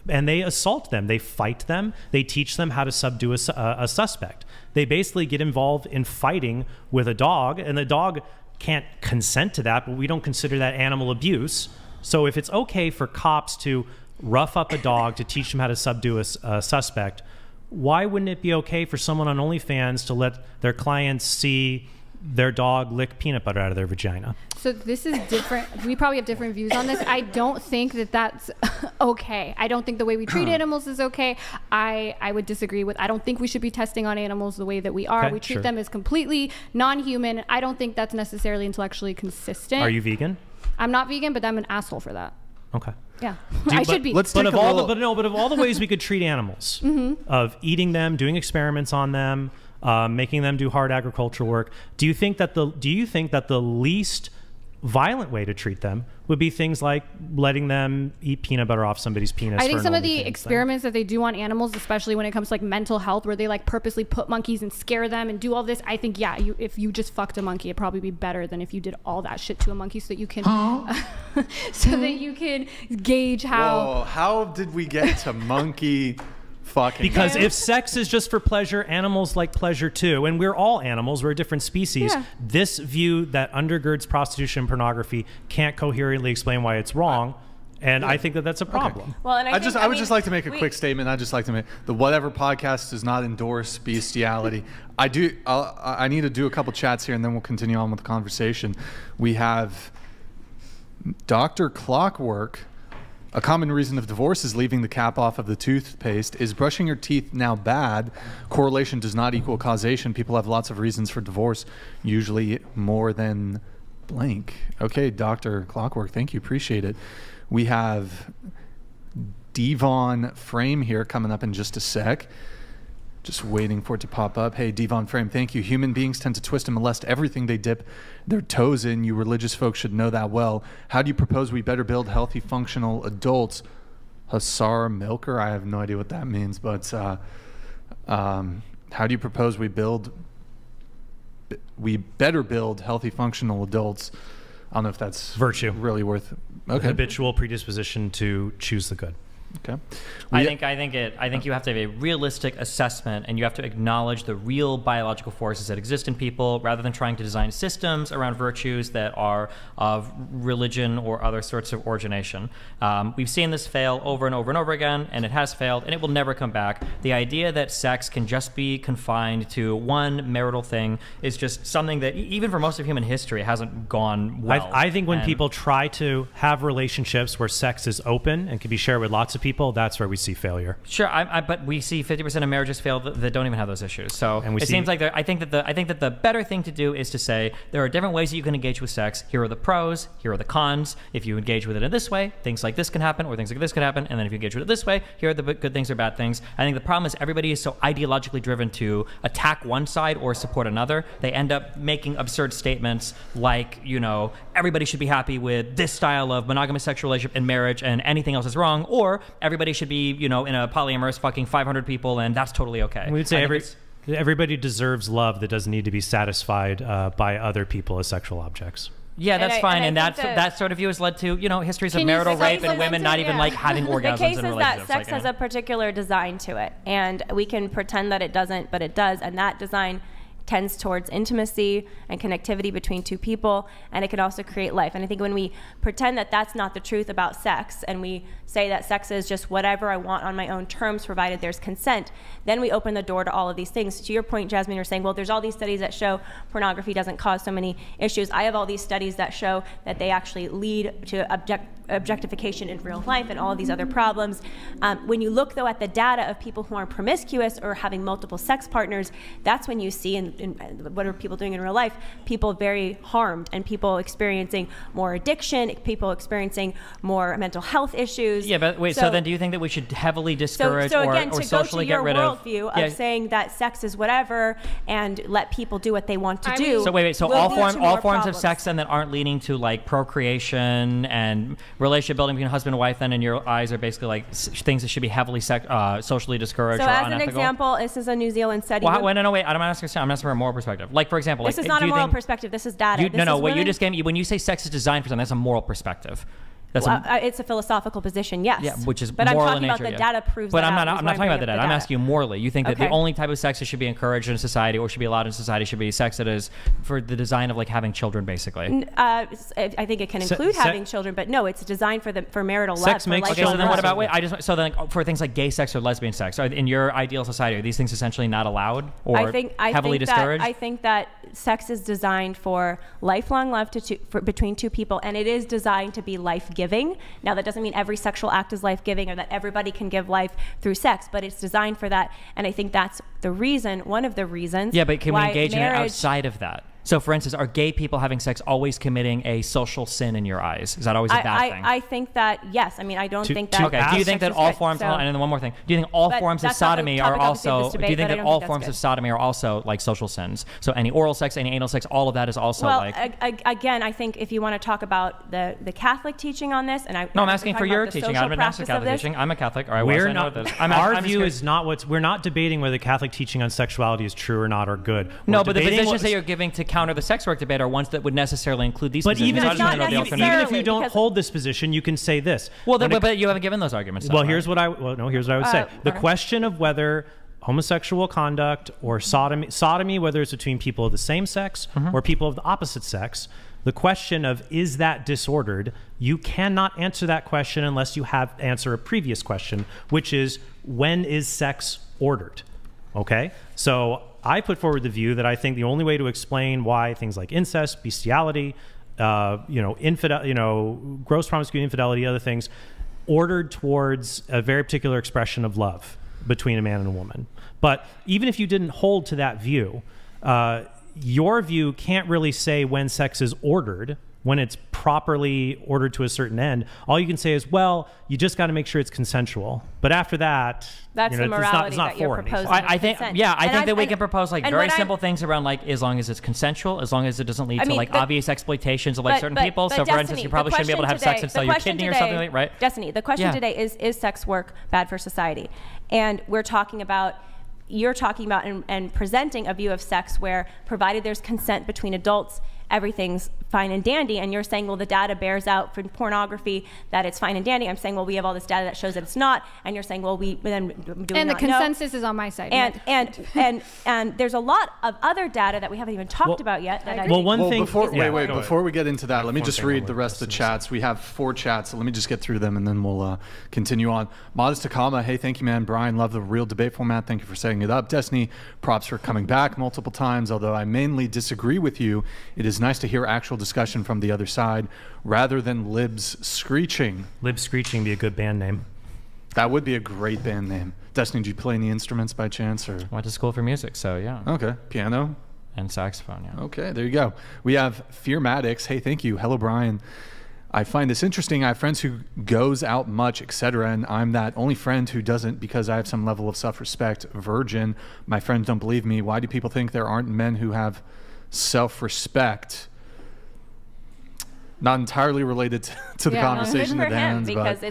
and they assault them. They fight them. They teach them how to subdue a suspect. They basically get involved in fighting with a dog, and the dog can't consent to that, but we don't consider that animal abuse. So if it's okay for cops to rough up a dog to teach them how to subdue a suspect, why wouldn't it be okay for someone on OnlyFans to let their clients see their dog lick peanut butter out of their vagina? So this is different. We probably have different views on this. I don't think that that's okay. I don't think the way we treat animals is okay. I would disagree with, I don't think we should be testing on animals the way that we are. Okay, we treat them as completely non-human. I don't think that's necessarily intellectually consistent. Are you vegan? I'm not vegan, but I'm an asshole for that. Okay. Yeah, I should be. Let's But take of a all little... but of all the ways we could treat animals, of eating them, doing experiments on them, making them do hard agricultural work, do you think that the least violent way to treat them would be things like letting them eat peanut butter off somebody's penis? I think for some an of the OnlyFans experiments that they do on animals, especially when it comes to like mental health, where they like purposely put monkeys and scare them and do all this, I think, yeah, if you just fucked a monkey, it'd probably be better than if you did all that shit to a monkey, so that you can so that you can gauge how. Whoa, how did we get to monkey fucking? Because if sex is just for pleasure, animals like pleasure too, and we're all animals, we're a different species. Yeah. This view that undergirds prostitution and pornography can't coherently explain why it's wrong, and I think that that's a problem. Well, and I would just like to make a quick statement. I'd just like to make the Whatever podcast does not endorse bestiality. I need to do a couple chats here, and then we'll continue on with the conversation. We have Dr. Clockwork. A common reason of divorce is leaving the cap off of the toothpaste. Is brushing your teeth now bad? Correlation does not equal causation. People have lots of reasons for divorce, usually more than blank. Okay, Dr. Clockwork, thank you. Appreciate it. We have Devon Frame here coming up in just a sec. Just waiting for it to pop up. Hey, Devon Frame, thank you. Human beings tend to twist and molest everything they dip their toes in. You religious folks should know that well. How do you propose we better build healthy, functional adults? Hussar Milker? I have no idea what that means, but how do you propose we better build healthy, functional adults? I don't know if that's Virtue. really worth. Okay. Habitual predisposition to choose the good. Okay. I think you have to have a realistic assessment, and you have to acknowledge the real biological forces that exist in people, rather than trying to design systems around virtues that are of religion or other sorts of origination. We've seen this fail over and over and over again, and it has failed, and it will never come back. The idea that sex can just be confined to one marital thing is just something that, even for most of human history, hasn't gone well. I think when people try to have relationships where sex is open and can be shared with lots of people, that's where we see failure. Sure, but we see 50% of marriages fail that don't even have those issues. So it seems like I think that the better thing to do is to say there are different ways that you can engage with sex. Here are the pros. Here are the cons. If you engage with it in this way, things like this can happen, or things like this can happen. And then if you engage with it this way, here are the good things or bad things. I think the problem is everybody is so ideologically driven to attack one side or support another. They end up making absurd statements like, everybody should be happy with this style of monogamous sexual relationship in marriage, and anything else is wrong, or everybody should be, in a polyamorous fucking 500 people, and that's totally okay. We would say everybody deserves love that doesn't need to be satisfied by other people as sexual objects. Yeah, that's fine, and that sort of view has led to histories of marital rape and women not even like having orgasms. The case in is relationships. that sex has a particular design to it, and we can pretend that it doesn't, but it does, and that design tends towards intimacy and connectivity between two people, and it can also create life. And I think when we pretend that that's not the truth about sex, and we say that sex is just whatever I want on my own terms, provided there's consent, then we open the door to all of these things. To your point, Jasmine, you're saying, well, there's all these studies that show pornography doesn't cause so many issues. I have all these studies that show that they actually lead to objectification in real life and all of these other problems. When you look, though, at the data of people who are promiscuous or having multiple sex partners, that's when you see, in what are people doing in real life, people very harmed and people experiencing more addiction, people experiencing more mental health issues. Yeah, but wait, so then do you think that we should heavily discourage or socially get rid of... So again, to go to your worldview of saying that sex is whatever and let people do what they want to do... So wait, so all forms of sex then that aren't leading to like procreation and relationship building between husband and wife then in your eyes are basically like things that should be heavily socially discouraged or unethical? So as an example, this is a New Zealand study. Well, no, wait, I'm asking for a moral perspective. Like, for example... This is not a moral perspective, this is data. What you just gave me, when you say sex is designed for something, that's a moral perspective. It's a philosophical position, yes. Yeah, which is but moral I'm talking about the data proves but that. But I'm not talking about the data. I'm asking you morally. You think that the only type of sex that should be encouraged in society or should be allowed in society should be sex that is for the design of like having children, basically? I think it can include having children, but no, it's designed for marital love. Sex makes okay, so then what about so then for things like gay sex or lesbian sex, in your ideal society, are these things essentially not allowed or heavily discouraged? I think that sex is designed for lifelong love between two people, and it is designed to be life-giving. Now, that doesn't mean every sexual act is life-giving or that everybody can give life through sex, but it's designed for that. And I think that's the reason, one of the reasons. Yeah, but can we engage in it outside of that? So, for instance, are gay people having sex always committing a social sin in your eyes? Is that always a bad thing? I think that, yes. I mean, I don't think that... Okay, do you think that all forms... And then one more thing. Do you think all forms of sodomy are also... Do you think that all forms of sodomy are also, like, social sins? So any oral sex, any anal sex, all of that is also, like... Again, I think if you want to talk about the Catholic teaching on this, and No, I'm asking for your teaching. I'm not asking Catholic teaching. I'm a Catholic, or I was. I know this. Our view is not what's... We're not debating whether Catholic teaching on sexuality is true or not or good. No, but the positions that you're giving to counter the sex work debate are ones that would necessarily include these but positions. Even if you don't hold this position, you can say this. Well, but you haven't given those arguments. Well, here's what I would say. The question of whether homosexual conduct or sodomy, whether it's between people of the same sex or people of the opposite sex, the question of is that disordered, you cannot answer that question unless you answer a previous question, which is when is sex ordered? Okay? So I put forward the view that I think the only way to explain why things like incest, bestiality, gross promiscuity, infidelity, other things, ordered towards a very particular expression of love between a man and a woman. But even if you didn't hold to that view, your view can't really say when sex is ordered, when it's properly ordered to a certain end. All you can say is, well, you just got to make sure it's consensual. But after that, that's the morality that you're proposing. I think that we can propose like very simple things around like as long as it's consensual, as long as it doesn't lead to like obvious exploitations of like certain people. So for instance, you probably shouldn't be able to have sex and sell your kidney or something like that, right? Destiny, the question today is sex work bad for society? And you're talking about and presenting a view of sex where, provided there's consent between adults, everything's fine and dandy. And you're saying, well, the data bears out for pornography that it's fine and dandy. I'm saying, well, we have all this data that shows that it's not. And you're saying, well, the consensus is on my side. And there's a lot of other data that we haven't even talked about yet. Before we get into that, let me just read the rest of the chats. We have 4 chats, so let me just get through them and then we'll continue on. Modest Takama, hey, thank you, man. Brian, love the real debate format. Thank you for setting it up. Destiny, props for coming back multiple times. Although I mainly disagree with you, it is nice to hear actual discussion from the other side rather than libs screeching. Libs screeching be a good band name. That would be a great band name. Destiny, do you play any instruments by chance? Or went to school for music, so yeah. Okay, piano and saxophone. Yeah. Okay, there you go. We have Fearmatics. Hey, thank you. Hello, Brian. I find this interesting. I have friends who goes out much, etc., and I'm that only friend who doesn't because I have some level of self-respect. Virgin. My friends don't believe me. Why do people think there aren't men who have self-respect? Not entirely related to the conversation at hand, because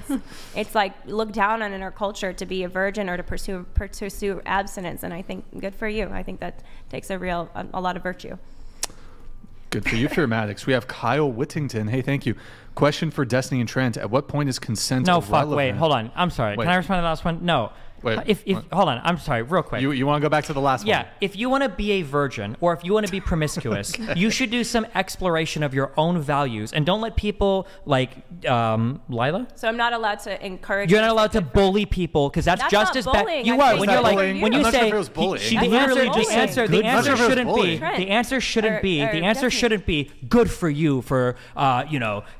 it's like looked down on in our culture to be a virgin or to pursue abstinence, and I think good for you. I think that takes a lot of virtue. Good for you, Fearmatics. We have Kyle Whittington. Hey, thank you. Question for Destiny and Trent. At what point is consent relevant? Wait, hold on. I'm sorry. Can I respond to the last one? No. Wait, hold on, I'm sorry, real quick. You want to go back to the last one? Yeah, if you want to be a virgin or if you want to be promiscuous, you should do some exploration of your own values and don't let people like Lila. So I'm not allowed to encourage. You're not allowed to bully people because that's just as bad. You are when you're like when you say she literally just said the answer shouldn't be good for you for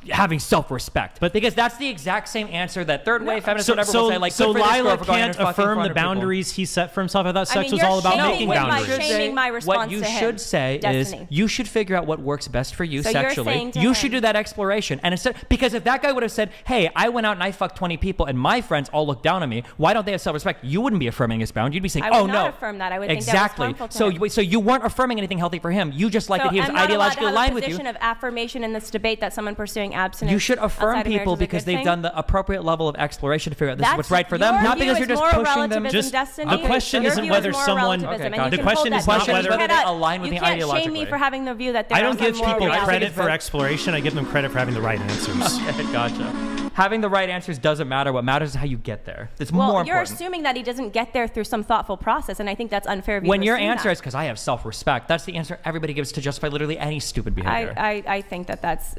having self-respect. But because that's the exact same answer that third wave feminists whatever will say, like, so good for this girl Lila for going can't in affirm the boundaries he set for himself. I thought sex was all about making boundaries. Shaming my response what you to him, should say Destiny. is you should figure out what works best for you So you're sexually. saying to You him- should do that exploration. And instead, because if that guy would have said, hey, I went out and I fucked 20 people and my friends all look down on me, why don't they have self-respect? You wouldn't be affirming his bound. You'd be saying, I would oh not no. affirm that. I would exactly. think that was harmful to him. So you weren't affirming anything healthy for him. You just like that he was ideologically aligned with you. I'm not allowed to have a position of affirmation in this debate that someone pursuing abstinence. You should affirm outside of marriage people is a because good they've thing. done the appropriate level of exploration to figure out this is That's what's right for them, your not view because is you're just moral pushing them. relativism, Destiny. The question Your isn't view whether is moral someone. relativism, Okay, and the you can question hold is that. not whether they align with you me can't shame ideologically. me for having the view that I don't they're give on people moral credit for relativism. exploration. I give them credit for having the right answers. Okay, gotcha. Having the right answers doesn't matter. What matters is how you get there. It's Well, more you're important. assuming that he doesn't get there through some thoughtful process, and I think that's unfair of you When to your assume answer that. is because I have self-respect, that's the answer everybody gives to justify literally any stupid behavior. I think that's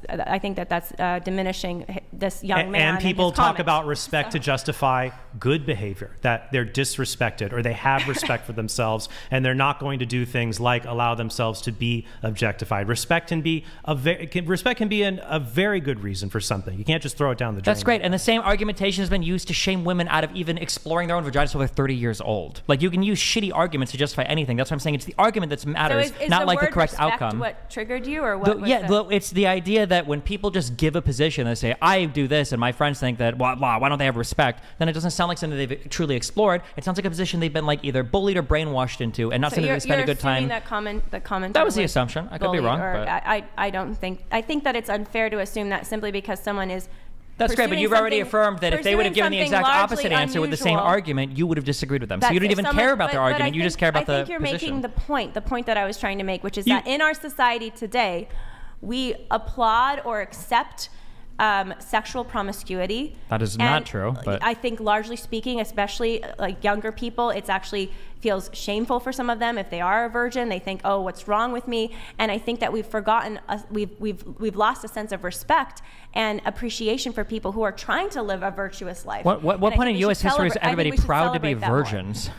diminishing this young man. And people his talk comments. about respect to justify good behavior, that they're disrespected or they have respect for themselves and they're not going to do things like allow themselves to be objectified. Respect can be a very good reason for something. You can't just throw it down the drain. That's great. And the same argumentation has been used to shame women out of even exploring their own vaginas until they're 30 years old. Like, you can use shitty arguments to justify anything. That's what I'm saying. It's the argument that matters, is not the like the word correct respect outcome. What triggered you, or what? It's the idea that when people just give a position, they say, I do this, and my friends think that, well, why don't they have respect? Then it doesn't sound like something they've truly explored. It sounds like a position they've been like either bullied or brainwashed into, and not something they spend a good time. That comment. That was the assumption. I could be wrong. But I don't think. I think that it's unfair to assume that simply because someone is. That's great, but you've already affirmed that if they would have given the exact opposite answer with the same argument, you would have disagreed with them. So you don't even care about their argument. You just care about the I think you're making the point that I was trying to make, which is that in our society today, we applaud or accept sexual promiscuity. That is not true. But I think largely speaking, especially like younger people, it's actually feels shameful for some of them if they are a virgin. They think, oh, what's wrong with me? And I think that we've forgotten, we've lost a sense of respect and appreciation for people who are trying to live a virtuous life. What point in U.S. history is everybody proud to be virgins?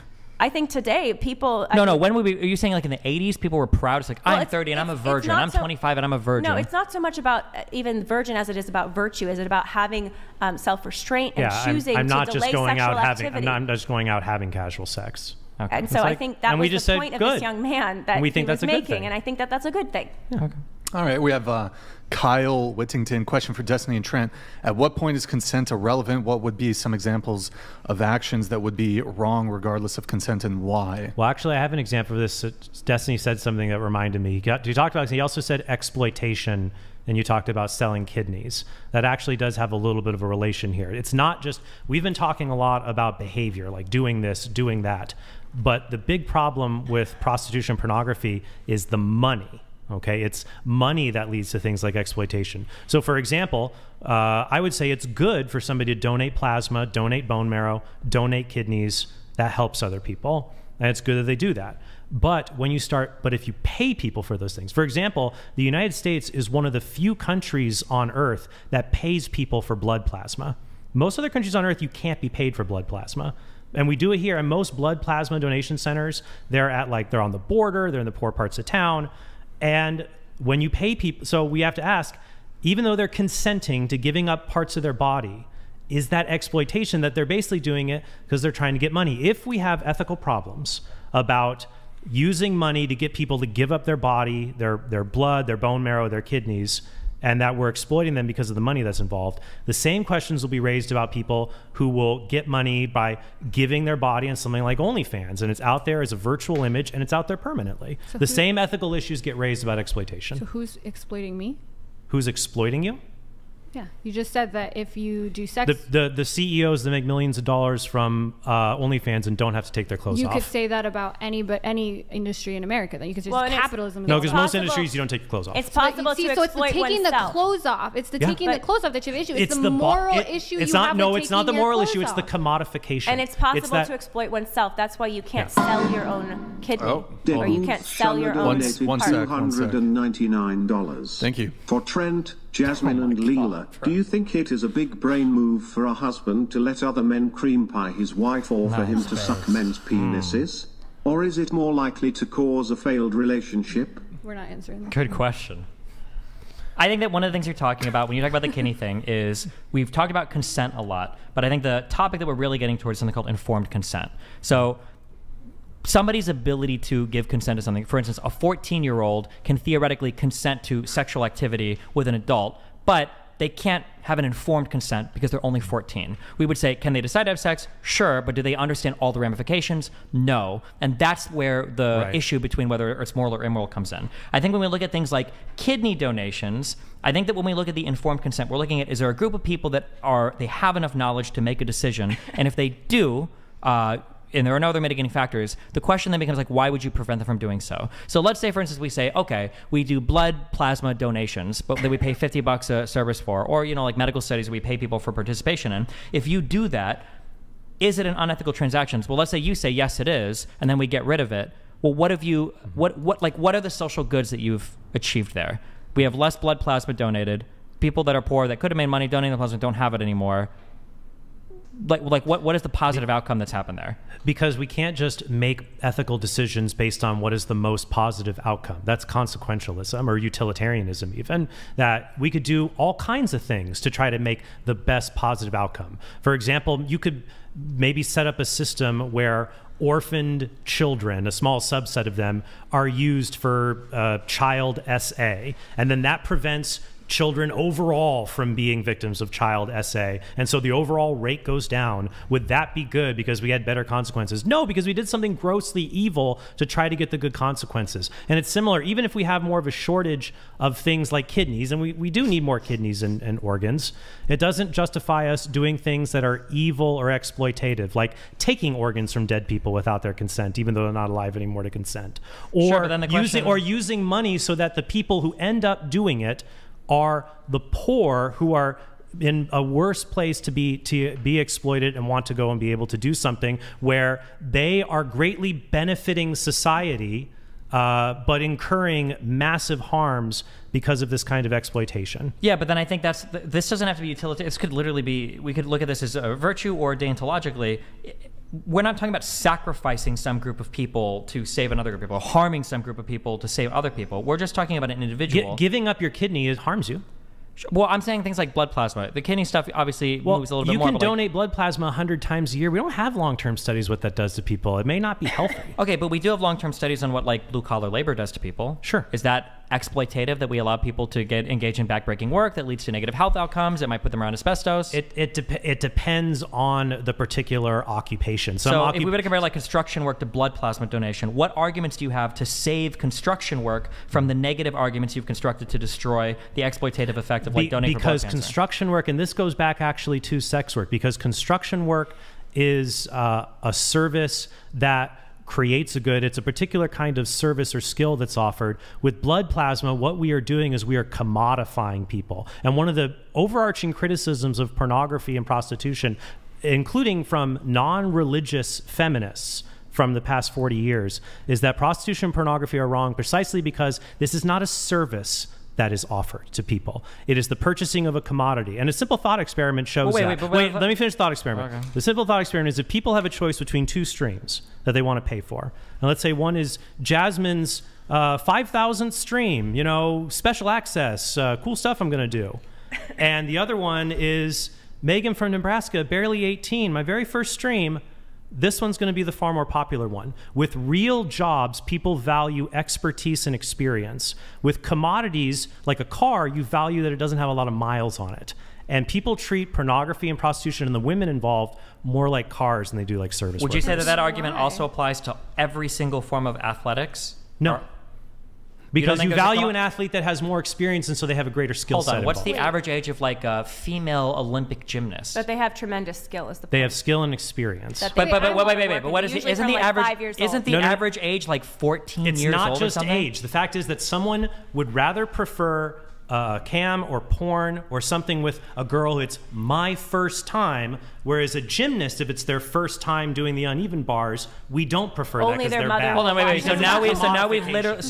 I think today people. No. When are you saying like in the 80s people were proud? It's like, I'm 30 and I'm a virgin. I'm 25 and I'm a virgin. No, it's not so much about even virgin as it is about virtue. Is it about having self-restraint and choosing to delay sexual activity? I'm not just going out having casual sex. Okay. And so I think that was the point of this young man that he was making, and I think that that's a good thing. Yeah, okay. All right, we have Kyle Whittington. Question for Destiny and Trent. At what point is consent irrelevant? What would be some examples of actions that would be wrong regardless of consent, and why? Well, actually, I have an example of this. Destiny said something that reminded me. You talked about, he also said exploitation, and you talked about selling kidneys. That actually does have a little bit of a relation here. It's not just, we've been talking a lot about behavior, like doing this, doing that. But the big problem with prostitution and pornography is the money. Okay, it's money that leads to things like exploitation. So for example, I would say it's good for somebody to donate plasma, donate bone marrow, donate kidneys. That helps other people, and it's good that they do that. But if you pay people for those things, for example, the United States is one of the few countries on earth that pays people for blood plasma. Most other countries on earth, you can't be paid for blood plasma. And we do it here. And most blood plasma donation centers, they're on the border, they're in the poor parts of town. And when you pay people, so we have to ask, even though they're consenting to giving up parts of their body, is that exploitation that they're basically doing it because they're trying to get money? If we have ethical problems about using money to get people to give up their body, their blood, their bone marrow, their kidneys, and that we're exploiting them because of the money that's involved, the same questions will be raised about people who will get money by giving their body in something like OnlyFans, and it's out there as a virtual image, and it's out there permanently. So the same ethical issues get raised about exploitation. So who's exploiting me? Who's exploiting you? Yeah, you just said that if you do sex, the CEOs that make millions of dollars from OnlyFans and don't have to take their clothes off. You could say that about any industry in America. Then you could say capitalism. No, because most industries you don't take your clothes off. It's possible to exploit so it's the taking oneself. the clothes off. It's the taking the clothes off that you have issue. It's the moral issue. It's you not. have No, with it's not the taking your moral issue. clothes It's the off. commodification. And it's possible to exploit oneself. That's why you can't sell your own kidney, or you can't sell your own One sec. $299. Thank you. For Trent, Jazmen and Lila, do you think it is a big brain move for a husband to let other men cream pie his wife or for him to suck men's penises? Or is it more likely to cause a failed relationship? We're not answering that. Good question. I think that one of the things you're talking about when you talk about the kidney thing is we've talked about consent a lot, but I think the topic that we're really getting towards is something called informed consent. So somebody's ability to give consent to something, for instance, a 14-year-old can theoretically consent to sexual activity with an adult, but they can't have an informed consent because they're only 14. We would say, can they decide to have sex? Sure, but do they understand all the ramifications? No. And that's where the issue between whether it's moral or immoral comes in. I think when we look at things like kidney donations, I think that when we look at the informed consent, we're looking at, is there a group of people that they have enough knowledge to make a decision? And if they do, and there are no other mitigating factors, the question then becomes like, why would you prevent them from doing so? So let's say, for instance, we say, okay, we do blood plasma donations, but that we pay $50 a service for, or, like medical studies we pay people for participation in. If you do that, is it an unethical transaction? Well, let's say you say, yes, it is, and then we get rid of it. Well, what have you, what are the social goods that you've achieved there? We have less blood plasma donated. People that are poor that could have made money donating the plasma don't have it anymore. What is the positive outcome that's happened there? Because we can't just make ethical decisions based on what is the most positive outcome. That's consequentialism or utilitarianism even, that we could do all kinds of things to try to make the best positive outcome. For example, you could maybe set up a system where orphaned children, a small subset of them, are used for child SA, and then that prevents children overall from being victims of child SA, and so the overall rate goes down. Would that be good because we had better consequences? No, because we did something grossly evil to try to get the good consequences. And it's similar, even if we have more of a shortage of things like kidneys, and we do need more kidneys and organs, it doesn't justify us doing things that are evil or exploitative, like taking organs from dead people without their consent, even though they're not alive anymore to consent, or sure, but then the question, using money so that the people who end up doing it are the poor, who are in a worse place to be exploited and want to go and be able to do something where they are greatly benefiting society, but incurring massive harms because of this kind of exploitation. Yeah, but then I think this doesn't have to be utilitarian. This could literally be, we could look at this as a virtue or deontologically. We're not talking about sacrificing some group of people to save another group of people, harming some group of people to save other people. We're just talking about an individual. Giving up your kidney harms you. Well, I'm saying things like blood plasma. The kidney stuff obviously moves a little bit more. You can donate blood plasma 100 times a year. We don't have long-term studies what that does to people. It may not be healthy. Okay, but we do have long-term studies on what like blue-collar labor does to people. Sure. Is that exploitative, that we allow people to get engaged in backbreaking work that leads to negative health outcomes? It might put them around asbestos. It depends on the particular occupation. So if we were to compare like construction work to blood plasma donation, what arguments do you have to save construction work from the negative arguments you've constructed to destroy the exploitative effect of like donating for blood cancer? Construction work, and this goes back actually to sex work, because construction work is a service that creates a good. It's a particular kind of service or skill that's offered. With blood plasma, what we are doing is we are commodifying people. And one of the overarching criticisms of pornography and prostitution, including from non-religious feminists from the past 40 years, is that prostitution and pornography are wrong precisely because this is not a service that is offered to people. It is the purchasing of a commodity. And a simple thought experiment shows that. Wait, let me finish the thought experiment. Okay. The simple thought experiment is if people have a choice between two streams that they want to pay for. And let's say one is Jazmen's 5,000th stream, special access, cool stuff I'm going to do. And the other one is Megan from Nebraska, barely 18, my very first stream. This one's going to be the far more popular one. With real jobs, people value expertise and experience. With commodities, like a car, you value that it doesn't have a lot of miles on it. And people treat pornography and prostitution and the women involved more like cars than they do like service Would workers. you say that argument also applies to every single form of athletics? No. Because you value an athlete that has more experience, and so they have a greater skill set. What's the average age of like a female Olympic gymnast? But they have tremendous skill. Is the point. They have skill and experience. But wait. But what is the, isn't the average? Isn't the average age like 14 years old? It's not just just age. The fact is that someone would rather prefer cam or porn or something with a girl who it's my first time, whereas a gymnast, if it's their first time doing the uneven bars, we don't prefer that because they're bad. Hold on, wait. So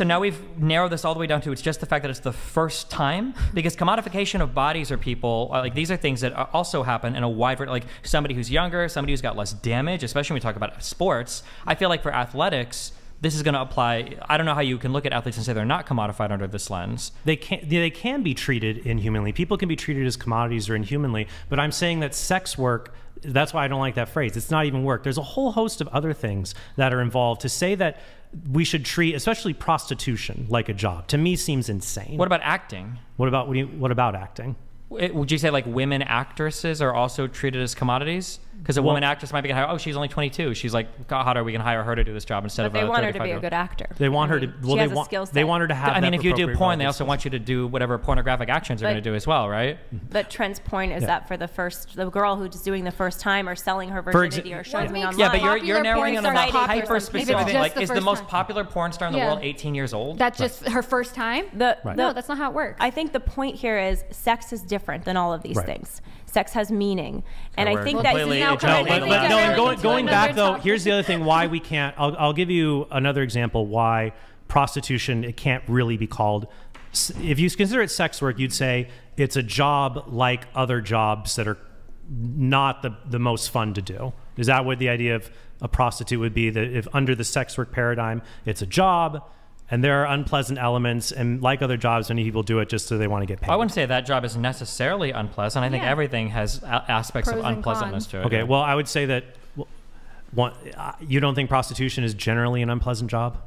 now we've narrowed this all the way down to it's just the fact that it's the first time, because commodification of bodies or people, like these are things that also happen in a wide variety, like somebody who's younger, somebody who's got less damage, especially when we talk about sports. I feel like for athletics, this is going to apply. I don't know how you can look at athletes and say they're not commodified under this lens. They can be treated inhumanly. People can be treated as commodities or inhumanly, but I'm saying that sex work, that's why I don't like that phrase. It's not even work. There's a whole host of other things that are involved. To say that we should treat, especially prostitution, like a job, to me seems insane. What about acting? What about acting? Would you say like women actresses are also treated as commodities? Because a woman actress might be hired. Oh, she's only 22. She's like, God, how are we going to hire her to do this job instead of a 35-year-old? They want her to be a good actor. They want her to. Well, they want her to have. I mean, if you do porn, they also want you to do whatever pornographic actions you're going to do as well, right? But Trent's point is that for the girl who's doing the first time or selling her virginity or showing something online. Yeah, but you're narrowing on a hyper specific thing. Like, is the most popular porn star in the world 18 years old? That's just her first time? No, that's not how it works. I think the point here is sex is different than all of these things. Sex has meaning, and I think that going back though, here's the other thing why we can't. I'll give you another example why prostitution, it can't really be called. If you consider it sex work, you'd say it's a job like other jobs that are not the most fun to do. Is that what the idea of a prostitute would be? That if under the sex work paradigm, it's a job. And there are unpleasant elements, and like other jobs, many people do it just so they want to get paid. I wouldn't say that job is necessarily unpleasant. I think everything has aspects of unpleasantness to it. Okay, well, I would say that you don't think prostitution is generally an unpleasant job?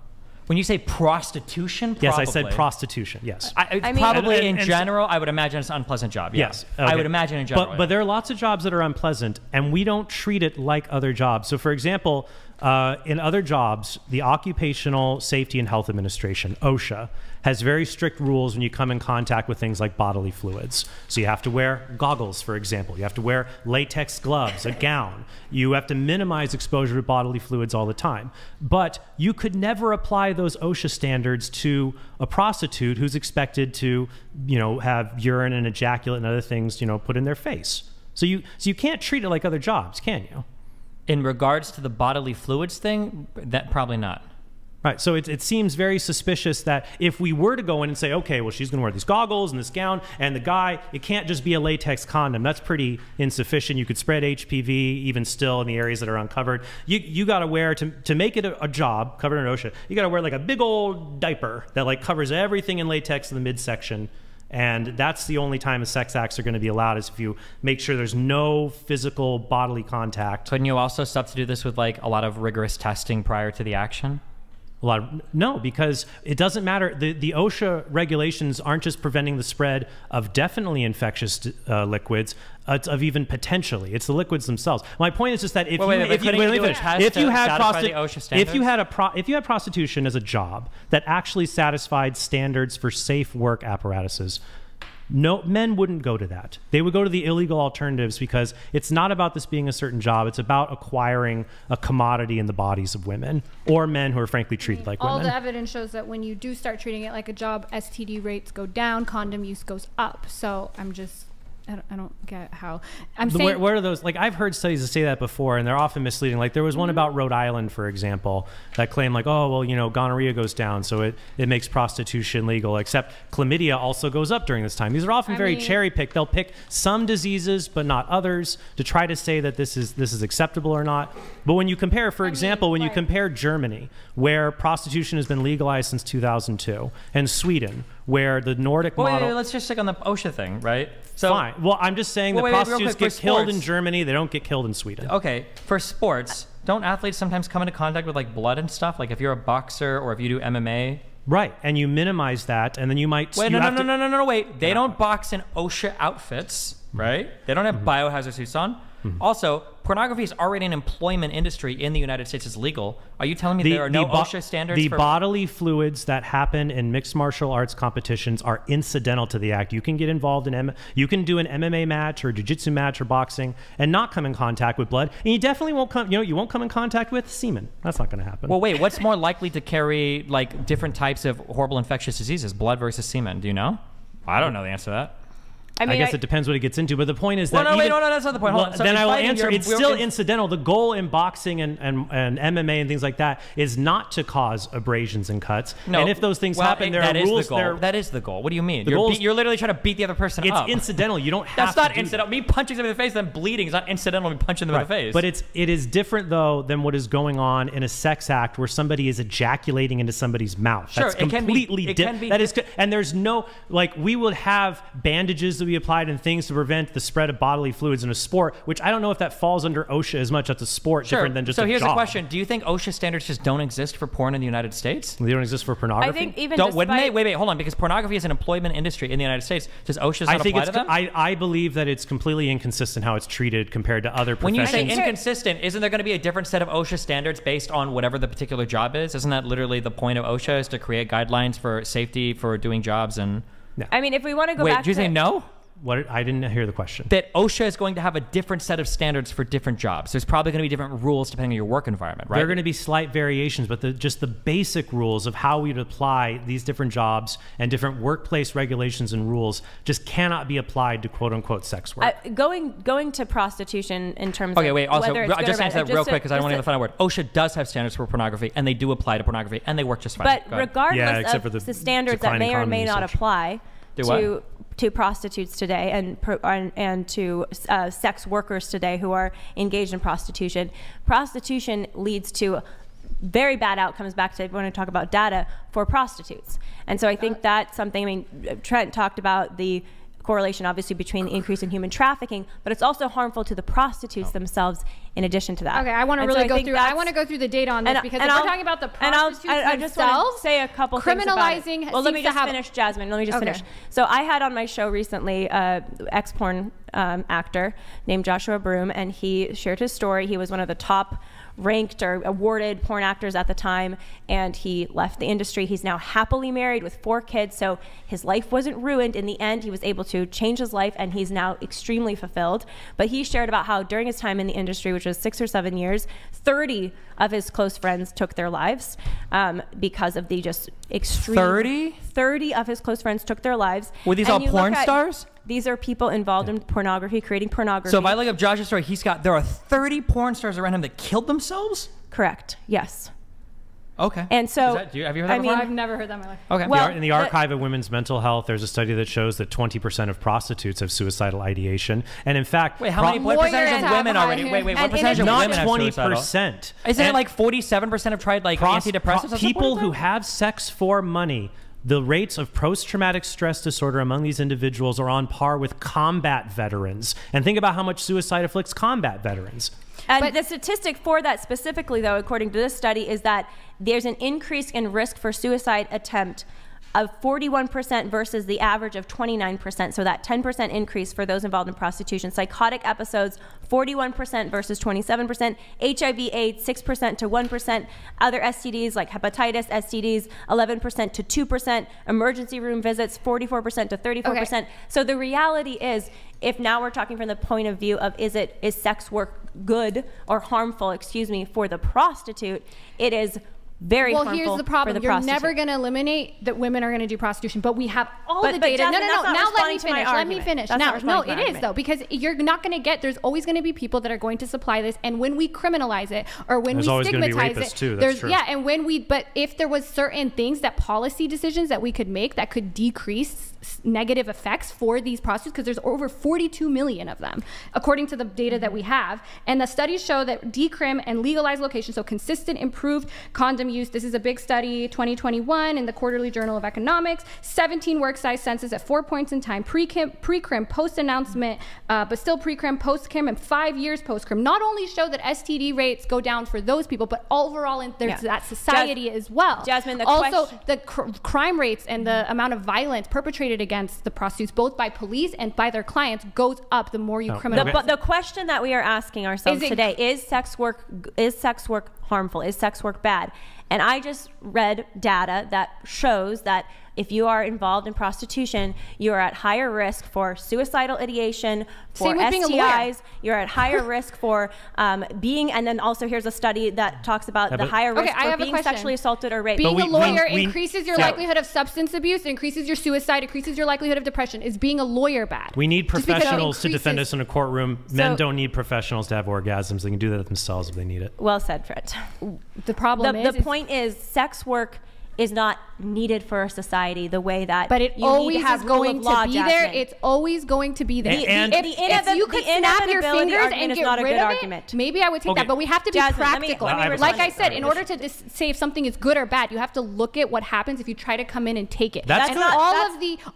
When you say prostitution, yes, I said prostitution. Yes, I mean, probably in general, I would imagine it's an unpleasant job. Yeah. Yes, okay. I would imagine in general. But there are lots of jobs that are unpleasant, and we don't treat it like other jobs. So, for example, in other jobs, the Occupational Safety and Health Administration, OSHA, has very strict rules when you come in contact with things like bodily fluids. So you have to wear goggles, for example. You have to wear latex gloves, a gown. You have to minimize exposure to bodily fluids all the time. But you could never apply those OSHA standards to a prostitute who's expected to, have urine and ejaculate and other things, put in their face. So you can't treat it like other jobs, can you? In regards to the bodily fluids thing, that probably not. Right, so it seems very suspicious that if we were to go in and say, okay, well, she's going to wear these goggles and this gown, and the guy, it can't just be a latex condom. That's pretty insufficient. You could spread HPV even still in the areas that are uncovered. You got to wear, to make it a job covered in OSHA, you got to wear like a big old diaper that like covers everything in latex in the midsection. And that's the only time sex acts are going to be allowed, is if you make sure there's no physical bodily contact. Couldn't you also substitute this with like a lot of rigorous testing prior to the action? No, because it doesn't matter. The OSHA regulations aren't just preventing the spread of definitely infectious liquids, it's of even potentially. It's the liquids themselves. My point is just that if you had prostitution as a job that actually satisfied standards for safe work apparatuses, no, men wouldn't go to that. They would go to the illegal alternatives, because it's not about this being a certain job. It's about acquiring a commodity in the bodies of women or men who are frankly treated like women. All the evidence shows that when you do start treating it like a job, STD rates go down, condom use goes up. So I don't get how. Where are those? Like, I've heard studies that say that before, and they're often misleading. Like, there was one about Rhode Island, for example, that claimed like, oh, well, gonorrhea goes down, so it makes prostitution legal. Except chlamydia also goes up during this time. These are often very cherry-picked. They'll pick some diseases, but not others, to try to say that this is acceptable or not. But when you compare, for example, when you compare Germany, where prostitution has been legalized since 2002, and Sweden, where the Nordic model... Wait, let's just stick on the OSHA thing, right? So, fine. Well, I'm just saying that prostitutes get killed in Germany. They don't get killed in Sweden. Okay, for sports, don't athletes sometimes come into contact with like blood and stuff? Like if you're a boxer or if you do MMA? Right, and you minimize that, and then you might... Wait, no, wait. They don't box in OSHA outfits, right? They don't have biohazard suits on. Also, pornography is already an employment industry in the United States. It's legal. Are you telling me there are no OSHA standards? The for bodily fluids that happen in mixed martial arts competitions are incidental to the act. You can get involved in you can do an MMA match or a jiu-jitsu match or boxing and not come in contact with blood, and you definitely won't come. You won't come in contact with semen. That's not going to happen. Well, wait. What's more likely to carry like different types of horrible infectious diseases, blood versus semen? Do you know? I don't know the ansse to that. I guess it depends what it gets into, but the point is well, that no, that's not the point. Hold on. So then I will answer. It's still incidental. The goal in boxing and MMA and things like that is not to cause abrasions and cuts. No, and if those things happen, there are rules. That is the goal. What do you mean? You're literally trying to beat the other person up. It's incidental. You don't have That's not incidental. Me punching them in the face, then bleeding is not incidental. Me punching them in the face. But it is different though than what is going on in a sex act where somebody is ejaculating into somebody's mouth. Sure, that's completely different. That is, and there's no we would have bandages that we applied and things to prevent the spread of bodily fluids in a sport, which I don't know if that falls under OSHA as much. That's a sport different than just a job. So here's the question. Do you think OSHA standards just don't exist for porn in the United States? They don't exist for pornography? I think even wouldn't they? Wait, hold on. Because pornography is an employment industry in the United States. Does OSHA not apply to them? I believe that it's completely inconsistent how it's treated compared to other professions. When you say inconsistent, isn't there going to be a different set of OSHA standards based on whatever the particular job is? Isn't that literally the point of OSHA, is to create guidelines for safety for doing jobs? And no. I mean, if we want to go back to... Wait, did you say no? What? I didn't hear the question. That OSHA is going to have a different set of standards for different jobs. There's probably going to be different rules depending on your work environment, right? There are going to be slight variations, but just the basic rules of how we'd apply these different jobs and different workplace regulations and rules just cannot be applied to quote-unquote sex work. Going to prostitution in terms of wait, also, whether it's just answer that real quick because I don't want to get the final word. OSHA does have standards for pornography, and they do apply to pornography, and they work just fine. But regardless of the standards that may or may not apply to prostitutes today and to sex workers today who are engaged in prostitution. Prostitution leads to very bad outcomes back to when I talk about data for prostitutes. And so I think that's something, I mean, Trent talked about the correlation obviously between the increase in human trafficking, but it's also harmful to the prostitutes themselves in addition to that. Okay, I want to really go through. I want to go through the data on this because if we're talking about the prostitutes I just want to say a couple things about it. Criminalizing. Well, let me just finish, Jasmine. Let me just finish. So I had on my show recently ex-porn actor named Joshua Broom, and he shared his story. He was one of the top ranked or awarded porn actors at the time, and he left the industry. He's now happily married with 4 kids, so his life wasn't ruined. In the end, he was able to change his life, and he's now extremely fulfilled. But he shared about how during his time in the industry, which was 6 or 7 years, 30 of his close friends took their lives because of the just extreme... 30 of his close friends took their lives. Were these all porn stars? These are people involved in pornography, creating pornography. So if I look up Josh's story, there are 30 porn stars around him that killed themselves? Correct. Yes. Okay. And so, have you heard that before? I've never heard that in my life. Okay. Well, in the Archive of Women's Mental Health, there's a study that shows that 20% of prostitutes have suicidal ideation, and in fact, what percentage of women already? What percentage of women have suicidal? Not 20%. Isn't it like 47% have tried like antidepressants? People who have sex for money. The rates of post-traumatic stress disorder among these individuals are on par with combat veterans. And think about how much suicide afflicts combat veterans. And the statistic for that specifically, though, according to this study, is that there's an increase in risk for suicide attempt of 41% versus the average of 29%. So that 10% increase for those involved in prostitution. Psychotic episodes, 41% versus 27%. HIV/AIDS, 6% to 1%. Other STDs like hepatitis, STDs, 11% to 2%. Emergency room visits, 44% to 34%. Okay. So the reality is, if now we're talking from the point of view of is sex work good or harmful, for the prostitute, it is very harmful. Well, here's the problem. You're never going to eliminate that women are going to do prostitution, but we have all the data. Jasmine, no. Now let me finish. No, it is though, because you're not going to get. There's always going to be people that are going to supply this, and when we criminalize it or when we stigmatize it, too. That's true. Yeah, and but if there was certain things that policy decisions that we could make that could decrease negative effects for these prostitutes, because there's over 42 million of them, according to the data that we have, and the studies show that decrim and legalized locations, so consistent, improved condom use. This is a big study, 2021, in the Quarterly Journal of Economics. 17 work size census at 4 points in time, pre-crim, post-announcement, but still pre-crim, post-crim, and 5 years post-crim. Not only show that STD rates go down for those people, but overall there's that society as well. Jasmine, the crime rates and the amount of violence perpetrated against the prostitutes, both by police and by their clients, goes up the more you criminalize. But the question that we are asking ourselves today is sex work harmful? Is sex work bad? And I just read data that shows that if you are involved in prostitution, you are at higher risk for suicidal ideation, for STIs. You're at higher risk for being, and then also here's a study that talks about the higher risk for being sexually assaulted or raped. Being a lawyer increases your likelihood of substance abuse, increases your suicide, increases your likelihood of depression. Is being a lawyer bad? We need professionals to defend us in a courtroom. Men don't need professionals to have orgasms. They can do that themselves if they need it. Well said, Trent. The problem is... The point is sex work is not needed for a society the way that but it always is going to be there. It's always going to be there. If you could snap your fingers and get rid of it, maybe I would take that. But we have to be practical. Like I said, in order to say if something is good or bad, you have to look at what happens if you try to come in and take it. That's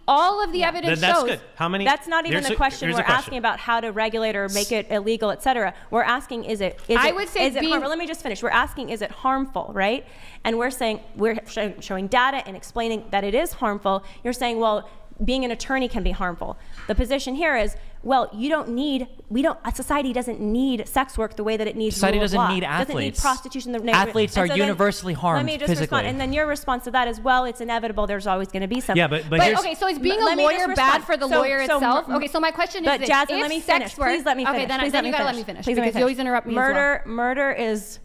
all of the evidence shows. Good. How many? That's not even the question. We're asking about how to regulate or make it illegal, etc. We're asking, is it harmful? Let me just finish. We're asking, is it harmful, right? And we're saying, we're showing data and explaining that it is harmful. You're saying, well, being an attorney can be harmful. The position here is, well, a society doesn't need sex work the way that it needs society rule of doesn't law. need athletes. Doesn't need prostitution. Athletes are universally harmed physically. Let me just respond. And then your response to that is, well, it's inevitable. There's always going to be something. Yeah, but okay, so is being a lawyer bad for the lawyer itself? Okay, so my question is, Jazmen, let me finish. Please let me finish. Okay, then you gotta let me finish because you always interrupt me. Murder is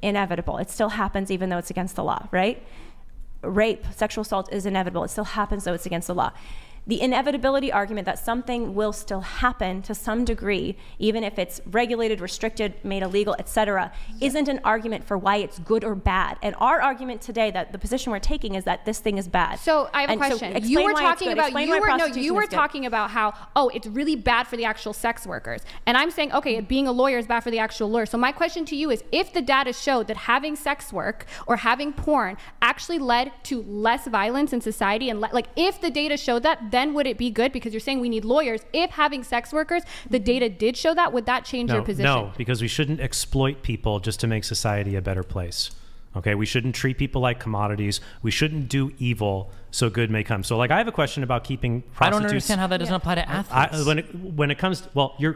inevitable. It still happens even though it's against the law, right? Rape, sexual assault is inevitable. It still happens though it's against the law. The inevitability argument that something will still happen to some degree, even if it's regulated, restricted, made illegal, etc., isn't an argument for why it's good or bad. And our argument today, that the position we're taking, is that this thing is bad. So I have a question. So you were talking about how, oh, it's really bad for the actual sex workers. And I'm saying, okay, being a lawyer is bad for the actual lawyer. So my question to you is, if the data showed that having sex work or having porn actually led to less violence in society, and like if the data showed that, then would it be good? Because you're saying we need lawyers. If having sex workers, the data did show that, would that change your position? No, because we shouldn't exploit people just to make society a better place. Okay, we shouldn't treat people like commodities. We shouldn't do evil so good may come. So like I have a question about keeping prostitutes. I don't understand how that doesn't apply to athletes. When it comes to, well, you're...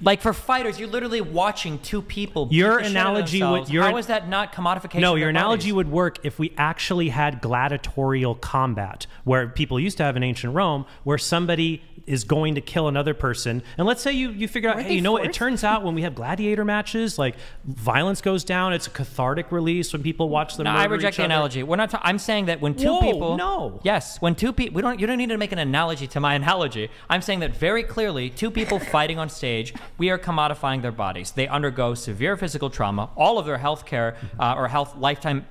Like for fighters, you're literally watching two people beat your the shit analogy out of would themselves. How is that not commodification? No, your analogy would work if we actually had gladiatorial combat, where people used to have in ancient Rome, where somebody is going to kill another person. And let's say you figure out, hey, you know what? It turns out when we have gladiator matches, like violence goes down. It's a cathartic release when people watch them. No, I reject the analogy. We're not. I'm saying that when two people. No. Yes, when two people. You don't need to make an analogy to my analogy. I'm saying that very clearly, two people fighting on stage, we are commodifying their bodies. They undergo severe physical trauma. All of their health care or health lifetime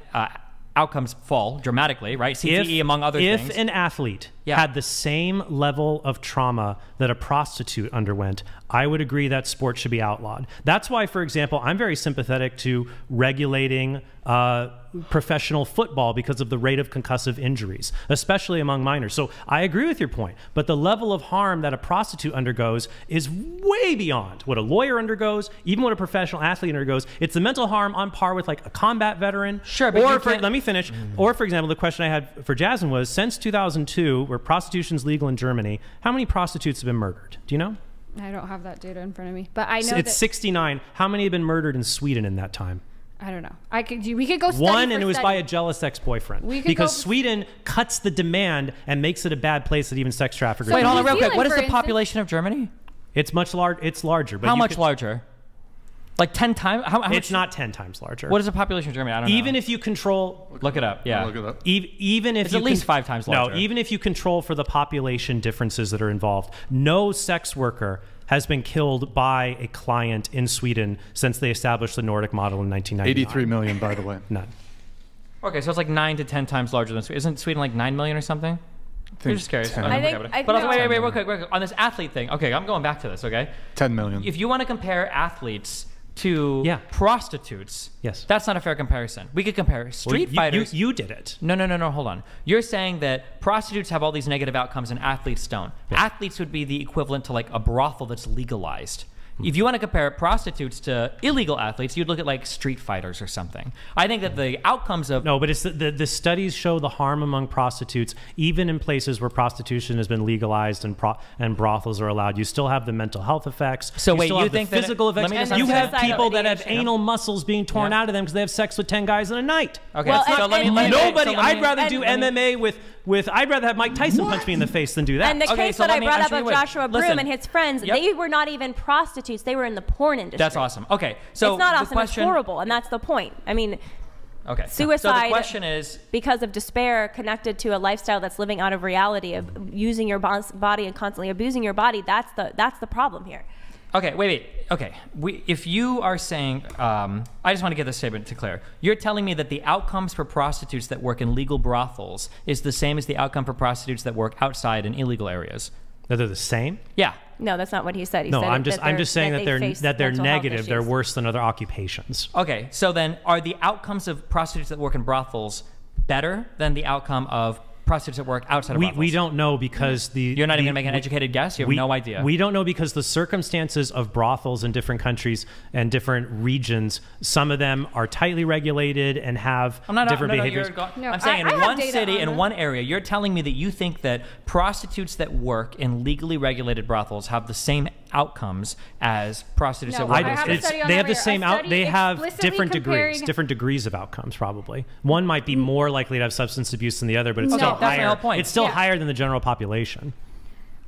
outcomes fall dramatically, right? CTE, among other things. If an athlete had the same level of trauma that a prostitute underwent, I would agree that sport should be outlawed. That's why, for example, I'm very sympathetic to regulating professional football because of the rate of concussive injuries, especially among minors. So I agree with your point, but the level of harm that a prostitute undergoes is way beyond what a lawyer undergoes, even what a professional athlete undergoes. It's the mental harm on par with like a combat veteran. Sure, but let me finish. Or for example, the question I had for Jazmen was, since 2002, where prostitution's legal in Germany, how many prostitutes have been murdered? Do you know? I don't have that data in front of me, but I know it's 69. How many have been murdered in Sweden in that time? I don't know. We could go study one, and it was by a jealous ex-boyfriend. Because Sweden cuts the demand and makes it a bad place that even sex traffickers. Wait, hold on real quick. What is the population of Germany? It's much larger. It's larger. But how much larger? Like 10 times? How it's not 10 times larger. What is the population of Germany? I don't know. Even if you control... Look it up. Yeah. Look it up. Even if it's at least 5 times larger. No, even if you control for the population differences that are involved, no sex worker has been killed by a client in Sweden since they established the Nordic model in 1999. 83 million, by the way. None. Okay, so it's like 9 to 10 times larger than Sweden. Isn't Sweden like 9 million or something? I'm just curious. But wait, real quick. On this athlete thing, okay, I'm going back to this, okay? 10 million. If you want to compare athletes to prostitutes, that's not a fair comparison. We could compare street fighters. You did it. No, hold on. You're saying that prostitutes have all these negative outcomes and athletes don't. Athletes would be the equivalent to like a brothel that's legalized. If you want to compare prostitutes to illegal athletes, you'd look at like street fighters or something. I think that the outcomes of... No, but it's the studies show the harm among prostitutes, even in places where prostitution has been legalized and brothels are allowed. You still have the mental health effects. So wait, you think that physical effects? You have people that have anal muscles being torn out of them because they have sex with 10 guys in a night. Okay, well, I'd rather do MMA with I'd rather have Mike Tyson punch me in the face than do that. And the case that I brought up of Joshua Broome and his friends, they were not even prostitutes. They were in the porn industry. That's awesome. Okay, so it's not awesome. It's horrible, and that's the point. I mean, suicide. So the question is, because of despair connected to a lifestyle that's living out of reality of using your body and constantly abusing your body. That's the problem here. Okay, wait. Okay, if you are saying, I just want to get this statement to clear. You're telling me that the outcomes for prostitutes that work in legal brothels is the same as the outcome for prostitutes that work outside in illegal areas. That they're the same? Yeah. No, that's not what he said. I'm just saying that they're negative. They're worse than other occupations. Okay, so then are the outcomes of prostitutes that work in brothels better than the outcome of prostitutes that work outside of brothels? We don't know because You're not even going to make an educated guess? You have no idea? We don't know because the circumstances of brothels in different countries and different regions, some of them are tightly regulated and have different behaviors. I'm saying in one city, in one area, you're telling me that you think that prostitutes that work in legally regulated brothels have the same outcomes as prostitutes that work they have the same they have different degrees of outcomes probably. One might be more likely to have substance abuse than the other, but it's still higher. It's still higher than the general population.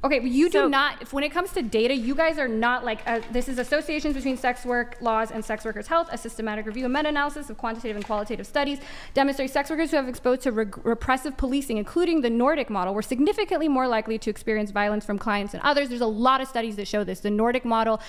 Okay, but you do not, when it comes to data, you guys are not like, this is associations between sex work laws and sex workers' health. A systematic review and meta-analysis of quantitative and qualitative studies demonstrates sex workers who have exposed to repressive policing, including the Nordic model, were significantly more likely to experience violence from clients than others. There's a lot of studies that show this. The Nordic model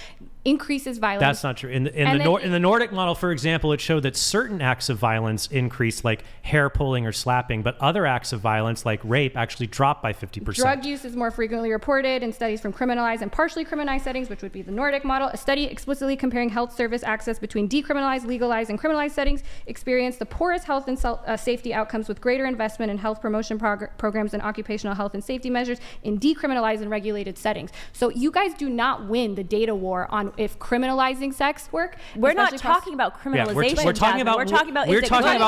increases violence. That's not true. In the Nordic model, for example, it showed that certain acts of violence increased, like hair pulling or slapping, but other acts of violence, like rape, actually dropped by 50%. Drug use is more frequently reported in studies from criminalized and partially criminalized settings, which would be the Nordic model. A study explicitly comparing health service access between decriminalized, legalized, and criminalized settings experienced the poorest health and safety outcomes with greater investment in health promotion programs and occupational health and safety measures in decriminalized and regulated settings. So you guys do not win the data war on if criminalizing sex work. We're not talking about criminalization. Yeah, we're talking about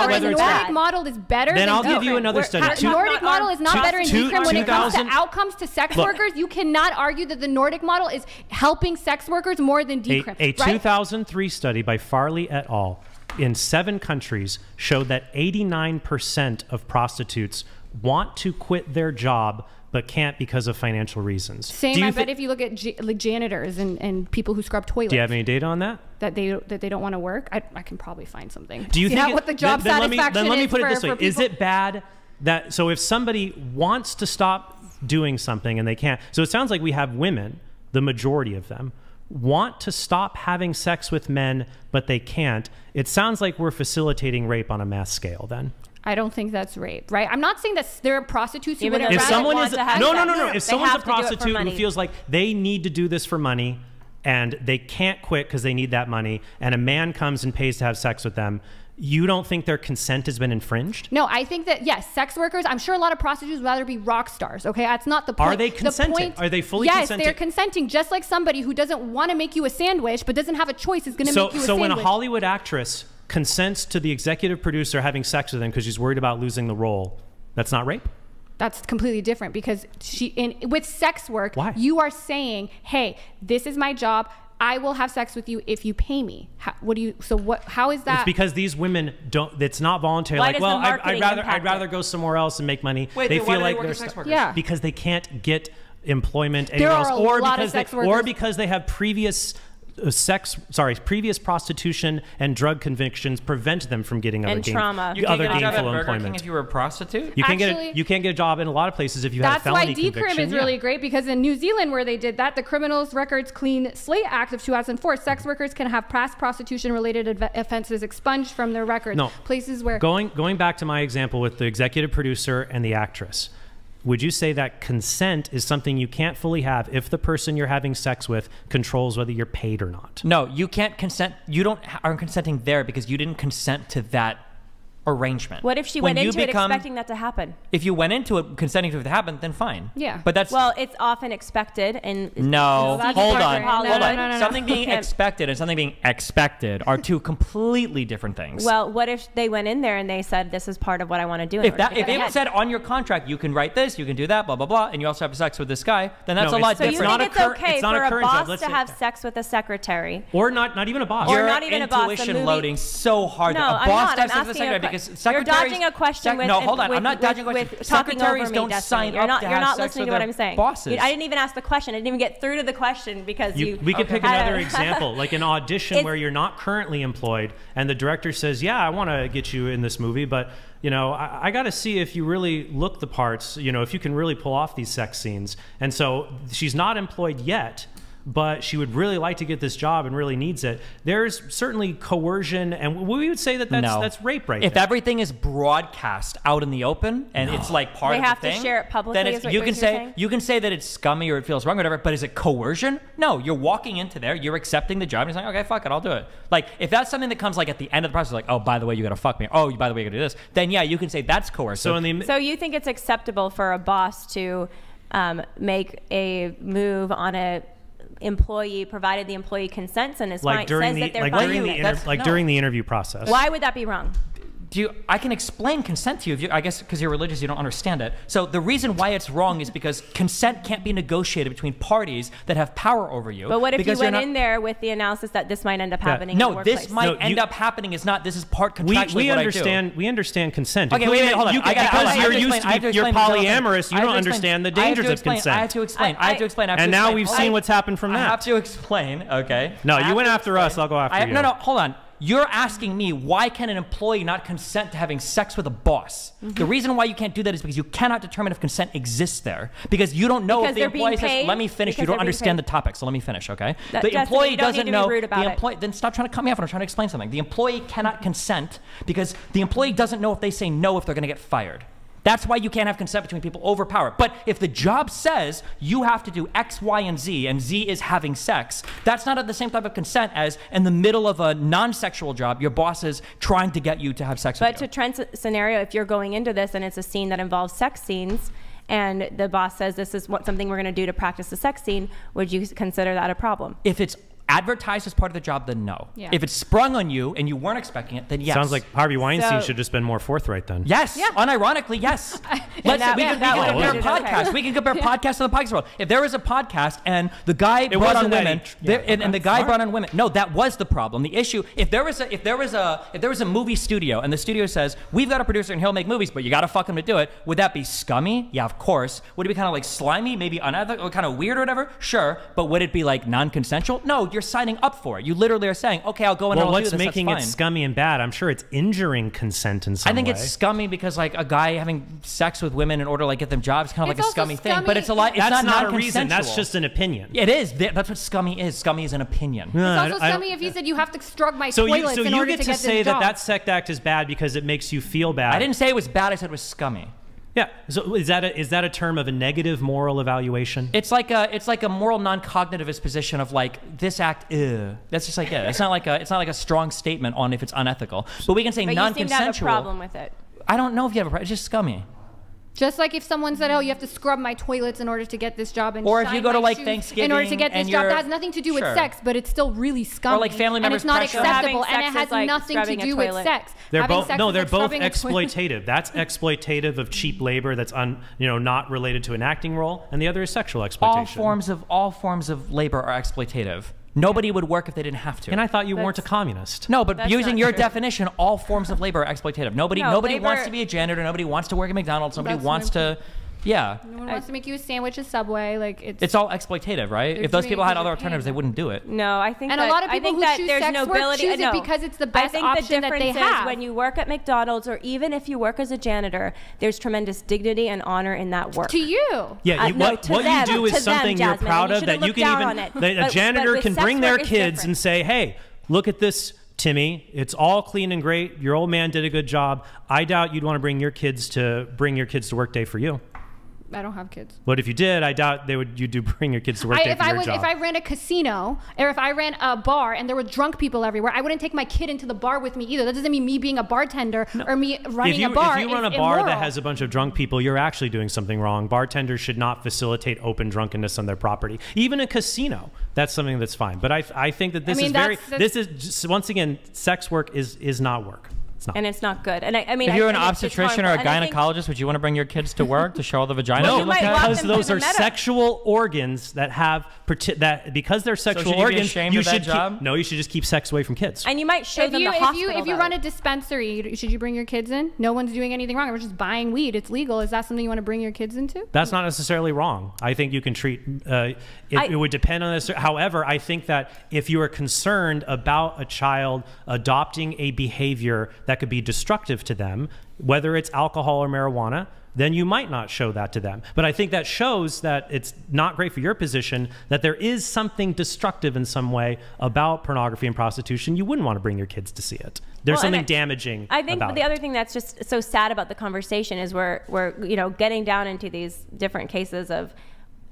whether the Nordic model is better. Then I'll give you another study. The Nordic model is not better in decrim when it comes to outcomes to sex workers. You cannot argue that the Nordic model is helping sex workers more than decrim. A 2003 study by Farley et al. In 7 countries showed that 89% of prostitutes want to quit their job but can't because of financial reasons. Same, I bet if you look at like janitors and people who scrub toilets. Do you have any data on that? That they don't want to work? I can probably find something. Do you think what the job satisfaction then let me put it this way. People? Is it bad that, so if somebody wants to stop doing something and they can't, so it sounds like we have women, the majority of them, want to stop having sex with men, but they can't. It sounds like we're facilitating rape on a mass scale then. I don't think that's rape, right? I'm not saying that there are prostitutes who if someone is if someone's a prostitute who feels like they need to do this for money and they can't quit because they need that money, and a man comes and pays to have sex with them, you don't think their consent has been infringed? No, I think that, yes, sex workers, I'm sure a lot of prostitutes would rather be rock stars, okay? That's not the point. Are they consenting? Are they fully consenting? Yes, they're consenting, just like somebody who doesn't want to make you a sandwich but doesn't have a choice is going to make you a sandwich. So when a Hollywood actress consents to the executive producer having sex with him because she's worried about losing the role, that's not rape? That's completely different because with sex work, you are saying, hey, this is my job. I will have sex with you if you pay me. How is that? It's because these women don't, it's not voluntary. Like, well, I'd rather go somewhere else and make money. Wait, they feel like they're sex workers? Yeah. Because they can't get employment anywhere else, or because they have previous prostitution and drug convictions prevent them from getting other gainful employment. If you were a prostitute, you can't get a job in a lot of places if you have a felony conviction. That's why decrim is really great, because in New Zealand, where they did that, the Criminals Records Clean Slate Act of 2004, sex workers can have past prostitution related offenses expunged from their records. No, places where going back to my example with the executive producer and the actress. would you say that consent is something you can't fully have if the person you're having sex with controls whether you're paid or not? No, you can't consent. You aren't consenting there because you didn't consent to that arrangement. What if she went into it expecting that to happen? If you went into it consenting to it to happen, then fine. Yeah. But that's... Well, it's often expected and... No, hold on. No. Something being expected and something being expected are two completely different things. Well, what if they went in there and they said, this is part of what I want to do? If it said on your contract, you can write this, you can do that, blah, blah, blah, and you also have sex with this guy, then that's a lot different. So you think it's okay for a boss to have sex with a secretary? Or not even a boss. Or not even a boss. Intuition loading so hard. No, a boss to have sex with a secretary because secretaries... You're dodging a question with... No, hold on. I'm not dodging a question. Secretaries don't sign up to have sex with their bosses. I didn't even ask the question. I didn't even get through to the question because we could pick another example, like an audition where you're not currently employed and the director says, yeah, I want to get you in this movie, but you know, I got to see if you really look the parts, you know, if you can really pull off these sex scenes. And so she's not employed yet, but she would really like to get this job and really needs it. There's certainly coercion, and we would say that that's rape right there. If everything is broadcast out in the open and it's like part of the thing, they have to share it publicly. Then you can say that it's scummy or it feels wrong or whatever. But is it coercion? No, you're walking into there, you're accepting the job, and you're saying, okay, fuck it, I'll do it. Like if that's something that comes like at the end of the process, like, oh, by the way, you gotta fuck me. Oh, by the way, you gotta do this. Then yeah, you can say that's coercive. So you think it's acceptable for a boss to make a move on a employee, provided the employee consents and is fine, says that they're fine. During the interview process. Why would that be wrong? I can explain consent to you. I guess because you're religious, you don't understand it. So the reason why it's wrong is because consent can't be negotiated between parties that have power over you. But what if you went in there with the analysis that this might end up happening in the workplace? This might end up happening. This is part contractually what I do. We understand consent. Okay, wait, hold on. Because you're polyamorous, you don't understand the dangers of consent. I have to explain. And now we've seen what's happened from that. I have to explain, okay? No, you went after us, I'll go after you. No, hold on. You're asking me, why can an employee not consent to having sex with a boss? The reason why you can't do that is because you cannot determine if consent exists there. Because you don't know if the employee says, let me finish. You don't understand the topic, so let me finish, okay? The employee doesn't know. Then stop trying to cut me off when I'm trying to explain something. The employee cannot consent because the employee doesn't know if they say no if they're going to get fired. That's why you can't have consent between people over power. But if the job says you have to do X, Y, and Z is having sex, that's not the same type of consent as in the middle of a non-sexual job, your boss is trying to get you to have sex with you. But to Trent's scenario, if you're going into this and it's a scene that involves sex scenes, and the boss says this is something we're going to do to practice the sex scene, would you consider that a problem? If it's advertised as part of the job, then no. Yeah. If it's sprung on you and you weren't expecting it, then yes. Sounds like Harvey Weinstein should have just been more forthright then. Yes, unironically, yes. We can compare podcasts. We can compare podcasts to the podcast world. If there was a podcast and the guy brought on women, and the guy brought on women, no, that was the problem. The issue, if there was a movie studio and the studio says we've got a producer and he'll make movies, but you got to fuck him to do it, would that be scummy? Yeah, of course. Would it be kind of like slimy, maybe unethical, kind of weird or whatever? Sure, but would it be like non-consensual? No. You're signing up for it. You literally are saying, okay, I'll go in and I'll do this. What's making it scummy and bad? I'm sure it's injuring consent in some way. I think it's scummy because like a guy having sex with women in order to like get them jobs is kind of like a scummy thing. But it's a lot. It's not a reason. That's just an opinion. It is. That's what scummy is. Scummy is an opinion. It's also scummy if he said you have to scrub my toilets in order to get this job. So you get to say that sex act is bad because it makes you feel bad. I didn't say it was bad. I said it was scummy. Yeah. So is that a term of a negative moral evaluation? It's like a moral non-cognitivist position of like this act. That's just like it. It's not like a strong statement on if it's unethical. But we can say non-consensual. You seem to have a problem with it. I don't know if you have a problem. It's just scummy. Just like if someone said, oh, you have to scrub my toilets in order to get this job, and or if you go to like Thanksgiving in order to get this job, that has nothing to do with sex, but it's still really scummy. Or like family members, and it's not acceptable, and it has nothing to do with sex. They're both exploitative. That's exploitative of cheap labor. That's not related to an acting role, and the other is sexual exploitation. All forms of labor are exploitative. Nobody would work if they didn't have to. And I thought you weren't a communist. No, but using your definition, all forms of labor are exploitative. Nobody wants to be a janitor. Nobody wants to work at McDonald's. Nobody wants to... Yeah. No one wants to make you a sandwich at Subway. Like it's all exploitative, right? If those people had other alternatives, they wouldn't do it. No, I think a lot of people who choose sex work choose it because it's the best option that they have. I think the difference is when you work at McDonald's or even if you work as a janitor, there's tremendous dignity and honor in that work. To you. Yeah, what you do is something you're proud of that you can even... A janitor can bring their kids and say, hey, look at this, Timmy, it's all clean and great. Your old man did a good job. I doubt you'd want to bring your kids to work day for you. I don't have kids. But if you did, I doubt you do bring your kids to work. If I ran a casino or if I ran a bar and there were drunk people everywhere, I wouldn't take my kid into the bar with me either. That doesn't mean me being a bartender or me running a bar. If you run a bar that has a bunch of drunk people, you're actually doing something wrong. Bartenders should not facilitate open drunkenness on their property. Even a casino, that's something that's fine. But I think that this this is just, once again, sex work is not work. And it's not good. And I mean, if you're an obstetrician or a gynecologist, would you want to bring your kids to work to show all the vaginas? No, because those are sexual organs that have because they're sexual organs. You should just keep sex away from kids. And you might show them the hospital. If you run a dispensary, should you bring your kids in? No one's doing anything wrong. We're just buying weed. It's legal. Is that something you want to bring your kids into? That's not necessarily wrong. I think you can treat. It would depend on this. However, I think that if you are concerned about a child adopting a behavior that could be destructive to them, whether it's alcohol or marijuana, then you might not show that to them. But I think that shows that it's not great for your position, that there is something destructive in some way about pornography and prostitution. You wouldn't want to bring your kids to see it. There's something damaging. I think the other thing that's just so sad about the conversation is we're getting down into these different cases of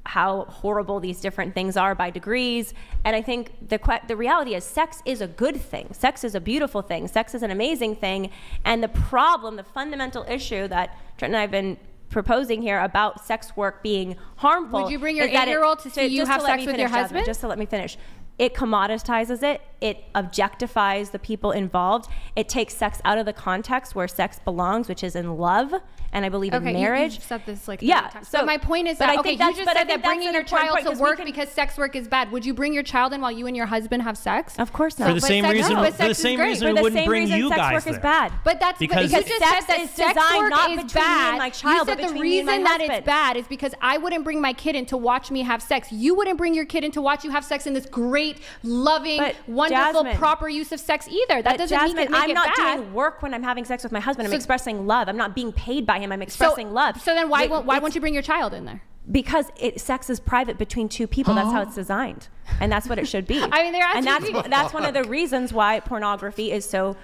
how horrible these different things are by degrees. And I think the reality is sex is a good thing. Sex is a beautiful thing. Sex is an amazing thing. And the problem, the fundamental issue that Trent and I have been proposing here about sex work being harmful. Would you bring your 8-year-old to see you have sex with your husband? Just to let me finish. It commoditizes it. It objectifies the people involved. It takes sex out of the context where sex belongs, which is in love. And I believe in marriage. You've said this like times. So my point is that you just said that bringing your child to work because sex work is bad. Would you bring your child in while you and your husband have sex? Of course not. For the same reason, we wouldn't bring you guys there. Sex work is bad. But that's because you just said that sex work is bad. My child, you said the reason that it's bad is because I wouldn't bring my kid in to watch me have sex. You wouldn't bring your kid in to watch you have sex in this great, loving, wonderful, proper use of sex either. That doesn't mean that I'm not doing work when I'm having sex with my husband. I'm expressing love. I'm not being paid by him. I'm expressing love. So then why won't you bring your child in there? Because sex is private between two people. That's how it's designed, and that's what it should be. I mean, that's one of the reasons why pornography is so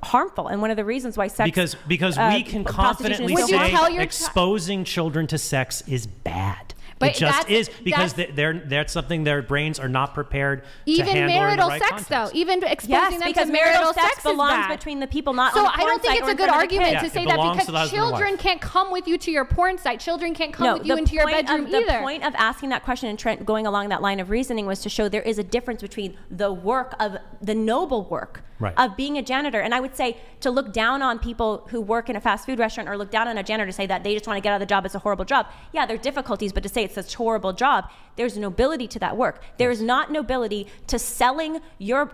harmful, and one of the reasons why sex because we can confidently say exposing children to sex is bad. But it just is because that's something their brains are not prepared to handle. Even marital sex, though, even exposing them to marital sex belongs between the people, not so on the porn I don't think site it's a good argument to say that because children can't come with you to your porn site. Children can't come with you into your bedroom either. The point of asking that question and Trent going along that line of reasoning was to show there is a difference between the work of the noble work of being a janitor. And I would say to look down on people who work in a fast food restaurant or look down on a janitor to say that they just want to get out of the job, it's a horrible job. Yeah, there are difficulties, but to say it's such a horrible job, there's nobility to that work. There is not nobility to selling your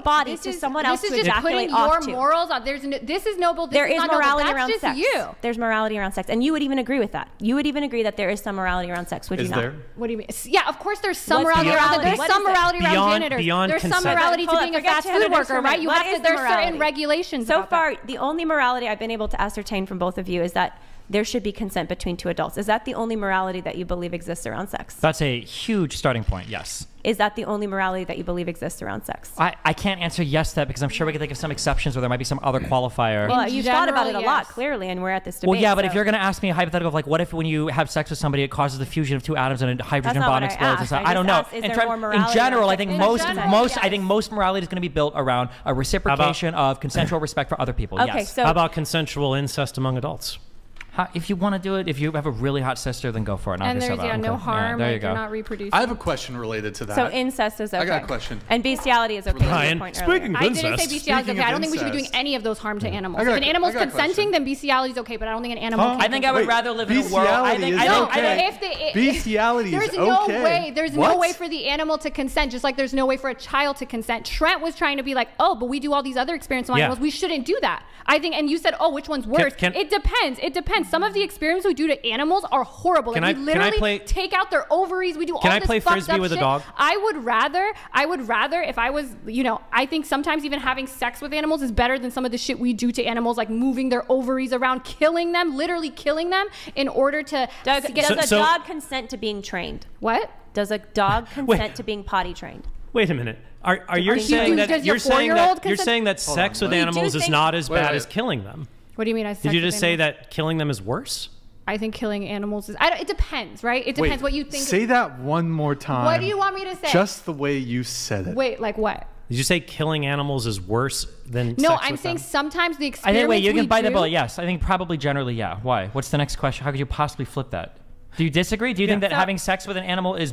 body to someone else to ejaculate off to. Your morals on. This is noble. There is morality around sex. There's morality around sex, and you would even agree with that. You would even agree that there is some morality around sex. Would you not? What do you mean? Yeah, of course there's some morality around. There's some morality around janitors. There's some morality to being a fast food worker, right? You have to. There's certain regulations. So far, the only morality I've been able to ascertain from both of you is that there should be consent between two adults. Is that the only morality that you believe exists around sex? That's a huge starting point, yes. Is that the only morality that you believe exists around sex? I can't answer yes to that because I'm sure we can think of some exceptions or there might be some other qualifier. Well, you've thought about it a lot, clearly, and we're at this debate. Well, yeah, but if you're going to ask me a hypothetical of like, what if when you have sex with somebody, it causes the fusion of two atoms and a hydrogen bond explodes? I don't know. In general, I think most morality is going to be built around a reciprocation of consensual respect for other people. Okay, yes. How about consensual incest among adults? If you want to do it, if you have a really hot sister, then go for it. And there's no harm. There you go. You're not reproducing. I have a question related to that. So incest is okay. I got a question. And bestiality is okay. Brian, speaking of incest. I didn't say bestiality is okay. I don't think we should be doing any of those harm to animals. If an animal's consenting, then bestiality is okay. But I don't think an animal. I think I would rather live in a world. Bestiality is okay. There's no way for the animal to consent, just like there's no way for a child to consent. Trent was trying to be like, oh, but we do all these other experiments on animals. We shouldn't do that. I think, and you said, oh, which one's worse? It depends. It depends. Some of the experiments we do to animals are horrible. We literally take out their ovaries. We do all this fucked up shit. Can I play frisbee with a dog? I would rather if I was, I think sometimes even having sex with animals is better than some of the shit we do to animals, like moving their ovaries around, killing them, literally killing them in order to Does a dog consent to being trained? What? Does a dog consent to being potty trained? Wait a minute. Are you saying that sex with animals is not as bad as killing them? What do you mean? Did you just say that killing them is worse? I think killing animals is. It depends, right? It depends what you think. Say that one more time. What do you want me to say? Just the way you said it. Wait, like what? Did you say killing animals is worse than No, sex I'm with saying them? sometimes the I experience think, wait, you can bite the do- bullet. Yes, I think probably generally, yeah. Why? What's the next question? How could you possibly flip that? Do you disagree? Do you think that having sex with an animal is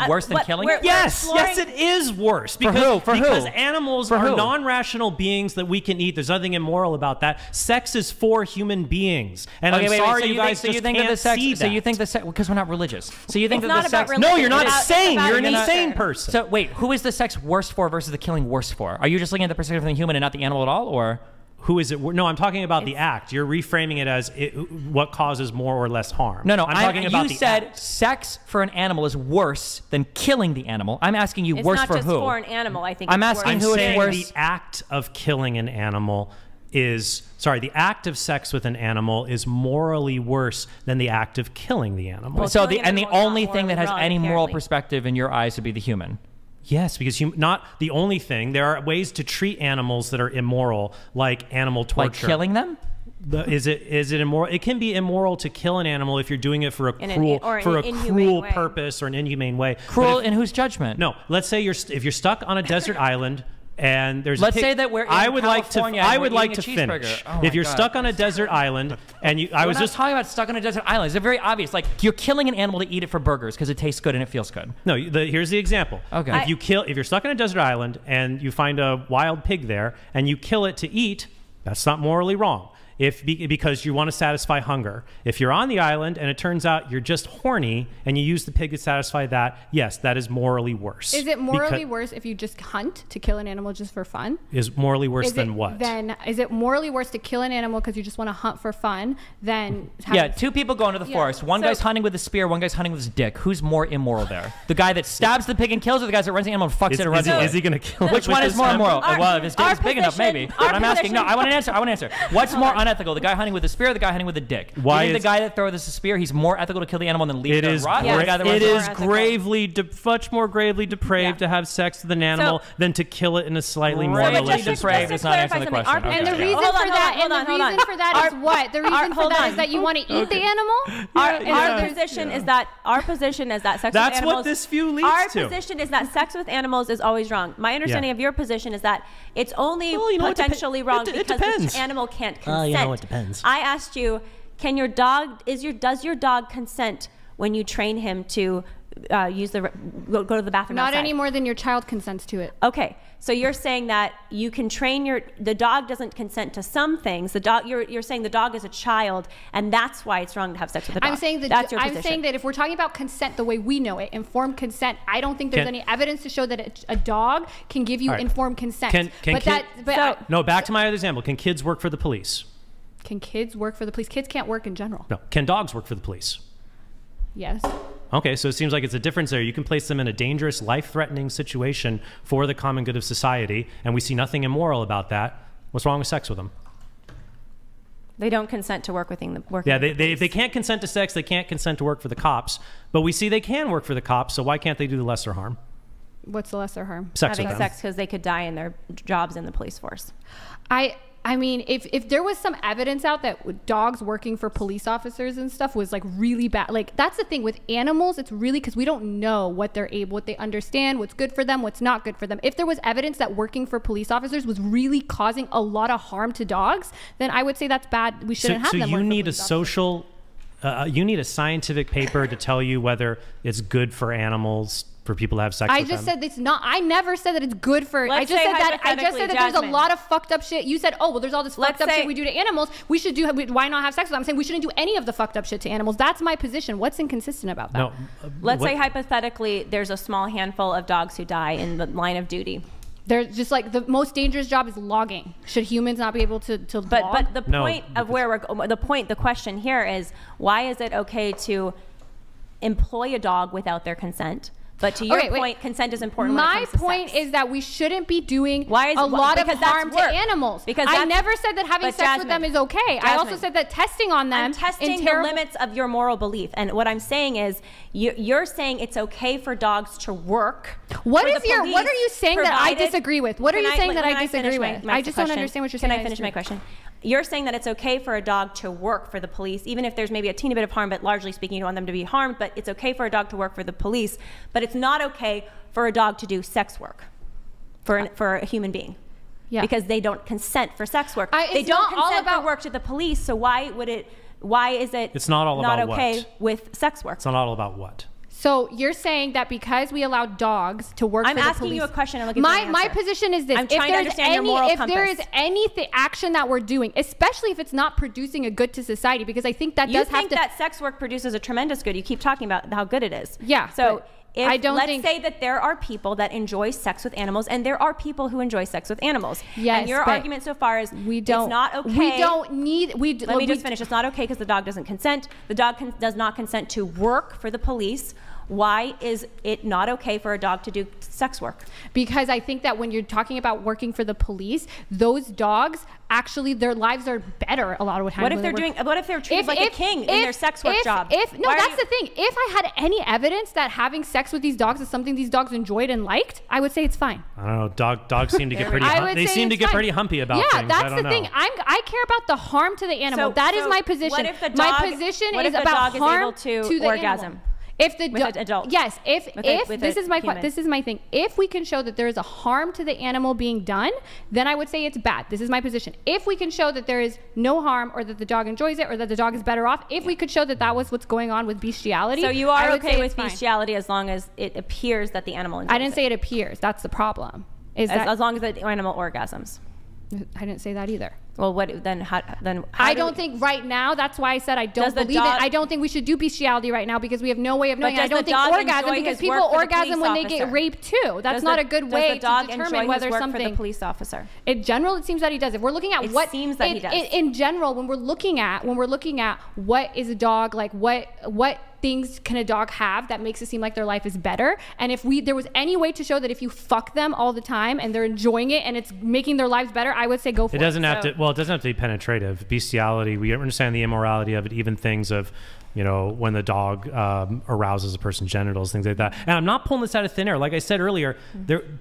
worse than killing it? Yes, yes, it is worse. Because, because animals are non-rational beings that we can eat. There's nothing immoral about that. Sex is for human beings. And I'm sorry you guys just can't see that. So you think the sex, because we're not religious. So you think that the sex... No, you're not sane. You're an insane person. So wait, who is the sex worse for versus the killing worse for? Are you just looking at the perspective of the human and not the animal at all, or... Who is it? No, I'm talking about the act. You're reframing it as what causes more or less harm. No, I'm talking about you the said act. sex for an animal is worse than killing the animal. I'm asking you, It's worse not for just who? for an animal. I think I'm it's asking worse. who I'm it's saying worse. the act of killing an animal is the act of sex with an animal is morally worse than the act of killing the animal. Well, So killing the an only animal is not thing that has morally any wrong, moral apparently. perspective in your eyes would be the human. Yes, because not the only thing. There are ways to treat animals that are immoral, like animal torture. Like killing them? Is it immoral? It can be immoral to kill an animal if you're doing it for a cruel way. purpose or an inhumane way. Cruel in whose judgment? No, let's say if you're stuck on a desert island and there's Let's a pig, say that we're in I would California and I we're would like to eating a cheeseburger. finish. Oh my If you're God. stuck on a desert island and I was We're just not talking about stuck on a desert island. It's very obvious. Like, you're killing an animal to eat it for burgers because it tastes good and it feels good. No, here's the example. Okay. If you're stuck on a desert island and you find a wild pig there and you kill it to eat, that's not morally wrong. Because you want to satisfy hunger. If you're on the island and it turns out you're just horny and you use the pig to satisfy that, yes, that is morally worse. Is it morally worse if you just hunt to kill an animal just for fun? Is morally worse than what? Then is it morally worse to kill an animal because you just want to hunt for fun than Yeah, two people go into the forest. One guy's hunting with a spear, one guy's hunting with his dick. Who's more immoral there? The guy that stabs the pig and kills it, or the guy that runs the animal and fucks it and runs away? Is he going to kill it? Which one is more immoral? Well, if his dick is big enough, maybe. But I'm asking. No, I want an answer. I want an answer. What's more unethical, the guy hunting with a spear or the guy hunting with a dick? Why you think is the guy that throws the spear, he's more ethical to kill the animal than leave it to rot? Or the guy that runs it away? is much more gravely depraved to have sex with an animal than to kill it in a slightly more Gravely malicious depraved way. is not answering the question. And the Okay. reason Hold on, for that, hold on, hold on. is what? The reason for that is that you want to eat the animal. Our position is that sex with That's animals. what this view leads to. Our position is that sex with animals is always wrong. My understanding of your position is that it's only potentially wrong because the animal can't consent. It depends. I asked you, does your dog consent when you train him to go to the bathroom Not outside? any more than your child consents to it. Okay, so you're saying that you can train the dog doesn't consent to some things. The dog, you're saying the dog is a child, and that's why it's wrong to have sex with a dog. I'm saying that if we're talking about consent the way we know it, informed consent, I don't think there's any evidence to show that a dog can give you informed consent. No, back to my other example. Can kids work for the police? Can kids work for the police? Kids can't work in general. No. Can dogs work for the police? Yes. Okay, so it seems like it's a difference there. You can place them in a dangerous, life-threatening situation for the common good of society, and we see nothing immoral about that. What's wrong with sex with them? They don't consent to work with the if they can't consent to sex, they can't consent to work for the cops. But we see they can work for the cops, so why can't they do the lesser harm? What's the lesser harm? Having sex because they could die in their jobs in the police force. I mean, if there was some evidence out that dogs working for police officers and stuff was like really bad, like that's the thing with animals, it's really because we don't know what they understand, what's good for them, what's not good for them. If there was evidence that working for police officers was really causing a lot of harm to dogs, then I would say that's bad. We shouldn't have them. So you need you need a scientific paper to tell you whether it's good for animals for people to have sex with them. I just said it's not. I never said that it's good for. I just said that there's a lot of fucked up shit. You said, oh well, there's all this fucked up shit we do to animals. We should do. Why not have sex with them? I'm saying we shouldn't do any of the fucked up shit to animals. That's my position. What's inconsistent about that? No, let's say hypothetically, there's a small handful of dogs who die in the line of duty. They're just like the most dangerous job is logging. Should humans not be able to log? But the point of where we're the question here is why is it okay to employ a dog without their consent? But to your point, consent is important. My point is that we shouldn't be doing a lot of because harm to animals. Because I never said that having sex with them is okay. I also said that testing on them, testing the limits of your moral belief. And what I'm saying is, you're saying it's okay for dogs to work. What are you saying that I disagree with? What are you saying that I disagree with? I just don't understand what you're saying. Can I finish my question? You're saying that it's okay for a dog to work for the police, even if there's maybe a teeny bit of harm, but largely speaking, you don't want them to be harmed, but it's okay for a dog to work for the police, but it's not okay for a dog to do sex work for a human being. Yeah. Because they don't consent for sex work. They don't consent for work to the police, so why is it it's not all not about okay what? With sex work? It's not all about what? So you're saying that because we allow dogs to work for the police... I'm asking you a question and looking for an answer. My position is this. I'm trying to understand your moral compass. If there is any action that we're doing, especially if it's not producing a good to society, because I think that does have to... You think that sex work produces a tremendous good. You keep talking about how good it is. Yeah. So let's say that there are people that enjoy sex with animals, and there are people who enjoy sex with animals. Yes, and your argument so far is it's not okay. We don't need... Let me just finish. It's not okay because the dog doesn't consent. The dog does not consent to work for the police. Why is it not okay for a dog to do sex work? Because I think that when you're talking about working for the police, those dogs actually their lives are better a lot of the time. What if they're treated like a king in their sex work job? That's the thing. If I had any evidence that having sex with these dogs is something these dogs enjoyed and liked, I would say it's fine. I don't know. Dogs seem to get pretty. They seem to get pretty humpy about things. Yeah, that's the thing. I care about the harm to the animal. That is my position. What if the dog, my position is about harm to the orgasm? Animal. If the adult, yes, this is my thing. If we can show that there is a harm to the animal being done, then I would say it's bad. This is my position. If we can show that there is no harm, or that the dog enjoys it, or that the dog is better off, if we could show that that was what's going on with bestiality, so you are okay with bestiality as long as it appears that the animal enjoys it. I didn't say it appears. That's the problem. As long as the animal orgasms. I didn't say that either. Well, what then? How I don't think right now. That's why I said I don't believe it. I don't think we should do bestiality right now because we have no way of knowing. I don't think orgasm because people orgasm when they get raped too. That's not a good way to determine whether something. For the police officer. In general, it seems that he does. If we're looking at what seems that he does. In general, when we're looking at what is a dog like, what things can a dog have that makes it seem like their life is better, and if there was any way to show that if you fuck them all the time and they're enjoying it and it's making their lives better, I would say go for it. It doesn't have to. Well, it doesn't have to be penetrative. Bestiality, we understand the immorality of it. Even things of, when the dog arouses a person's genitals, things like that. And I'm not pulling this out of thin air. Like I said earlier,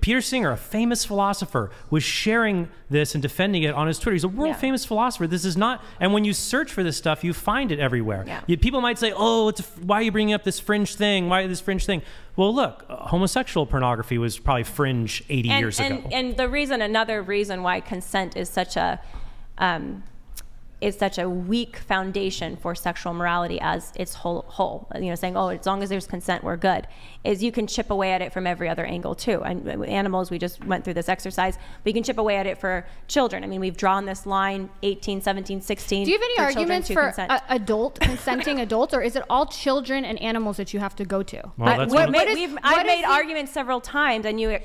Peter Singer, a famous philosopher, was sharing this and defending it on his Twitter. He's a world famous philosopher. This is not, and when you search for this stuff, you find it everywhere. Yeah. People might say, oh, why are you bringing up this fringe thing? Why this fringe thing? Well, look, homosexual pornography was probably fringe 80 years ago. And another reason why consent is such a weak foundation for sexual morality as its whole. Saying, oh, as long as there's consent, we're good, is you can chip away at it from every other angle too. And animals, we just went through this exercise, but you can chip away at it for children. I mean, we've drawn this line 18, 17, 16. Do you have any arguments for consenting adults, or is it all children and animals that you have to go to? Well, I've made arguments several times, and you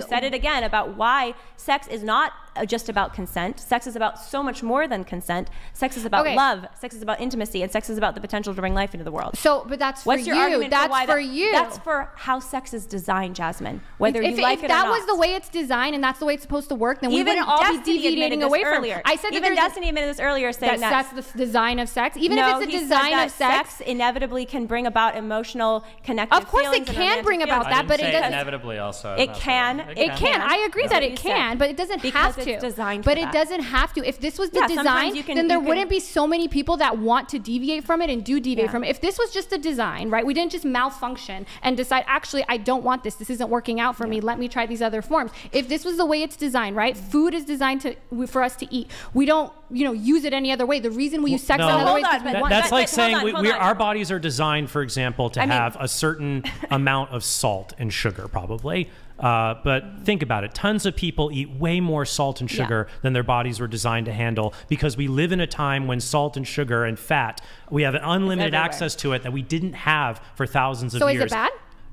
said it again about why sex is not just about consent. Sex is about so much more than consent. Sex is about love. Sex is about intimacy, and sex is about the potential to bring life into the world. So, but that's for you. That's for how sex is designed, Jasmine. Whether you like it or not. If that was the way it's designed and that's the way it's supposed to work, then we wouldn't all be deviating away from it. I said even Destiny admitted this earlier, saying that's the design of sex. Even if it's the design of sex, inevitably can bring about emotional connective feelings. Of course, it can bring about that, but it doesn't. Inevitably, also. It can. It can. I agree that it can, but it doesn't have to. It's designed. But it doesn't have to. If this was the design, then there wouldn't be so many people that want to deviate from it and do deviate from it. If this was just the design, right? We didn't just malfunction and decide, actually, I don't want this. This isn't working out for me. Let me try these other forms. If this was the way it's designed, right? Food is designed for us to eat. We don't, use it any other way. The reason we use sex another way is because we want. That's like saying our bodies are designed, for example, to have a certain amount of salt and sugar, probably. But think about it. Tons of people eat way more salt and sugar than their bodies were designed to handle, because we live in a time when salt and sugar and fat, we have unlimited access to it that we didn't have for thousands of years. So is it bad?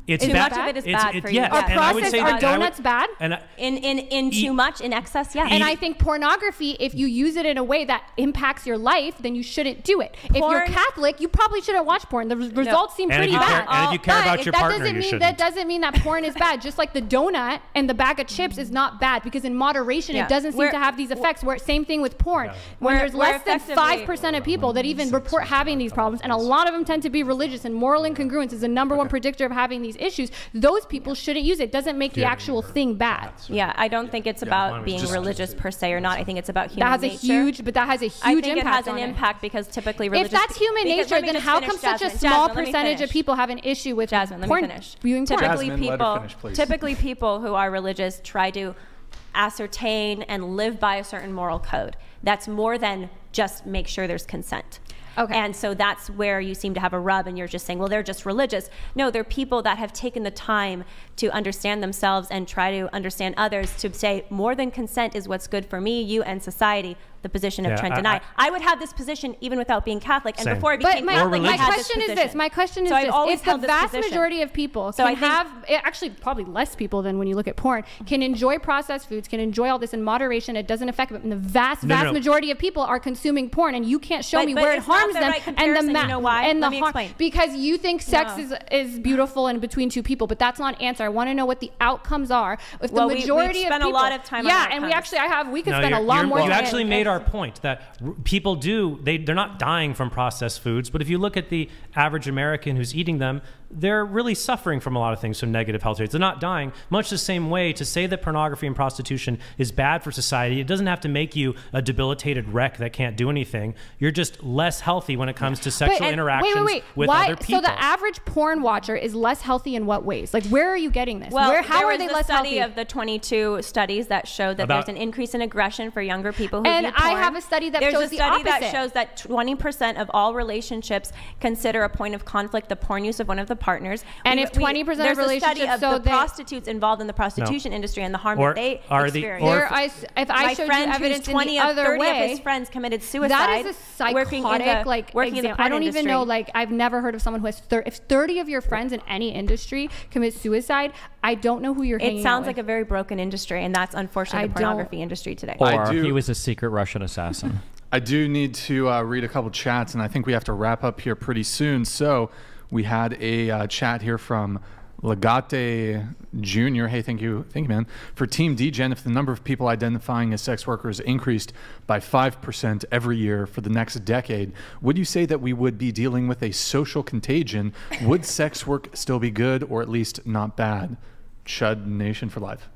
It's too much of it is bad for you. Are donuts bad? In too much, in excess, yeah. And I think pornography, if you use it in a way that impacts your life, then you shouldn't do it. If you're Catholic, you probably shouldn't watch porn. The results seem pretty bad. And if you care about your partner, you shouldn't. That doesn't mean that porn is bad. Just like the donut and the bag of chips is not bad, because in moderation, it doesn't seem to have these effects. Same thing with porn. When there's less than 5% of people that even report having these problems, and a lot of them tend to be religious, and moral incongruence is the #1 predictor of having these these issues, those people shouldn't use it. It doesn't make the actual thing bad. Yeah, I don't think it's about being religious per se or not. I think it's about human nature. That has a huge I think impact it has an impact because typically religious. If that's human nature, then how come such a small percentage of people have an issue with Jazmen, let me finish. Viewing porn? Typically people who are religious try to ascertain and live by a certain moral code. That's more than just make sure there's consent. Okay. And so that's where you seem to have a rub, and you're just saying, well, they're just religious. No, they're people that have taken the time to understand themselves and try to understand others, to say more than consent is what's good for me, you, and society. The position of Trent and I would have this position even without being Catholic, and before I became Catholic, my question is this. My question is this: if the vast majority of people can actually probably less people than when you look at porn, can enjoy processed foods, can enjoy all this in moderation, it doesn't affect them. And the vast majority of people are consuming porn, and you can't show me where it harms them. And the you know why? And Let me explain. Because you think sex is beautiful and between two people, but that's not an answer. I want to know what the outcomes are. If the majority of people, a lot of time. And we could spend a lot more. You actually made our point that people they're not dying from processed foods, but if you look at the average American who's eating them, they're really suffering from a lot of things, from negative health rates. They're not dying. Much the same way, to say that pornography and prostitution is bad for society, it doesn't have to make you a debilitated wreck that can't do anything. You're just less healthy when it comes to sexual interactions with other people. So the average porn watcher is less healthy in what ways? Like, where are you getting this? Well, how are they less healthy? There was a study of the 22 studies that showed that there's an increase in aggression for younger people who view porn. I have a study that shows the opposite. There's a study that shows that 20% of all relationships consider a point of conflict the porn use of one of the partners. And if 20% of relationships, there's a study of the prostitutes involved in the prostitution industry and the harm that they experience. If I showed you evidence in the other way, of his friends committed suicide. That is a psychotic example. I don't even know. I've never heard of someone who has if 30 of your friends in any industry commit suicide. I don't know who you're hanging out with. It sounds like a very broken industry, and that's unfortunately the pornography industry today. Or he was a secret Russian assassin. I do need to read a couple chats, and I think we have to wrap up here pretty soon. So we had a chat here from Legate Jr. Hey, thank you, man. For Team DGen, if the number of people identifying as sex workers increased by 5% every year for the next decade, would you say that we would be dealing with a social contagion? Would sex work still be good, or at least not bad? Chud Nation for life.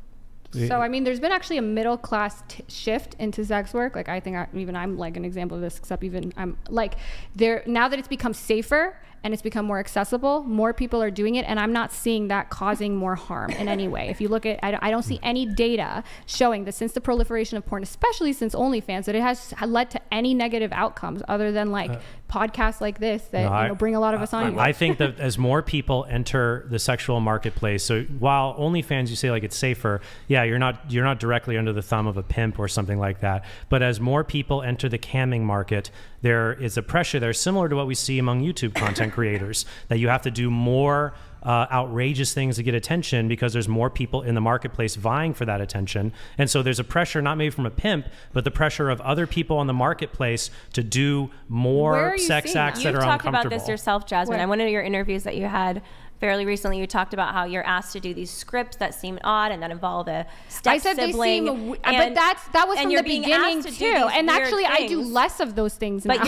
So, I mean, there's been actually a middle class shift into sex work. Like, I think I'm like an example of this, except even I'm like now that it's become safer and it's become more accessible, more people are doing it, and I'm not seeing that causing more harm in any way. If you look at, I don't see any data showing that since the proliferation of porn, especially since OnlyFans, that it has led to any negative outcomes other than like podcasts like this that bring a lot of us on. I think that as more people enter the sexual marketplace, so while OnlyFans, you say like it's safer, yeah, you're not directly under the thumb of a pimp or something like that. But as more people enter the camming market, there is a pressure there similar to what we see among YouTube content creators, that you have to do more outrageous things to get attention because there's more people in the marketplace vying for that attention. And so there's a pressure, not maybe from a pimp, but the pressure of other people on the marketplace to do more sex acts that are uncomfortable. You've talked about this yourself, Jazmen. In one of your interviews that you had fairly recently, you talked about how you're asked to do these scripts that seem odd and that involve a step sibling. But that was from the beginning too. And actually, I do less of those things now. But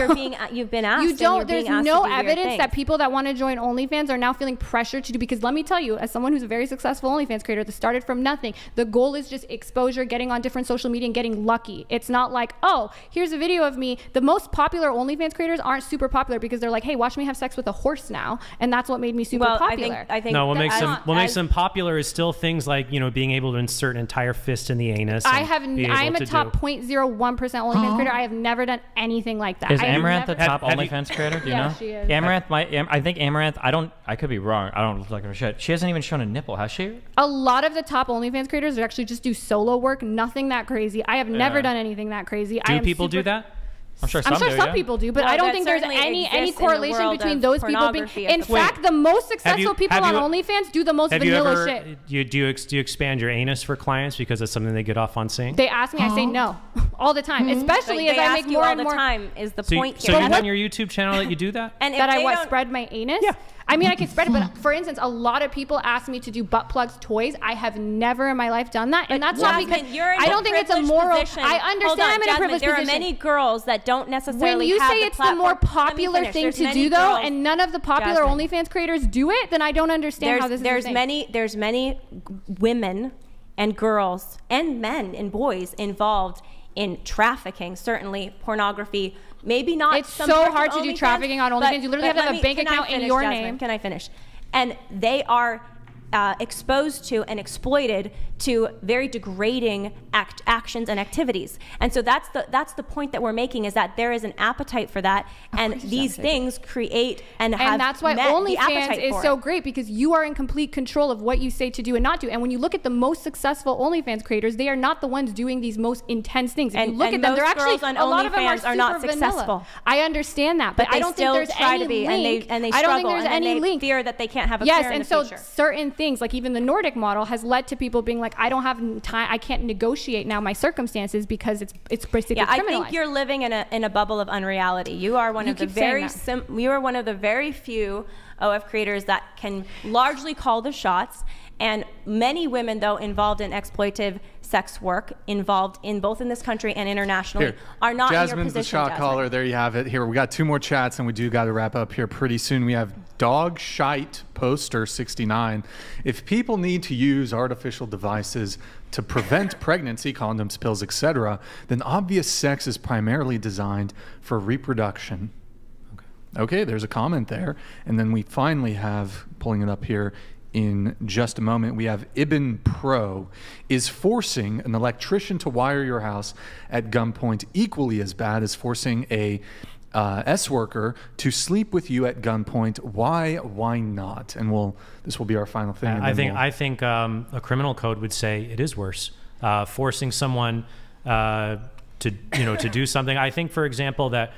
you've been asked. You don't. There's no evidence that people that want to join OnlyFans are now feeling pressured to do. Because let me tell you, as someone who's a very successful OnlyFans creator that started from nothing, the goal is just exposure, getting on different social media, and getting lucky. It's not like, oh, here's a video of me. The most popular OnlyFans creators aren't super popular because they're like, hey, watch me have sex with a horse now, and that's what made me super popular. I think no, what makes them popular is still things like, being able to insert an entire fist in the anus. I am a top 0.01% OnlyFans creator. I have never done anything like that. Is Amaranth the top OnlyFans creator? Do you know? She is. Amaranth, I think Amaranth. I could be wrong. I don't look like a shit. She hasn't even shown a nipple, has she? A lot of the top OnlyFans creators actually just do solo work, nothing that crazy. I have never done anything that crazy. Do people do that? I'm sure some people do, but I don't think there's any correlation between those people being. In fact, the most successful people on OnlyFans do the most vanilla shit. Do you expand your anus for clients because it's something they get off on seeing? They ask me, I say no all the time, especially as I make more and more. All the time is the point here. So you on your YouTube channel that you do that? And that I spread my anus? Yeah. I mean, I can spread it, but for instance, a lot of people ask me to do butt plugs toys. I have never in my life done that, and that's not because I don't think it's a moral. Position. I understand I'm in a privileged there position. There are many girls that don't necessarily. When you have say the it's platform, the more popular thing to do, though, and none of the popular Jazmen. OnlyFans creators do it, then I don't understand how this is a thing. There's many women and girls and men and boys involved in trafficking, certainly pornography. Maybe not. It's so hard to do trafficking on OnlyFans. You literally have to have a bank account in your name. Can I finish? And they are exposed to and exploited to very degrading actions and activities. And so that's the point that we're making, is that there is an appetite for that, and these things create and that's why OnlyFans is so great, because you are in complete control of what you say to do and not do. And when you look at the most successful OnlyFans creators, they are not the ones doing these most intense things. If you look at them, they're actually a lot of them are not super successful. Vanilla. I understand that, but I don't think there's any link. And they I don't think struggle, there's and any they link. fear that they can't have a career in the future. Yes, and so certain things, like even the Nordic model, has led to people being like, I don't have time, I can't negotiate now my circumstances because it's basically criminalized. I think you're living in a bubble of unreality. You are one of the very few OF creators that can largely call the shots, and many women, though, involved in exploitive sex work, involved in both in this country and internationally, are not in your position. Jazmen's the shot caller. There you have it. Here, we got 2 more chats, and we do got to wrap up here pretty soon. We have Dog Shite Poster 69. If people need to use artificial devices to prevent pregnancy, condoms, pills, etc., then obvious sex is primarily designed for reproduction. Okay, there's a comment there. And then we finally have, pulling it up here in just a moment, we have Ibn Pro. Is forcing an electrician to wire your house at gunpoint equally as bad as forcing a S-worker to sleep with you at gunpoint? Why not? And this will be our final thing. I think a criminal code would say it is worse. Forcing someone to do something. I think, for example, that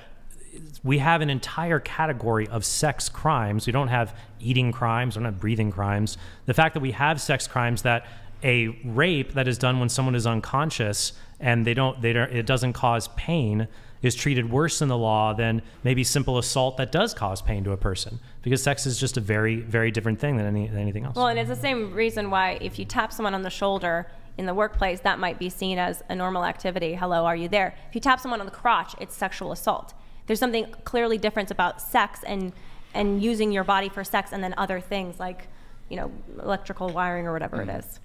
we have an entire category of sex crimes. We don't have eating crimes, we don't have breathing crimes. The fact that we have sex crimes, that a rape that is done when someone is unconscious and it doesn't cause pain, is treated worse in the law than maybe simple assault that does cause pain to a person, because sex is just a very, very different thing than anything else. Well, and it's the same reason why if you tap someone on the shoulder in the workplace, that might be seen as a normal activity. Hello, are you there? If you tap someone on the crotch, it's sexual assault. There's something clearly different about sex and using your body for sex, and then other things like, electrical wiring or whatever it is.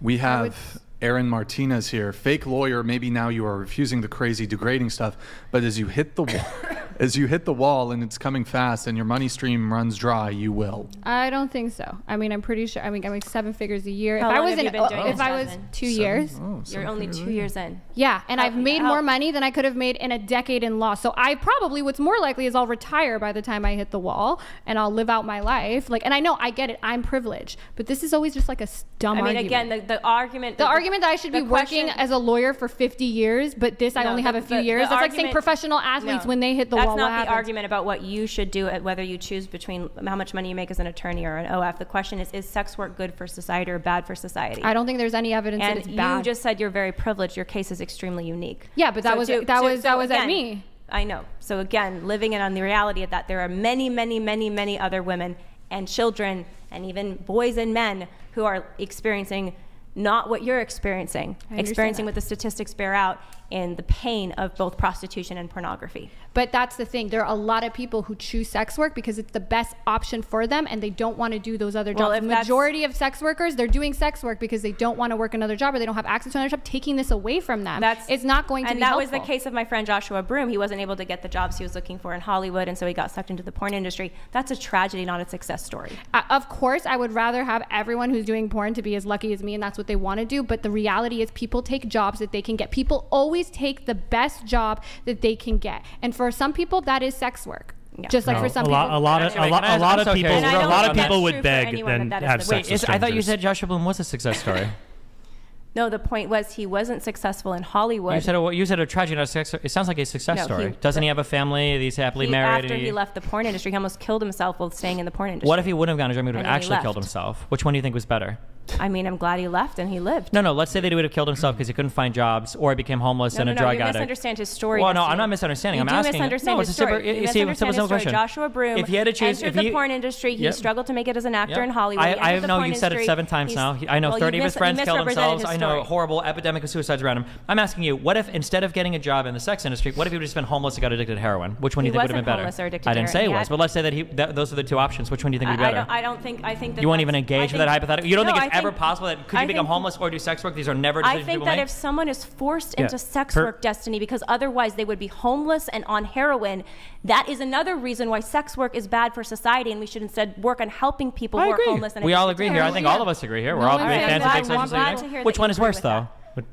We have Aaron Martinez here, fake lawyer. Maybe now you are refusing the crazy, degrading stuff, but as you hit the wall, and it's coming fast, and your money stream runs dry, you will. I don't think so. I mean, I'm pretty sure. I mean, I make 7 figures a year. How long have you been doing this, I was 2 years. You're only 2 years in. Yeah, and I've made more money than I could have made in a decade in law. So I probably, what's more likely is I'll retire by the time I hit the wall, and I'll live out my life. And I know, I get it. I'm privileged, but this is always just like a dumb argument. I mean, again, the argument that I should be working as a lawyer for 50 years, but I only have a few years. That's like saying professional athletes when they hit the wall. That's not the argument about what you should do, whether you choose between how much money you make as an attorney or an OF. The question is sex work good for society or bad for society? I don't think there's any evidence that it's bad. You just said you're very privileged. Your case is extremely unique. Yeah, but that was at me. I know. So again, living in on the reality of that, there are many, many, many, many other women and children and even boys and men who are experiencing not what you're experiencing what the statistics bear out in the pain of both prostitution and pornography. But that's the thing. There are a lot of people who choose sex work because it's the best option for them, and they don't want to do those other jobs. The majority of sex workers, they're doing sex work because they don't want to work another job, or they don't have access to another job. Taking this away from them, it's not going to be helpful. And that was the case of my friend Joshua Broom. He wasn't able to get the jobs he was looking for in Hollywood, and so he got sucked into the porn industry. That's a tragedy, not a success story. Of course, I would rather have everyone who's doing porn to be as lucky as me, and that's what they want to do. But the reality is people take jobs that they can get. People always take the best job that they can get. And for some people, that is sex work. Yeah. Just like for some people. A lot of people would beg than have sex with strangers. I thought you said Joshua Bloom was a success story. No, the point was he wasn't successful in Hollywood. You said a tragedy, not a success story. It sounds like a success story. Doesn't he have a family? He's happily married. After he left the porn industry, he almost killed himself while staying in the porn industry. What if he wouldn't have gone to Germany? He would have actually killed himself. Which one do you think was better? I mean, I'm glad he left and he lived. No, let's say that he would have killed himself because he couldn't find jobs, or he became homeless and a drug addict. You misunderstand his story. Well, no, I'm not misunderstanding. I'm asking. Misunderstand his story. You misunderstand his story. Joshua Broom if he had to choose, entered the porn industry. He struggled to make it as an actor in Hollywood. I know you've said it 7 times now. I know 30 of his friends killed themselves. I know a horrible epidemic of suicides around him. I'm asking you, what if instead of getting a job in the sex industry, what if he would have just been homeless and got addicted to heroin? Which one do you think would have been better? I didn't say it was, but let's say that those are the 2 options. Which one do you think would be better? I think that you won't even engage with that hypothetical. You don't think it's ever possible that could you become homeless or do sex work? These are never decisions people make. I think that if someone is forced into sex work, Destiny, because otherwise they would be homeless and on heroin, that is another reason why sex work is bad for society, and we should instead work on helping people who are homeless. And we all agree here. I think all of us agree here. We're all big fans of sex. Which one is worse, though?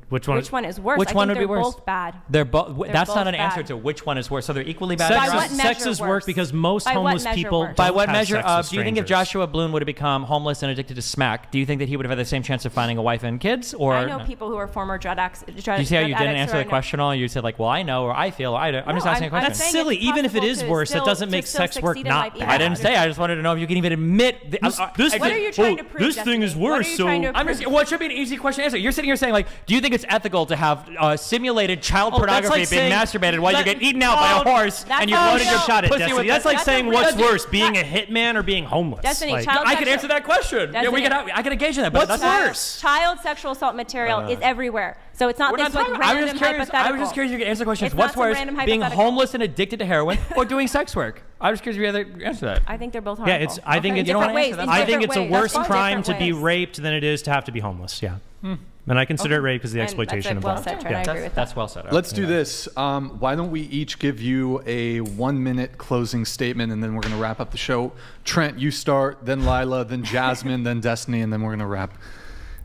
Which one is worse? Which one would be worse? Both bad. They're both. That's not an answer to which one is worse. So they're equally bad. Sex is worse because most homeless people. By what measure? Do you think if Joshua Bloom would have become homeless and addicted to smack, do you think that he would have had the same chance of finding a wife and kids? Or I know people who are former drug addicts. Do you see how you didn't answer the question at all? You said like, well, I know, or I feel, or I don't. I'm just asking a question. That's silly. Even if it is worse, that doesn't make sex work not bad. I didn't say. I just wanted to know if you can even admit. What are you trying to prove? This thing is worse. So well, it should be an easy question to answer. You're sitting here saying like, do you think it's ethical to have simulated child pornography being masturbated while you get eaten out by a horse and you're loading your shot at Destiny? That's like saying what's worse, being a hitman or being homeless. Destiny, I could answer that question. Yeah, I can engage in that. But what's worse? Child sexual assault material is everywhere. So it's not this like random hypothetical. I was just curious if you could answer the question. What's worse, being homeless and addicted to heroin or doing sex work? I was curious if you had to answer that. I think they're both harmful. Yeah, I think it's a worse crime to be raped than it is to have to be homeless. Yeah. And I consider it rape because the exploitation involved. Well said, Trent. I agree with that. That's well said. Let's do this. Why don't we each give you a 1-minute closing statement, and then we're going to wrap up the show. Trent, you start, then Lila, then Jasmine, then Destiny, and then we're going to wrap.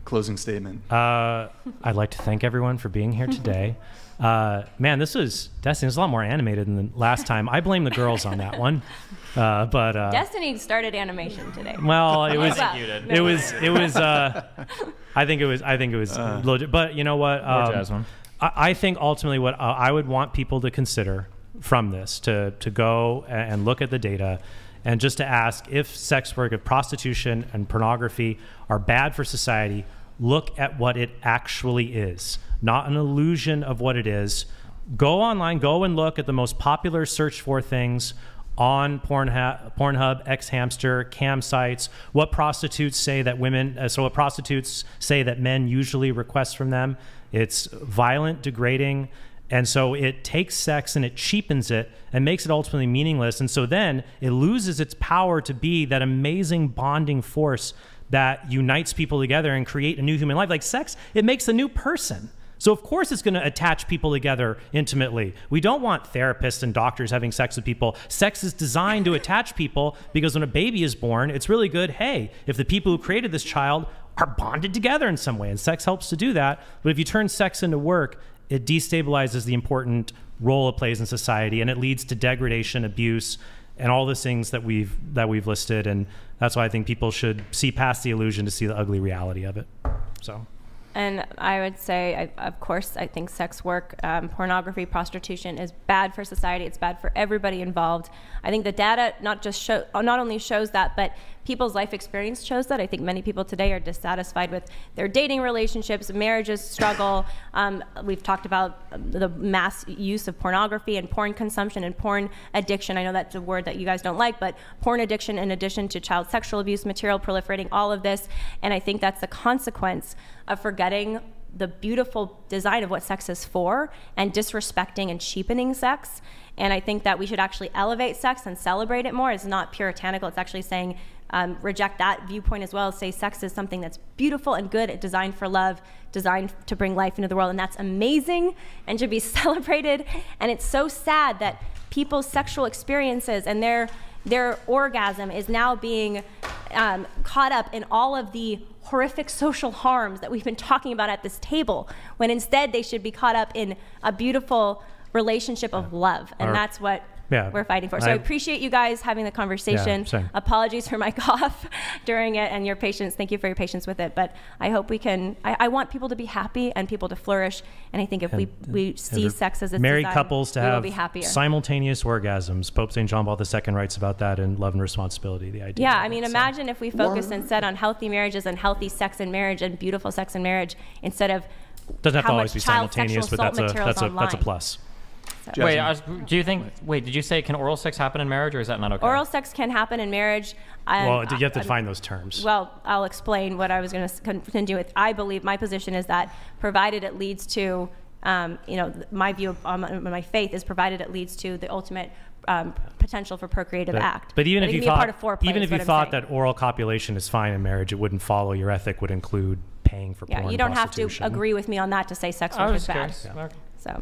Closing statement. I'd like to thank everyone for being here today. Man, Destiny was a lot more animated than the last time. I blame the girls on that one. But Destiny started animation today. Well, it was. I think it was legit. But you know what? I think ultimately what I would want people to consider from this to go and look at the data and just to ask if sex work, if prostitution and pornography are bad for society, look at what it actually is, not an illusion of what it is. Go online, go and look at the most popular search for things on Pornhub, Xhamster, cam sites, what prostitutes say that what prostitutes say that men usually request from them. It's violent, degrading, and so it takes sex and it cheapens it and makes it ultimately meaningless. And so then it loses its power to be that amazing bonding force that unites people together and create a new human life. Like sex, it makes a new person. So of course it's going to attach people together intimately. We don't want therapists and doctors having sex with people. Sex is designed to attach people because when a baby is born, it's really good. Hey, if the people who created this child are bonded together in some way, and sex helps to do that. But if you turn sex into work, it destabilizes the important role it plays in society, and it leads to degradation, abuse, and all the things that we've listed. And that's why I think people should see past the illusion to see the ugly reality of it. So. And I would say, of course, I think sex work, pornography, prostitution is bad for society. It's bad for everybody involved. I think the data not only shows that, but people's life experience shows that. I think many people today are dissatisfied with their dating relationships, marriages struggle. We've talked about the mass use of pornography and porn consumption and porn addiction. I know that's a word that you guys don't like, but porn addiction in addition to child sexual abuse, material proliferating, all of this. And I think that's the consequence of forgetting the beautiful design of what sex is for and disrespecting and cheapening sex. And I think that we should actually elevate sex and celebrate it more. It's not puritanical. It's actually saying reject that viewpoint as well. Say sex is something that's beautiful and good, designed for love, designed to bring life into the world. And that's amazing and should be celebrated. And it's so sad that people's sexual experiences and their orgasm is now being caught up in all of the horrific social harms that we've been talking about at this table, when instead they should be caught up in a beautiful relationship of love. And that's what we're fighting for. So I appreciate you guys having the conversation. Apologies for my cough during it and your patience. Thank you for your patience with it. But I hope we can, I want people to be happy and people to flourish. And I think if we see sex as a married design, couples to have be happier. Simultaneous orgasms. Pope St. John Paul II writes about that in Love and Responsibility, the idea. Yeah, I mean, imagine if we focused instead on healthy marriages and healthy sex in marriage and beautiful sex in marriage instead of doesn't have to always be simultaneous, but that's a plus. So. Wait, do you think? Wait, did you say can oral sex happen in marriage, or is that not okay? Oral sex can happen in marriage. Well, you have to define those terms. Well, I'll explain what I was going to continue with. I believe my position is that provided it leads to, my view on my faith is provided it leads to the ultimate potential for procreative act. But even if you thought that oral copulation is fine in marriage, it wouldn't follow your ethic would include paying for porn. Yeah, you don't have to agree with me on that to say sex work is bad. So.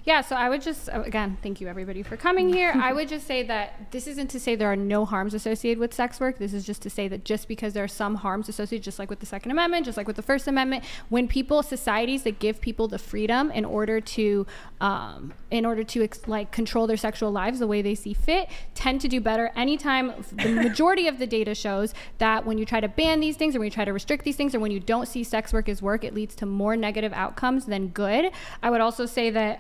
Yeah, so I would just, again, thank you everybody for coming here. I would just say that this isn't to say there are no harms associated with sex work. This is just to say that just because there are some harms associated, just like with the Second Amendment, just like with the First Amendment, when societies that give people the freedom in order to control their sexual lives the way they see fit, tend to do better. Anytime, the majority of the data shows that when you try to ban these things or when you try to restrict these things or when you don't see sex work as work, it leads to more negative outcomes than good. I would also say that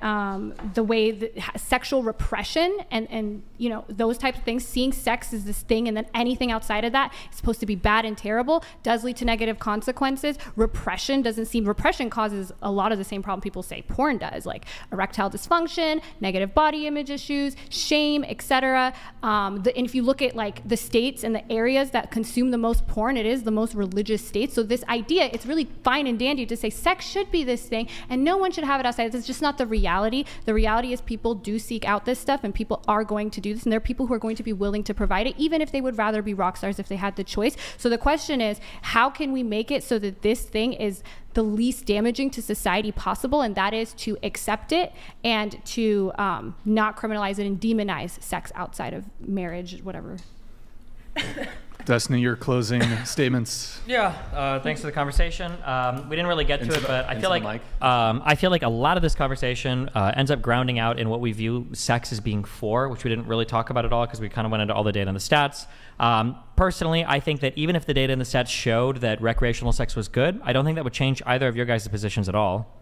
the way that sexual repression and those types of things, seeing sex as this thing and then anything outside of that is supposed to be bad and terrible, does lead to negative consequences. Repression causes a lot of the same problem people say porn does, like erectile dysfunction, negative body image issues, shame, etc. And if you look at like the states and the areas that consume the most porn, it is the most religious states. So this idea, it's really fine and dandy to say sex should be this thing and no one should have it outside. It's just not the reality. The reality is people do seek out this stuff and people are going to do this, and there are people who are going to be willing to provide it, even if they would rather be rock stars if they had the choice. So the question is, how can we make it so that this thing is the least damaging to society possible? And that is to accept it and to not criminalize it and demonize sex outside of marriage, whatever. Destiny, your closing statements. Yeah, thanks for the conversation. We didn't really get to it, but I feel like a lot of this conversation ends up grounding out in what we view sex as being for, which we didn't really talk about at all because we kind of went into all the data and the stats. Personally, I think that even if the data and the stats showed that recreational sex was good, I don't think that would change either of your guys' positions at all.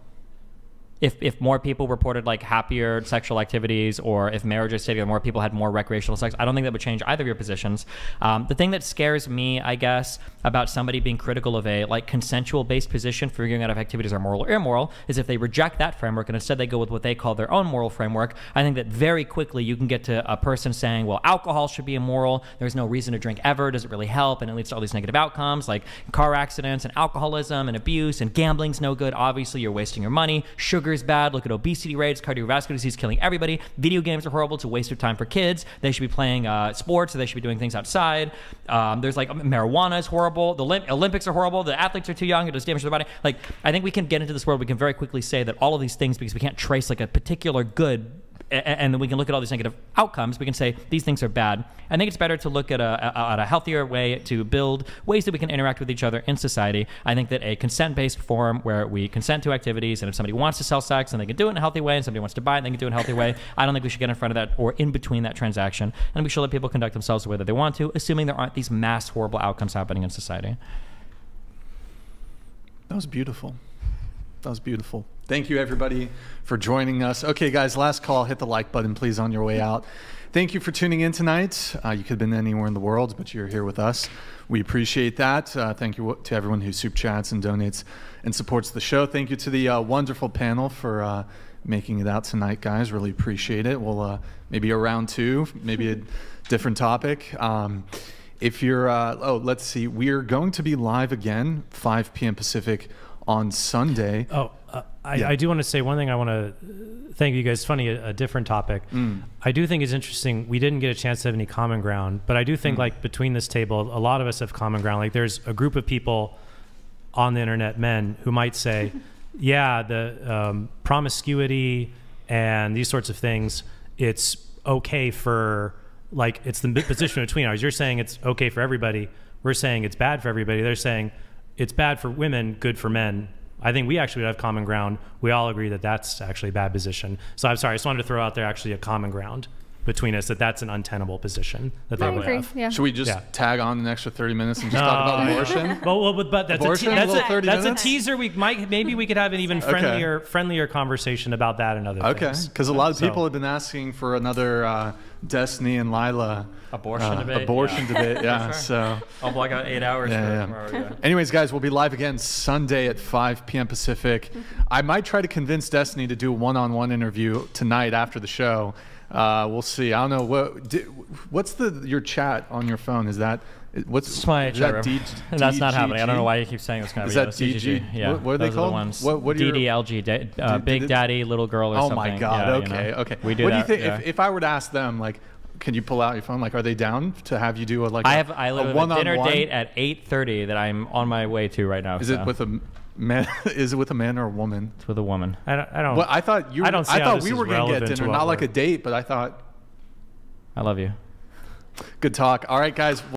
If more people reported like happier sexual activities, or if marriages stayed together, more people had more recreational sex, I don't think that would change either of your positions. The thing that scares me, I guess, about somebody being critical of a like consensual based position for figuring out if activities are moral or immoral is if they reject that framework and instead they go with what they call their own moral framework. I think that very quickly you can get to a person saying, well, alcohol should be immoral, there's no reason to drink ever, does it really help, and it leads to all these negative outcomes like car accidents and alcoholism and abuse, and gambling's no good, obviously you're wasting your money, sugar is bad, look at obesity rates, cardiovascular disease killing everybody, video games are horrible, it's a waste of time for kids, they should be playing sports, or they should be doing things outside. There's like marijuana is horrible, the Olympics are horrible, the athletes are too young, it does damage to the body. Like, I think we can get into this world, we can very quickly say that all of these things, because we can't trace like a particular good, and then we can look at all these negative outcomes, we can say these things are bad. I think it's better to look at a healthier way to build ways that we can interact with each other in society. I think that a consent-based form where we consent to activities, and if somebody wants to sell sex, and they can do it in a healthy way, and somebody wants to buy it, and they can do it in a healthy way, I don't think we should get in front of that or in between that transaction, and we should let people conduct themselves the way that they want to, assuming there aren't these mass horrible outcomes happening in society. That was beautiful. That was beautiful. Thank you, everybody, for joining us. Okay, guys, last call. Hit the like button, please, on your way out. Thank you for tuning in tonight. You could have been anywhere in the world, but you're here with us. We appreciate that. Thank you to everyone who soup chats and donates and supports the show. Thank you to the wonderful panel for making it out tonight, guys. Really appreciate it. We'll maybe a round two, maybe a different topic. If you're, let's see. We're going to be live again, 5 p.m. Pacific on Sunday. I do want to say one thing. I want to thank you guys. Funny, a different topic. I do think it's interesting. We didn't get a chance to have any common ground, but I do think like between this table, a lot of us have common ground. Like there's a group of people on the internet, men, who might say, yeah, the promiscuity and these sorts of things, it's okay for, like, it's the position between ours. You're saying it's okay for everybody. We're saying it's bad for everybody. They're saying it's bad for women, good for men. I think we actually have common ground. We all agree that that's actually a bad position. So I'm sorry, I just wanted to throw out there actually a common ground between us, that's an untenable position that they I would agree. have. Yeah. Should we just tag on an extra 30 minutes and just talk about abortion? But that's Abortion? that's Little 30 that's a minutes? teaser. Maybe we could have an even friendlier conversation about that and other Okay, things. because a lot of people have been asking for another Destiny and Lila Abortion debate. debate. Yeah, Sure. so I'll block out 8 hours for tomorrow. Yeah. Anyways, guys, we'll be live again Sunday at 5 p.m. Pacific. I might try to convince Destiny to do a one-on-one interview tonight after the show. We'll see. I don't know what's your chat on your phone. Is that It's my chat room. That's not happening. I don't know why you keep saying it's going to be. Is that DG? Yeah. What are they called? The ones. What are your DDLG, Big Daddy, Little Girl, or something. Oh my God. Yeah, okay. We do what that. do you think? If I were to ask them, like, can you pull out your phone? Like, are they down to have you do I live a dinner date at 8:30 that I'm on my way to right now. Is it with a man? Is it with a man or a woman? It's with a woman. I don't. Well, I thought you. I don't see I how thought this we is were going to get relevant to dinner, what not like we're- a date, but I thought. I love you. Good talk. All right, guys.